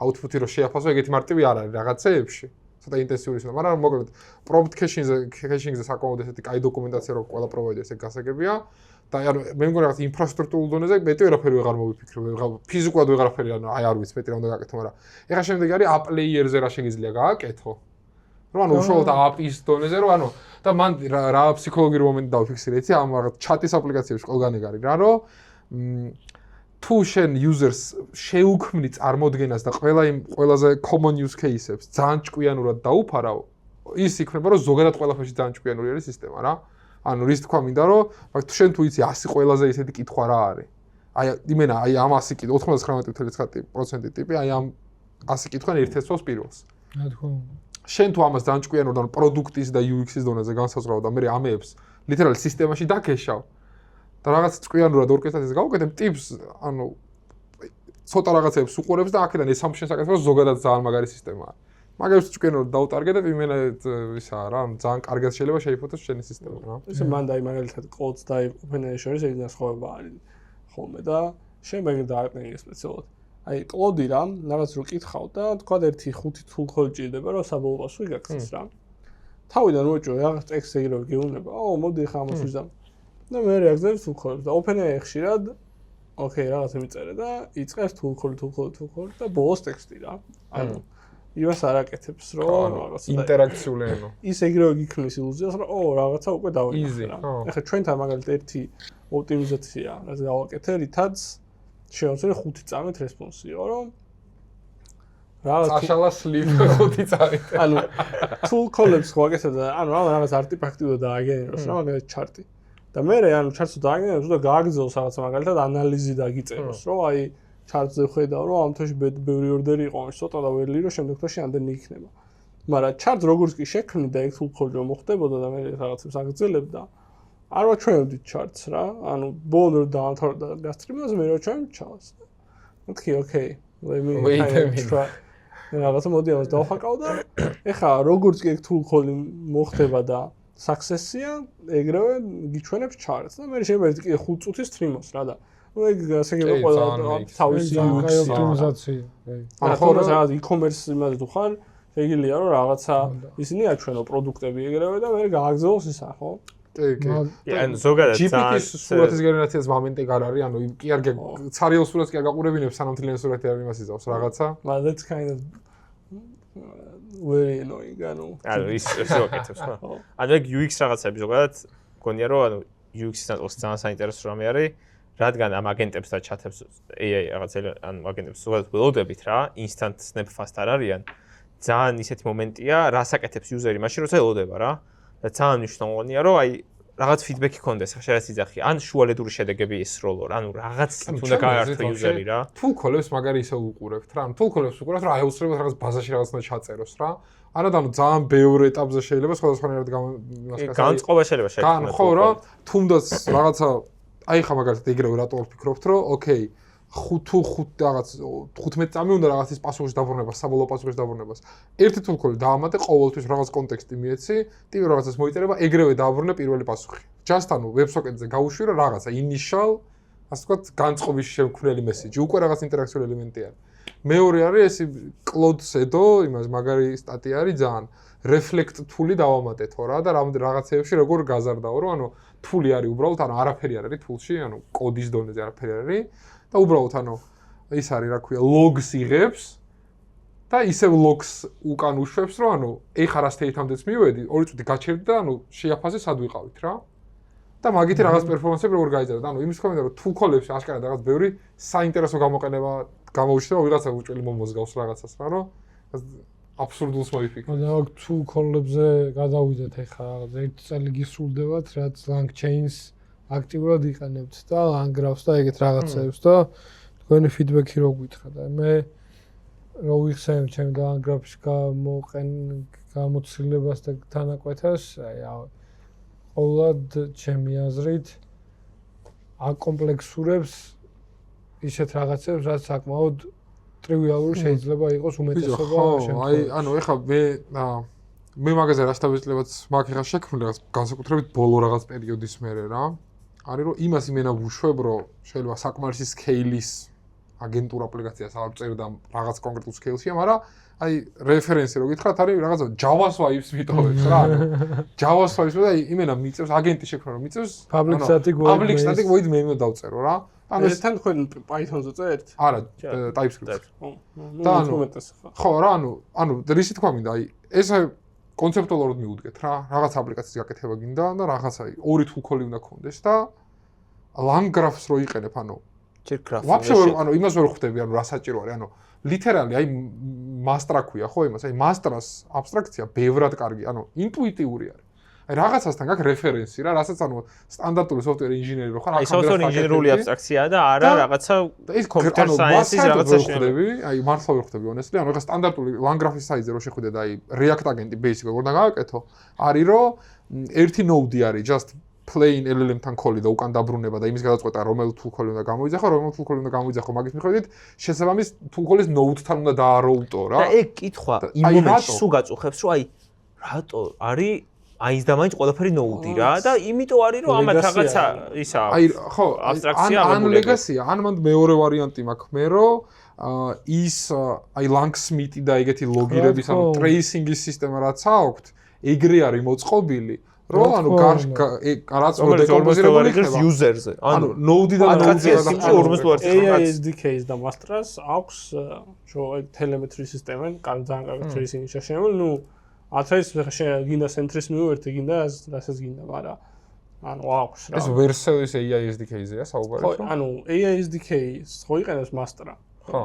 Speaker 3: output-ი რომ შეაფასო ეგეთი მარტივი არ არის რაღაცეებში ცოტა ინტენსიური ისაა მაგრამ მოკლედ prompt caching-ზე საკმაოდ ესეთი კაი დოკუმენტაცია რო ყველა პროვაიდერს ეგ გასაგებია და ანუ მე მგონი რაღაც ინფრასტრუქტურულ დონეზე მეტი ვერაფერი ვეღარ მოვიფიქრე, ფიზიკურად ვეღარაფერი ანუ აი არ ვიცი მეტი რა უნდა გააკეთო, მაგრამ ეხლა შემდეგი არის app layer-ზე რა შეგიძლია გააკეთო. რომ ანუ უშუალოდ app-ის დონეზე რომ ანუ და მან რა ფსიქოლოგიური მომენტი დავფიქსირე, იცი ამ რაღაც chat-ის აპლიკაციებში ყველგან ეგ არის რა, რომ თუ შენ users შეუქმნი წარმოდგენას და ყველა იმ ყველაზე common use case-ებს ძალიან ჭკვიანურად დაუფარავ, ის იქნება რომ ზოგადად ყველაფერში ძალიან ჭკვიანური არის სისტემა რა. ანუ რის თქვა მინდა რომ მაგ თუ შენ თუ იცი 100 ყველაზე ისეთი კითხვა რა არის. აი იმენა აი ამ 100 კითხვა 99.9% ტიპი აი ამ 100 კითხვან ერთ-ერთს ვოს პირველს.
Speaker 4: რა თქმა უნდა.
Speaker 3: შენ თუ ამას ძალიან ჭკვიანურად ანუ პროდუქტის და UX-ის დონეზე განსაზღვრავ და მე ამეებს ლიტერალ სისტემაში დაგეშავ და რაღაც ჭკვიანურად ორკესტრაციას გავუკეთებ ტიპს ანუ ცოტა რაღაცებს უყურებს და აქედან ეს ამ შესაკეთებას ზოგადად ძალიან მაგარი სისტემაა. მაგას ჭკვიანურად დაუტარგეთებ იმენა ისაა რა ძალიან კარგად შეიძლება შეიფოთოს შენი სისტემა რა.
Speaker 1: ესე მან დაი მაგალითად კოდს და OpenAI შორის ეგ განსხვავება არის ხოლმე და შემდეგი დააყენე სპეციალურად. აი კოდი რა რაღაც რო კითხავ და თქვა 1-5 tool code ჭირდება რომ საბოლოო პასუხი გაქცეს რა. თავიდან უეჭვე რაღაც ტექსტი რო გეუბნება. ო მოდი ხა ამას ვიზამ. და მე რეაგზებს tool code და OpenAI ხშირად ოკეი რაღაცა მიწერე და იწყებს tool code და ბოლოს ტექსტი რა. ანუ იმას არ აკეთებს რომ რაღაცა
Speaker 3: ინტერაქციული ანუ
Speaker 1: ის ეგრევე გიქმნის ილუზიას რომ ო რაღაცა უკვე დავიკეთე რა. ეხლა ჩვენთან მაგალითად ერთი ოპტიმიზაცია რაც გავაკეთე რითაც შევამცირე 5 წამით რესპონსი იყო რომ რაღაც
Speaker 3: აშალა sleep 5 წამით
Speaker 1: ანუ tool call-ებს გავაკეთე და ანუ რაღაც არტიფაქტი დააგენეროს რა მაგალითად ჩარტი და მე ანუ ჩარტს დააგენეროს და გააგრძელოს რაღაც მაგალითად ანალიზი დაგიწეროს რომ აი ჩარტზე ხედავ რომ ამ თვეში ბევრი ორდერი იყო ის ცოტა და ვერლი რომ შემდეგ თვეში ამდენი იქნება მაგრამ ჩარტს როგორც კი შექმნი და ეგ tool call რომ მოხდებოდა და მე რაღაცებს აგრძელებდა არ ვაჩვენებდით ჩარტს რა ანუ ბოლო დაამთავრდა გასტრიმაზე მე ვაჩვენებ ჩარტს მეთქი ოკეი let me try რაღაცა მოდი ამას დავხაკავ და ეხლა როგორც კი ეგ tool call მოხდება და success-ია ეგრევე გიჩვენებს ჩარტს და მე შეიძლება ერთი 5 წუთის stream-ოს რა და ეგ გასაგებია ყველა თავისი
Speaker 4: ოპტიმიზაცია.
Speaker 1: ანუ ხოლმე რაღაც e-commerce იმაზე თუ ხარ შეგიძლია რომ რაღაცა ისინი აჩვენო პროდუქტები ეგრევე და მე გააგზავნოს ისა, ხო?
Speaker 3: კი.
Speaker 2: ან ზოგადად
Speaker 3: GPT-ის სურათის გენერაციას მომენტი არ არის, ანუ კი არ ცარიელ სურათს კი არ გაყურებინებს, სანამ თლიანი სურათი არ იმას იზავს რაღაცა.
Speaker 1: But that's kind of very annoying,
Speaker 2: ანუ ის შევაკეთებს ხო? ანუ ეგ UX რაღაცები ზოგადად გონია რომ ანუ UX-ის ნაწილს ძალიან საინტერესო რამე არის, რადგან ამ აგენტებს და ჩათებს AI რაღაც ანუ აგენტებს ზოგადად ველოდებით რა, instant snap fast არ არიან. ძალიან ისეთი მომენტია, რას აკეთებს user-ი მაშინ როცა ელოდება რა. და ძალიან მნიშვნელოვანია რომ აი რაღაც feedback-ი კონდეს, ხა შეიძლება იძახი, ან შუალედური შედეგები ისროლო, ანუ რაღაც უნდა გაართო user-ი რა.
Speaker 3: Tool call-ებს მაგარი ისე უყურებთ რა, ანუ tool call-ებს უყურებთ რა, აუცილებლად რაღაც ბაზაში რაღაც უნდა ჩაწეროს რა. არადანუ ძალიან ბევრ ეტაპზე შეიძლება სხვადასხვანაირად
Speaker 2: განწყობა შეიძლება
Speaker 3: შექმნას. ხო რა, თუნდაც რაღაცა აი ხა მაგალითად ეგრევე რატო ვფიქრობთ რომ ოკეი 5 რაღაც 15 წამი უნდა რაღაცის პასუხის დაბრუნებას, საბოლოო პასუხის დაბრუნებას. ერთი tool call-ი დაამატე ყოველთვის რაღაც კონტექსტი მიეცი, ტიპი რაღაცას მოიწერება, ეგრევე დააბრუნე პირველი პასუხი. Just ანუ WebSocket-ზე გავუშვირო რაღაცა initial, ასე ვთქვათ, განწყობის შემქმნელი მესიჯი, უკვე რაღაც ინტერაქციული ელემენტი არის. მეორე არის ეს Claude Sedo, იმას მაგარი სტატია არის ძალიან reflect tool-ი დავამატეთო რა და რაღაცეებში როგორ გაზარდაო, რომ ანუ tool-ი არის უბრალოდ, ანუ არაფერი არ არის tool-ში, ანუ კოდის დონეზე არაფერი არ არის. და უბრალოდ ანუ ის არის რა ქვია logs იღებს და ისევ logs უკან უშვებს რომ ანუ ეხა რა state-ამდეც მივედი 2 წუთი გაჩერდი და ანუ შეაფაზე სად ვიყავით რა და მაგითი რაღაც პერფორმანსები როგორ გაიძარდა ანუ იმის ხომ რომ tool call-ებში აშკარად რაღაც ბევრი საინტერესო გამოყენება გამოუჩნდა ვიღაცა უჭველი მომოზგავს რაღაცას რა რომ აბსურდულს მოიფიქრე
Speaker 4: და tool call-ებზე გადავიდეთ ეხა რაღაც 1 წელი გისრულდებათ რაც lang chains აქტიურად იყენებთ და ანგრავს და ეგეთ რაღაცებს და თქვენი ფიდბექი რო გითხრა და მე რო ვიხსენებ ჩემ და ანგრაფში გამოცილებას და თანაკვეთას აი ყოველად ჩემი აზრით აკომპლექსურებს ისეთ რაღაცებს რაც საკმაოდ ტრივიალური შეიძლება იყოს უმეტესობა
Speaker 3: შემთხვევაში აი ანუ ეხლა მე მაგაზე რა შეტაბილებლად მაქვს ეხლა შექმნილი რაღაც განსაკუთრებით ბოლო რაღაც პერიოდის მერე რა არის რომ იმას იმენა ვუშვებ რომ შეიძლება საკმარისი სკეილის აგენტურ აპლიკაციას არ წერდა რაღაც კონკრეტულ სკეილშია, მაგრამ აი რეფერენსი რო გითხრათ არის რაღაცა JavaScript-ს ვიტოვებს რა. JavaScript-ს და იმენა მიწევს აგენტი შექმნა რომ მიწევს
Speaker 4: public static
Speaker 3: void main უნდა დავწერო რა.
Speaker 1: ანუ ეს თან თქვენ Python-ზე წერთ?
Speaker 3: არა, TypeScript-ს. და ხო რა, ანუ რისი თქვა მინდა აი ეს კონცეპტუალურად მიუდგეთ რა, რაღაც აპლიკაციის გაკეთება გინდა და რაღაცა ორი tool call-ი უნდა გქონდეს და lang graphs რო იყენებ, ანუ
Speaker 2: ჯერ
Speaker 3: ვაფშე ანუ იმას ვერ ხვდები, ანუ რა საჭირო არის, ანუ literally აი master ქვია ხო იმას, აი master-ს აბსტრაქცია ბევრად კარგი, ანუ ინტუიტიური არის. აი რაღაცასთან გაქვს რეფერენსი რა, რასაც ანუ სტანდარტული software engineer-ი რო ხარ,
Speaker 2: აი software engineer-ული აბსტრაქციაა და არა რაღაცა computer science-ის რაღაცა
Speaker 3: შეხვდები, აი მართლა ვერ ხვდები honestly, ანუ ეხლა სტანდარტული lang graph-ის size-ზე რო შეხვიდე და აი React აგენტი basic როგორ უნდა გააკეთო, არის რომ ერთი node-ი არის just plain LLM-თან call-ი და უკან დაბრუნება და იმის გადაწყვეტა რომელ tool call-ი უნდა გამოიძახო, რომელ tool call-ი უნდა გამოიძახო, მაგის მიხედვით შესაბამის tool call-ის node-თან უნდა დააროუტო რა.
Speaker 2: და ეგ კითხვა იმ მომენტში სულ გაწუხებს, რომ აი რატო არის აის და მაინც ყველაფერი node-ი რა და იმიტომ არის რომ ამათ რაღაცა ისა
Speaker 3: აი ხო აბსტრაქცია ან legacy-ა ან მანდ მეორე ვარიანტი მაქვს მე რომ ის აი langsmith-ი და ეგეთი ლოგირების ანუ tracing-ის სისტემა რაც აქვს ეგრე არის მოწყობილი რომ ანუ რაც
Speaker 2: დეკომპოზირებული იქნება user-ზე
Speaker 3: ანუ node-იდან node-ზე
Speaker 1: AI SDK-ს და master-ს აქვს telemetry სისტემა ძალიან კარგი tracing-ი შეშენებული ნუ ათრეს გინდა centris მივერთი გინდა რასაც გინდა მაგრამ ანუ აქვს რა
Speaker 3: ეს ვერსიის AI SDK-ზეა საუბარი
Speaker 1: ხო ანუ AI SDK-ს ხო იყენებს master-ა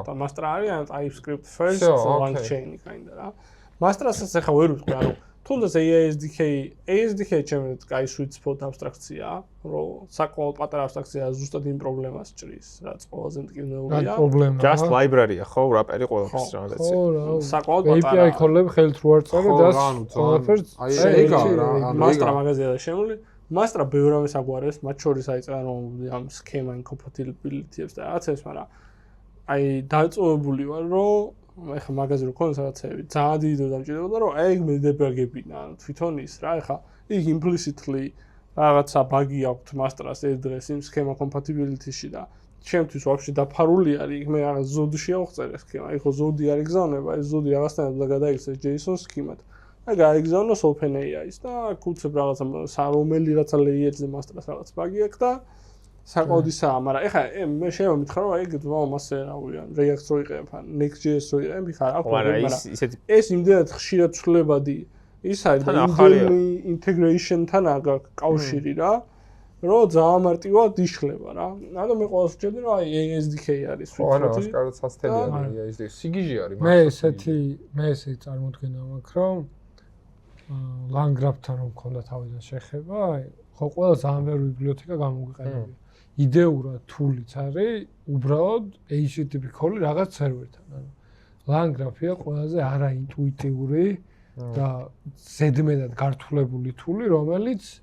Speaker 1: და master არის ან TypeScript first long chain-ი kind რა master-ს ახლა ვერ ვიტყვი ანუ თუნდაც AI SDK ჩემს კაი sweet spot აბსტრაქცია რომ საკმაოდ პატარა აბსტრაქცია ზუსტად იმ პრობლემას ჭრის რაც ყველაზე მტკივნეულია
Speaker 2: just library-ა ხო რაპერი ყველაფერს რა დეცი
Speaker 1: საკმაოდ პატარა
Speaker 4: API call-ები ხელთ რო არ წერო და ყველაფერს
Speaker 3: აი ეგა რა
Speaker 1: master მაგაზია შემული master ბევრ რამეს აგვარებს მათ შორის აი წერა რომ ამ schema incompatibility-ებს და რაღაცებს მაგრამ აი დაწოვებული ვარ რომ ეხა მაგაზე რო ქონდეს რაღაცები ძალიან დიდი დრო დამჭირდებოდა რომ ეგ მე დებაგებინა თვითონ ის რა ეხა იქ implicitly რაღაცა ბაგი აქვს master-ს ეს დღეს იმ schema compatibility-ში და ჩემთვის ვაფშე დაფარული არის იქ მე რაღაც ზოდში ავხწერე სქემა იქ ზოდი არ იგზავნება ეს ზოდი რაღაცნაირად უნდა გადაიქცეს JSON სქემად და გაიგზავნოს OpenAI-ს და უცებ რაღაცა რომელი რაცა layer-ზე მასტრას რაღაც ბაგი აქვს და საკოდისაა მაგრამ ეხლა მე შეიძლება მითხრა რომ აი მასე რა ვია React-ს რო იყენებ ან Next.js რო იყენებ იქ არ აქვს მაგრამ ეს იმდენად ხშირად ცვლილებადი ის არის და იმდენი integration-თან აქვს კავშირი რა რომ ძალიან მარტივად იშლება რა. ანუ მე ყველას ვჭერდი რომ აი SDK არის
Speaker 3: ხო, ანუ ასკარად სასტელიანი ის სიგიჟე არის.
Speaker 4: მე ესე წარმოდგენა მაქვს რომ LangGraph-თან რომ მქონდა თავიდან შეხება, აი ხო ყველა ძალიან ბევრი ბიბლიოთეკა გამოიყენებია. იდეურად თულიც არის უბრალოდ HTTP call-ი რაღაც სერვერთან. ანუ LangGraph-ია ყველაზე არაინტუიტიური და ზედმეტად გართულებული თული, რომელიც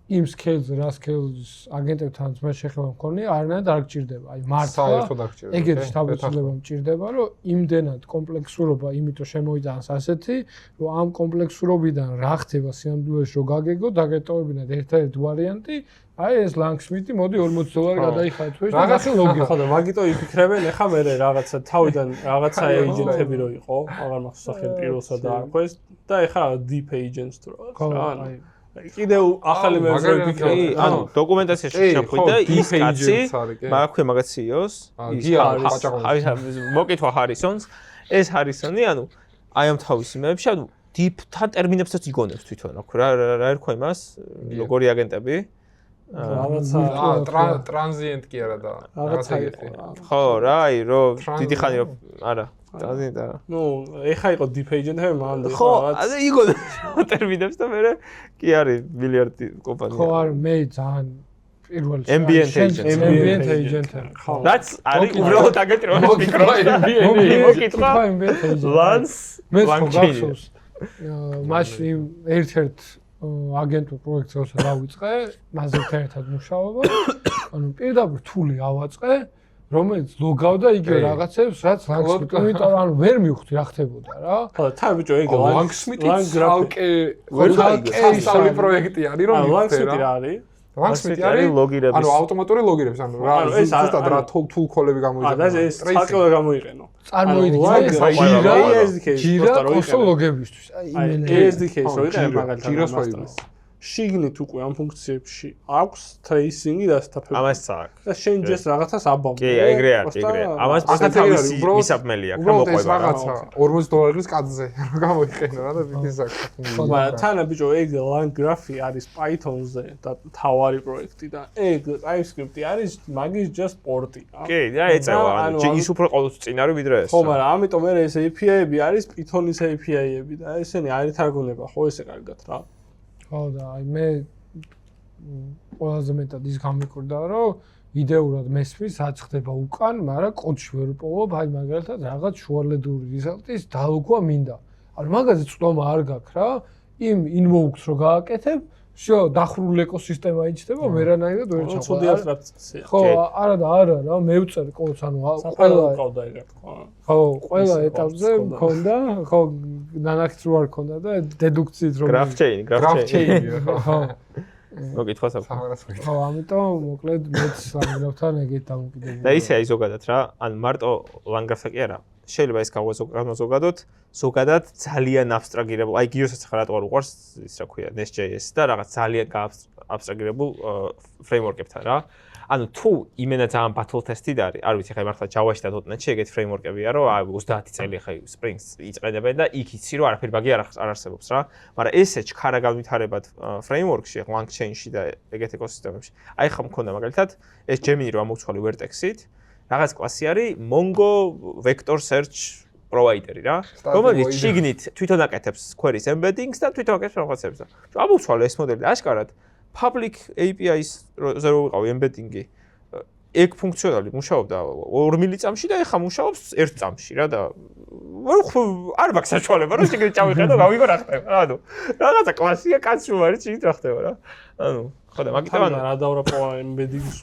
Speaker 4: იმ scale-ზე, რა scale-ის აგენტებთან მე შეხება მქონია, არანაირად არ გჭირდება. აი მართლა ეგეთი თავისუფლება მჭირდება, რომ იმდენად კომპლექსურობა, იმიტომ შემოიტანს ასეთი, რომ ამ კომპლექსურობიდან რა ხდება სიამდვილეში რო გაგეგო, დაგეტოვებინათ ერთ-ერთი ვარიანტი, აი ეს Langsmith-ი მოდი $40 გადაიხადეთ თვეში და რაღაცა ლოგიკა.
Speaker 1: ხო და მაგიტო იფიქრებენ, ეხა მე რაღაცა თავიდან რაღაცა agent-ები რო იყო, აღარ მახსოვს სახელი პირველსა და არქვეს და ეხა deep agents თუ რაღაც. კიდევ ახალი მე ვიფიქრე,
Speaker 2: ანუ დოკუმენტაციაში შეხვიდე და ის კაცი მაქვე მაგაც CEO-ს, მოკითხვა Harrison-ს, ეს Harrison-ი, ანუ აი ამ თავის იმებში, ანუ deep-თან ტერმინებსაც იგონებს თვითონ, აქ რა ერქვა იმას, როგორი აგენტები?
Speaker 3: ტრანზიენტ კი არა და
Speaker 1: რაღაცა იყო.
Speaker 2: ხო, რა, აი, რომ დიდი ხანი რომ არა ტრანზიენტ არა.
Speaker 1: ნუ, ეხა იყო deep agent-ები მანამდე
Speaker 2: ხო, ასე იგონებს ტერმინებს და მე კი არის მილიარდი კომპანია.
Speaker 4: ხო, არ მე ძალიან პირველ
Speaker 2: ambient
Speaker 4: agent.
Speaker 1: ხო.
Speaker 2: რაც არის უბრალოდ აგენტი რომ მოკითხვა
Speaker 4: ambient agent.
Speaker 2: Lance
Speaker 4: მე გახსოვს. მაშინ ერთ-ერთ აგენტურ პროექტს როცა დავიწყე, მასთან ერთად მუშაობა, ანუ პირდაპირ თული ავაწყე, რომელიც ლოგავდა იგივე რაღაცებს, რაც Langsmith, იმიტომ რომ ვერ მივხვდი რა ხდებოდა რა.
Speaker 1: ხო, თან ბიჭო ეგ
Speaker 3: Langsmith-ი სასწავლი პროექტი არის რომ
Speaker 1: Langsmith რა არის?
Speaker 3: Langsmith არის
Speaker 2: ლოგირების.
Speaker 3: ანუ ავტომატური ლოგირების, ანუ რა ზუსტად რა tool call-ები გამოიყენა.
Speaker 1: და ეს ცალკეულად გამოიყენო.
Speaker 4: წარმოიდგინე ჯირა კოსო ლოგებისთვის.
Speaker 1: აი SDK-ს რო იყენებ მაგალითად. შიგნით უკვე ამ ფუნქციებში აქვს tracing-ი და სტაფები.
Speaker 2: ამას წააქვს.
Speaker 1: და შენ ჯერ რაღაცას აბავ.
Speaker 2: კი, ეგრე არის, ეგრე. ამას თავისი მისაბმელი აქვს, რა მოყვება.
Speaker 3: ეს რაღაცა $40-ის კაცზე გამოიყენა რა და დიდი საკითხი.
Speaker 1: მაგრამ თან ბიჭო ეგ LangGraph-ი არის Python-ზე და თავარი პროექტი და ეგ TypeScript-ი არის მაგის just პორტი.
Speaker 2: კი, და ეწევა. ის უფრო ყოველთვის წინ არის ვიდრე ეს.
Speaker 1: ხო, მაგრამ ამიტომ მე ეს API-ები არის Python-ის API-ები და ესენი არ ითარგმნება, ხო ესე კარგად რა.
Speaker 4: ხო და აი მე ყველაზე მეტად ის გამიკვირდა რომ იდეურად მესმის რაც ხდება უკან, მაგრამ კოდში ვერ პოვობ, აი მაგალითად რაღაც შუალედური რეზულტის დალოგვა მინდა. ანუ მაგაზე წვდომა არ გაქვს რა. იმ invoke-ს რო გააკეთებ, всё, დახრული ეკოსისტემა იჩნდება, ვერანაირად ვერ ჩაყვა.
Speaker 1: ცუდი აბსტრაქცია.
Speaker 4: ხო, არა და არა რა, მე ვწერ კოდს, ანუ
Speaker 1: ყველა ყავდა ეგ თქვა.
Speaker 4: ხო, ყველა ეტაპზე მქონდა, ხო, ნანახიც რო არ მქონდა და დედუქციით რო
Speaker 2: graph chain.
Speaker 4: ხო.
Speaker 2: მოკითხვა საფრთხე.
Speaker 4: ხო, ამიტომ მოკლედ მეც LangGraph-თან ეგეთ დამოკიდებული.
Speaker 2: და ისე აი ზოგადად რა, ან მარტო LangGraph-ი კი არა. შეიძლება ეს ზოგადად ძალიან აბსტრაგირებულ, აი გიოსაც ხარ რატო არ უყვარს ის რა ქვია, Nest.js და რაღაც ძალიან აბსტრაგირებულ ფრეიმვორკებთან რა. ანუ თუ იმენა ძალიან battle tested არის, არ ვიცი ხა მართლა Java-ში და .NET-ში ეგეთი ფრეიმვორკებია, რომ აი 30 წელი ხა Spring-ს იწყებენ და იქ იცი რომ არაფერი ბაგი არ არსებობს რა. მაგრამ ესე ჩქარა განვითარებად framework-ში, LangChain-ში და ეგეთ ეკოსისტემებში. აი ხა მქონდა მაგალითად ეს Gemini რო ამოვცვალე Vertex-ით, რაღაც კლასი არის Mongo Vector Search Provider-ი რა. რომელიც შიგნით თვითონ აკეთებს queries embeddings და თვითონ აკეთებს რაღაცებს და ამოვცვალე ეს მოდელი ашკარად public API-ს-ზე რო ვიყავი embedding-ი ეგ ფუნქციონალი მუშაობდა 2 მილიწამში და ეხა მუშაობს 1 წამში რა და არ მაქვს საშუალება რომ შეგიძლია ჩავიხედო გავიგო რა ხდება რა ანუ რაღაცა კლასია კაცი არის შეგიძლია რა ხდება რა ანუ ხო და მაგით ანუ
Speaker 1: რა დავრაპო embedding-ის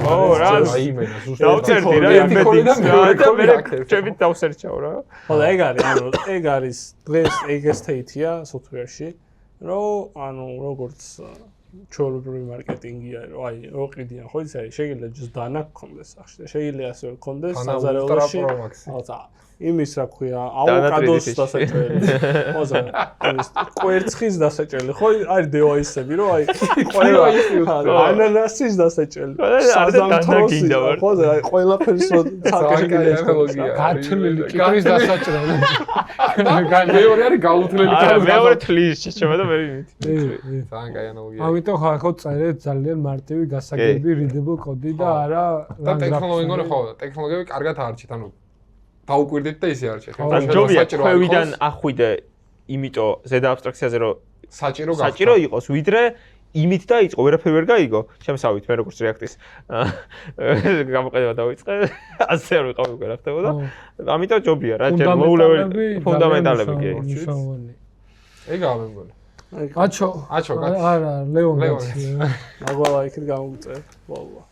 Speaker 2: ო რა
Speaker 3: აიმენა ზუსტად
Speaker 2: დავწერდი რა embedding-ს და მე ჩემით დავსერჩავ რა
Speaker 1: ხო და ეგ არის ანუ ეგ არის დღეს ეგ state-ია software-ში რომ ანუ როგორც ჩვეულებრივი მარკეტინგია, რომ აი რო ყიდიან ხო იცი, შეიძლება just დანა გქონდეს სახში და შეიძლება ასე გქონდეს საზარეულოში. ალბათ იმის რა ქვია, ავოკადოს დასაჭრელი. ხოზე, ეს კვერცხის დასაჭრელი. ხო არის დევაისები, რომ აი ყველა ანანასის დასაჭრელი. საზამთროს ხოზე, აი ყველაფერს
Speaker 3: ტექნოლოგია.
Speaker 4: გათვლილი კიბრის დასაჭრელი.
Speaker 3: მეორე არის გაუთვლილი კიბრის.
Speaker 2: მეორე თლის შეჩება და მე მით.
Speaker 3: ძალიან კაი ანალოგია.
Speaker 4: ამიტომ ხახო წერეთ ძალიან მარტივი გასაგები readable კოდი და არა
Speaker 3: და ტექნოლოგიური ხო, ტექნოლოგიები კარგად არჩით, ანუ დაუკვირდით და ისე არჩით.
Speaker 2: ან ჯობია ქვევიდან ახვიდე, იმიტომ ზედა აბსტრაქციაზე რომ საჭირო იყოს, ვიდრე იმით დაიწყო, ვერაფერი ვერ გაიგო. შემსავით მე როგორც რეაქტის გამოყენება დავიწყე, ასე არ ვიყავი უკვე რა ხდებოდა. ამიტომ ჯობია რა, ჯერ low-level ფუნდამენტალები კი.
Speaker 3: ეგაა მე მგონი.
Speaker 4: აჩო
Speaker 3: კაცი.
Speaker 4: არა ლეონი
Speaker 1: მაგვალა იქით გამოგწევ. ვაუა.